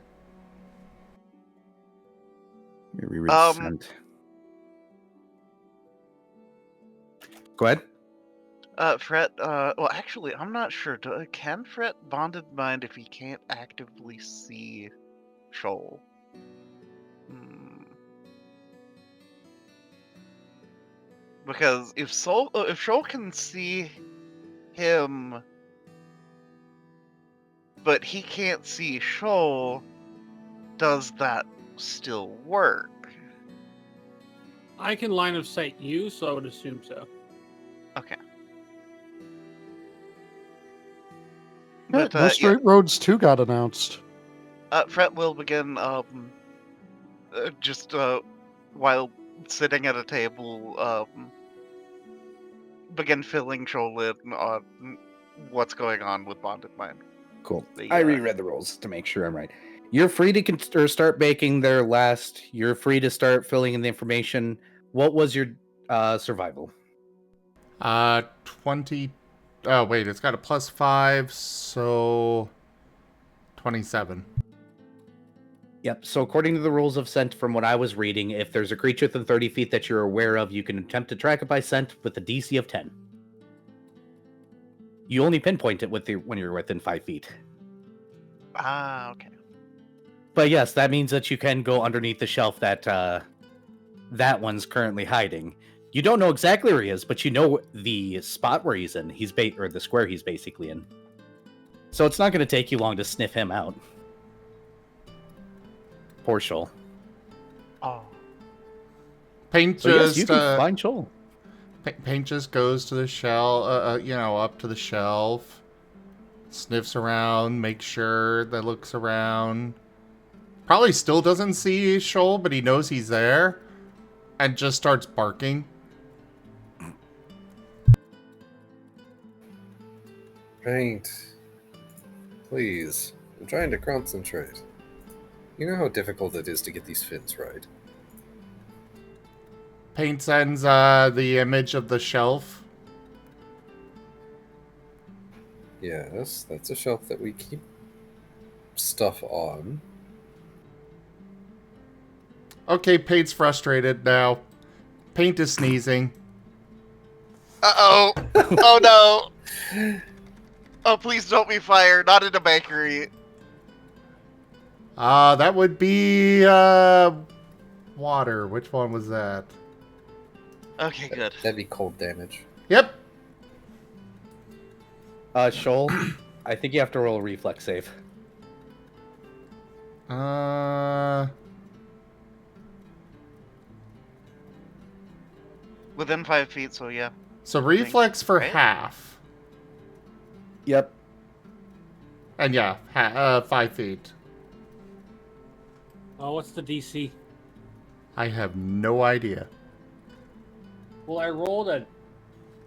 Let me reread Um, scent. Go ahead. Fred, well, actually, I'm not sure. Can Fred bonded mind if he can't actively see Shoal? Hmm. Because if Shoal can see him, but he can't see Shoal, does that still work? I can line of sight you, so I would assume so. Okay. Yeah, But no Straight Roads 2 got announced. Fret will begin just while sitting at a table begin filling Shoal in on what's going on with Bonded Mind. Cool. The, I reread the rules to make sure I'm right. You're free to start baking their last. You're free to start filling in the information. What was your survival? 20. Oh, wait, it's got a +5, so 27. Yep. So according to the rules of scent, from what I was reading, if there's a creature within 30 feet that you're aware of, you can attempt to track it by scent with a DC of 10. You only pinpoint it when you're within 5 feet. Okay. But yes, that means that you can go underneath the shelf that that one's currently hiding. You don't know exactly where he is, but you know the spot where he's in. Or the square he's basically in. So it's not going to take you long to sniff him out. Poor Shoal. Oh. Paint So yes, just you can find Shoal. Paint just goes to the shelf, up to the shelf, sniffs around, makes sure that looks around. Probably still doesn't see Shoal, but he knows he's there, and just starts barking. Paint. Please. I'm trying to concentrate. You know how difficult it is to get these fins right. Paint sends the image of the shelf. Yes, that's a shelf that we keep stuff on. Okay, Paint's frustrated now. Paint is sneezing. Uh-oh. Oh, no. Oh, please don't be fire. Not in a bakery. That would be, water. Which one was that? Okay, good. That'd be cold damage. Yep. Shoal, I think you have to roll a reflex save. Within 5 feet, so yeah. So reflex for right? half. Yep. And yeah, 5 feet. Oh, what's the DC? I have no idea. Well, I rolled a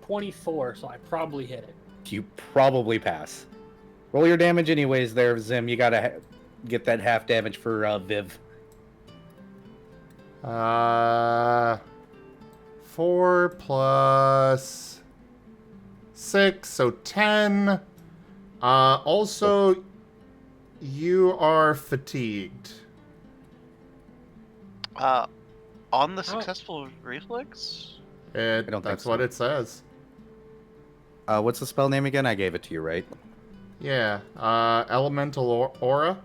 24, so I probably hit it. You probably pass. Roll your damage anyways there, Zim. You gotta get that half damage for Viv. 4 plus 6, so 10. Also, you are fatigued. On the successful reflex? That's what it says. What's the spell name again? I gave it to you, right? Yeah, elemental aura.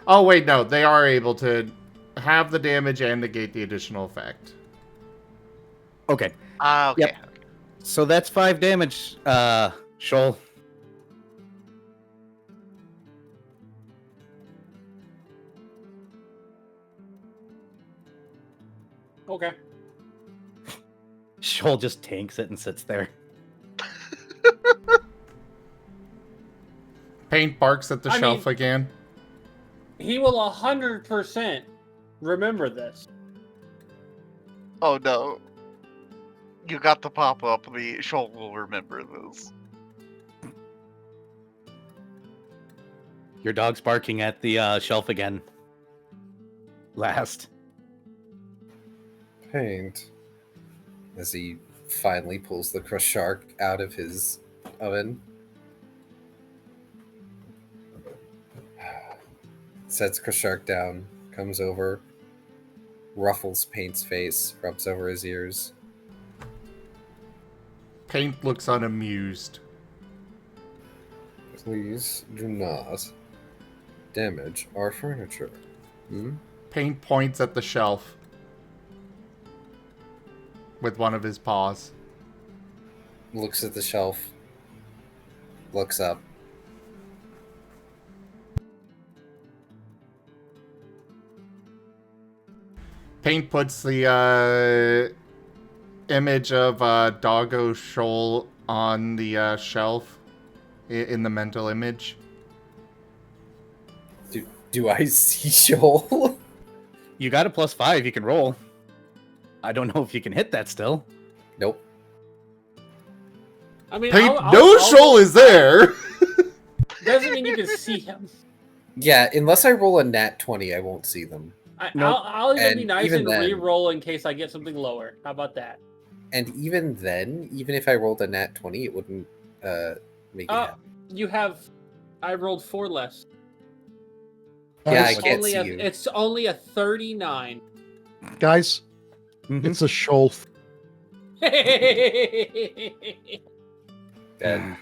Oh wait, no, they are able to have the damage and negate the additional effect. Okay. Okay. Yep. So that's 5 damage, Shoal. Okay. Shoal just tanks it and sits there. Paint barks at the shelf again. He will 100% remember this. Oh no. You got the pop-up. The Shoal will remember this. Your dog's barking at the shelf again. Last. Paint. As he finally pulls the crushed shark out of his oven. Sets crushed shark down, comes over, ruffles Paint's face, rubs over his ears. Paint looks unamused. Please do not damage our furniture. Paint points at the shelf with one of his paws. Looks at the shelf. Looks up. Paint puts the image of Doggo Shoal on the shelf in the mental image. Do I see Shoal? You got a +5. You can roll. I don't know if you can hit that still. Nope. I mean, Paint, I'll no Shoal is there. Doesn't mean you can see him. Yeah, unless I roll a nat 20, I won't see them. Nope. I'll even be And nice even and then- re-roll in case I get something lower. How about that? And even then, even if I rolled a nat 20, it wouldn't make it happen. I rolled 4 less. Yeah, I Guys, can't see you. It's only a 39. guys, Mhm. it's a shoal. Dead. Damn.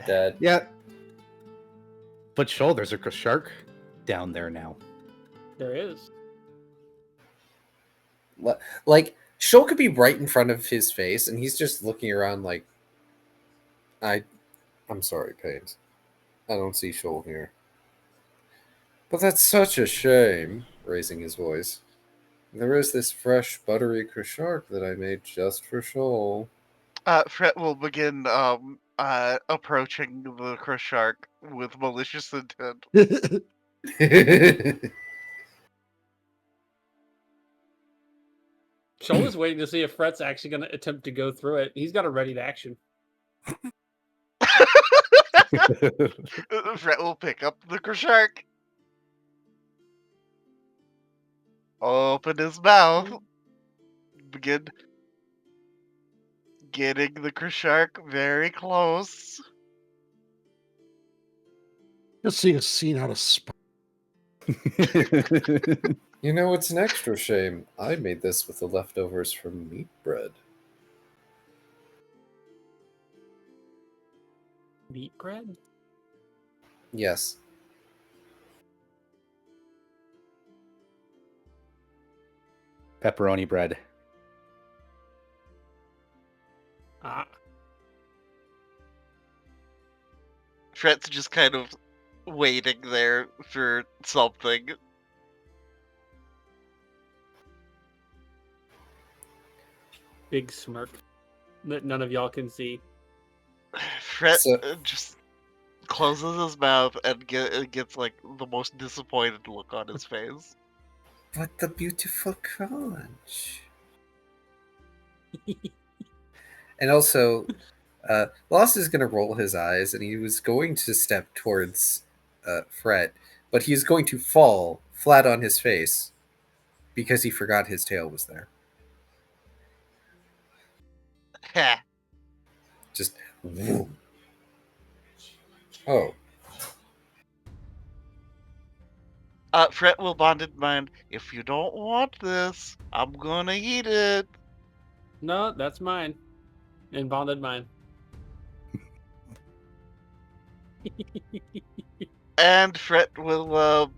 Dead. Yeah. But Shoal, there's a shark down there now. There is. Like, Shoal could be right in front of his face, and he's just looking around like, I'm sorry, Paint. I don't see Shoal here. But that's such a shame, raising his voice. There is this fresh, buttery shark that I made just for Shoal. Fret will begin approaching the Chris Shark with malicious intent. Shoal is waiting to see if Fret's actually going to attempt to go through it. He's got a ready to action. Fret will pick up the Chris Shark. Open his mouth. Begin getting the Chris Shark very close. Just seeing a scene out of Spy. You know, it's an extra shame. I made this with the leftovers from meat bread. Meat bread? Yes. Pepperoni bread. Ah. Fret's just kind of waiting there for something. Big smirk that none of y'all can see. Fret So- just closes his mouth and gets like the most disappointed look on his face. But the beautiful crunch. And also, Lost is going to roll his eyes, and he was going to step towards Fret, but he's going to fall flat on his face because he forgot his tail was there. Heh. Just, whoa. Oh, Fret will bonded mind. If you don't want this, I'm gonna eat it. No, that's mine. And bonded mine. And Fret will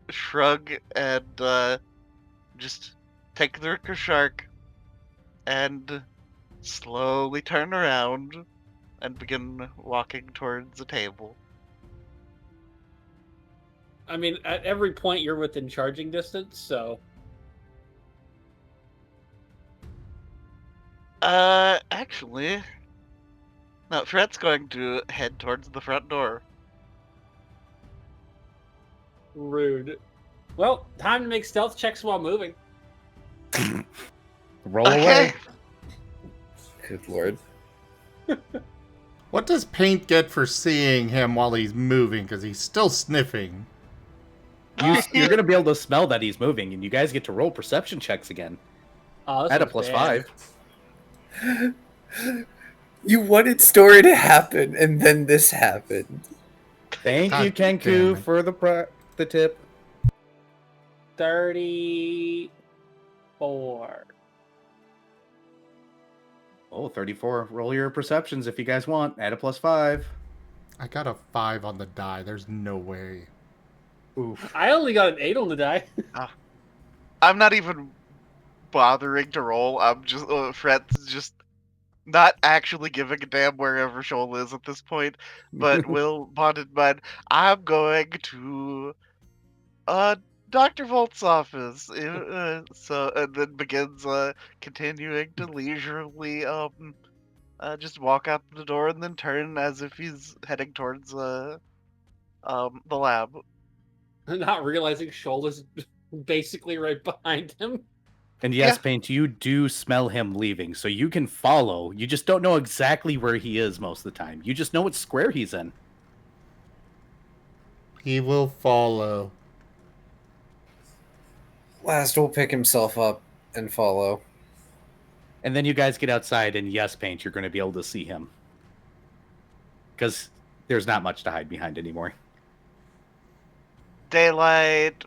shrug and just take the Ricker Shark and slowly turn around and begin walking towards the table. I mean, at every point you're within charging distance, so Actually, no, Fret's going to head towards the front door. rude. Well, time to make stealth checks while moving. Roll Okay. away. good lord. What does Paint get for seeing him while he's moving? Because he's still sniffing. You're going to be able to smell that he's moving, and you guys get to roll perception checks again. Oh, this At a one's bad. +5. You wanted story to happen, and then this happened. Thank you, God damn Kenku, it. for the tip. 34. Oh, 34. Roll your perceptions if you guys want. Add a +5. I got a 5 on the die. There's no way. Oof. I only got an 8 on the die. I'm not even bothering to roll. I'm just Fret's just not actually giving a damn wherever Shoal is at this point. But will bonded mind. I'm going to Dr. Volt's office. And then begins continuing to leisurely just walk out the door and then turn as if he's heading towards the lab. Not realizing Shoal is basically right behind him. And yes, Yeah. Paint, you do smell him leaving, so you can follow. You just don't know exactly where he is most of the time. You just know what square he's in. He will follow. Last will pick himself up and follow. And then you guys get outside, and yes, Paint, you're going to be able to see him. Because there's not much to hide behind anymore. Daylight,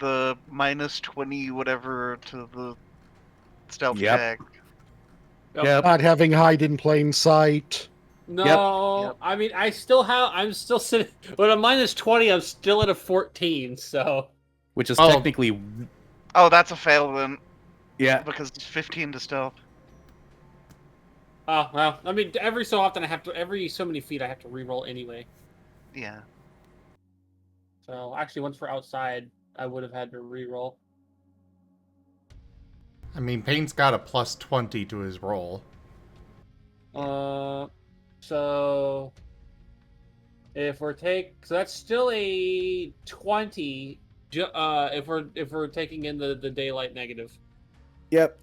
the -20 whatever to the stealth Yep. check. Yep. Not having hide in plain sight. No, Yep. I mean, I'm still sitting, with a -20, I'm still at a 14, so. Which is Oh. technically, Oh, that's a fail then, yeah. because it's 15 to stealth. Oh, well, I mean, every so often every so many feet I have to reroll anyway. Yeah. So, actually, once we're outside, I would have had to reroll. I mean, Paint's got a +20 to his roll. So so that's still a 20. If we're taking in the daylight negative. Yep.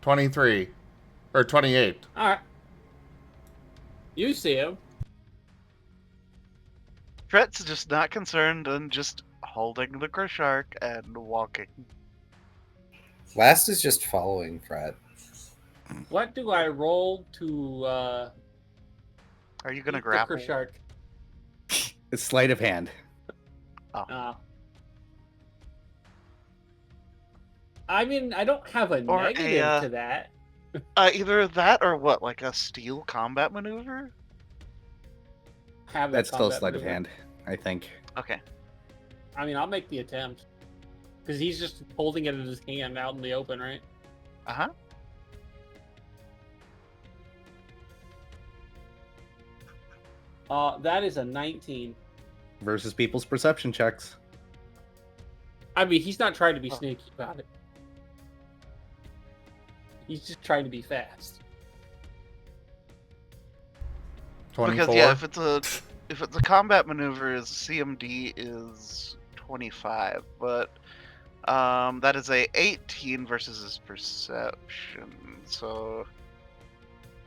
23. Or 28. All right. You see him. Fret's just not concerned and just holding the shark and walking. Last is just following Fred. What do I roll to Are you gonna eat the grapple? shark? It's sleight of hand. I mean, I don't have a Or a, negative to that. Either that or what, like a steel combat maneuver? Have That's that still combat sleight of maneuver. hand, I think. Okay. I mean, I'll make the attempt. Because he's just holding it in his hand out in the open, right? Uh-huh. That is a 19. Versus people's perception checks. I mean, he's not trying to be sneaky about it. He's just trying to be fast. 24. Because yeah, if it's a combat maneuver, his CMD is 25, but that is a 18 versus his perception. So,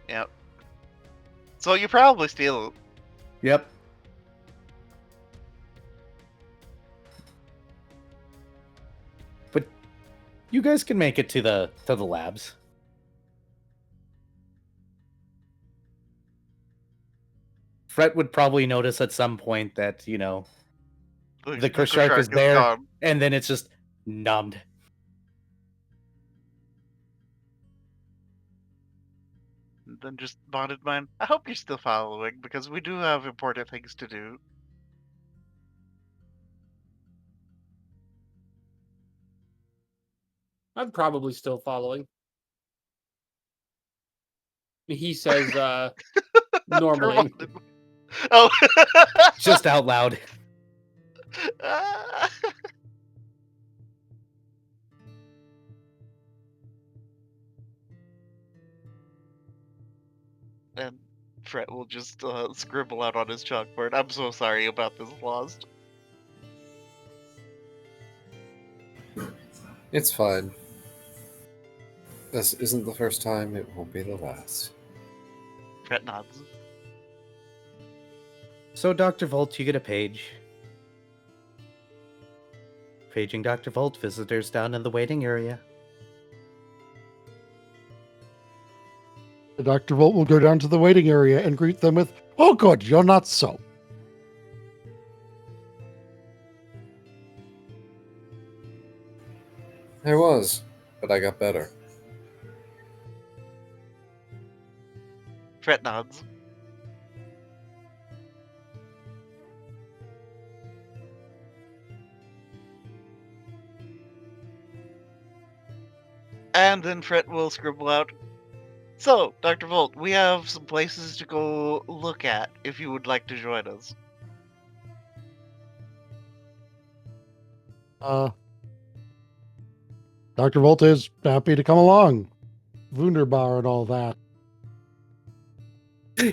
yep. So you probably steal it. Yep. But you guys can make it to the labs. Fred would probably notice at some point that, you know, the Kershark is there, gone. and then it's just numbed. And then just bonded mine. I hope you're still following because we do have important things to do. I'm probably still following. He says, normally. Oh. Just out loud. And Fred will just scribble out on his chalkboard, "I'm so sorry about this lost." It's fine. This isn't the first time, it won't be the last. Fred nods. So, Dr. Volt, you get a page. Paging Dr. Volt, visitors down in the waiting area. Dr. Volt will go down to the waiting area and greet them with, "Oh, good, you're not so." I was, but I got better. Fred nods. And then Fred will scribble out, "So, Dr. Volt, we have some places to go look at if you would like to join us." Dr. Volt is happy to come along. Wunderbar and all that.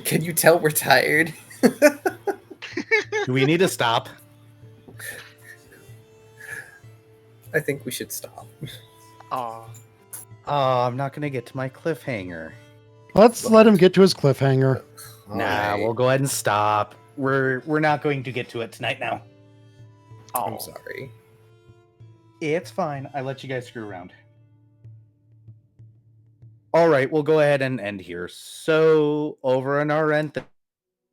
Can you tell we're tired? Do we need to stop? I think we should stop. Aw. Oh, I'm not gonna get to my cliffhanger. Let's let him get to his cliffhanger. Nah, Alright. we'll go ahead and stop. We're not going to get to it tonight now. Oh. I'm sorry. It's fine. I let you guys screw around. All right, we'll go ahead and end here. So, over on our end,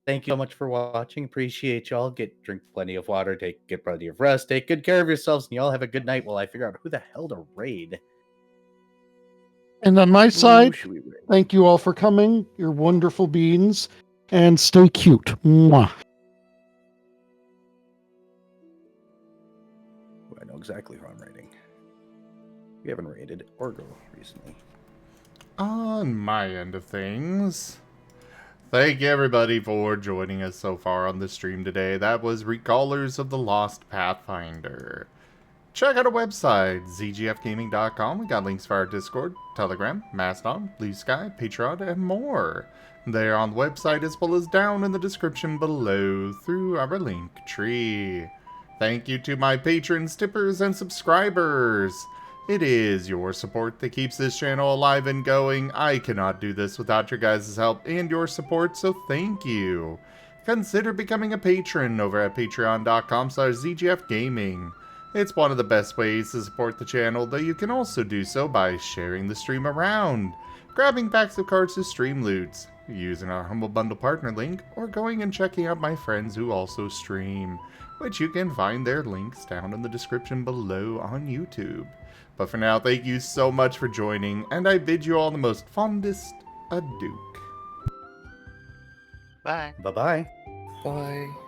thank you so much for watching. Appreciate y'all. Drink plenty of water. Get plenty of rest. Take good care of yourselves, and y'all have a good night while I figure out who the hell to raid. And on my side, Who should we raid? thank you all for coming. You're wonderful beings. And stay cute. Mwah. I know exactly who I'm raiding. We haven't raided Orgo recently. On my end of things, thank you everybody for joining us so far on the stream today. That was Recallers of the Lost Pathfinder. Check out our website, zgfgaming.com. We got links for our Discord, Telegram, Mastodon, Blue Sky, Patreon, and more. They are on the website as well as down in the description below through our link tree. Thank you to my patrons, tippers, and subscribers. It is your support that keeps this channel alive and going. I cannot do this without your guys' help and your support, so thank you. Consider becoming a patron over at patreon.com/zgfgaming. It's one of the best ways to support the channel, though you can also do so by sharing the stream around, grabbing packs of cards to stream loots, using our Humble Bundle partner link, or going and checking out my friends who also stream, which you can find their links down in the description below on YouTube. But for now, thank you so much for joining, and I bid you all the most fondest adieu. Bye. Bye-bye. Bye.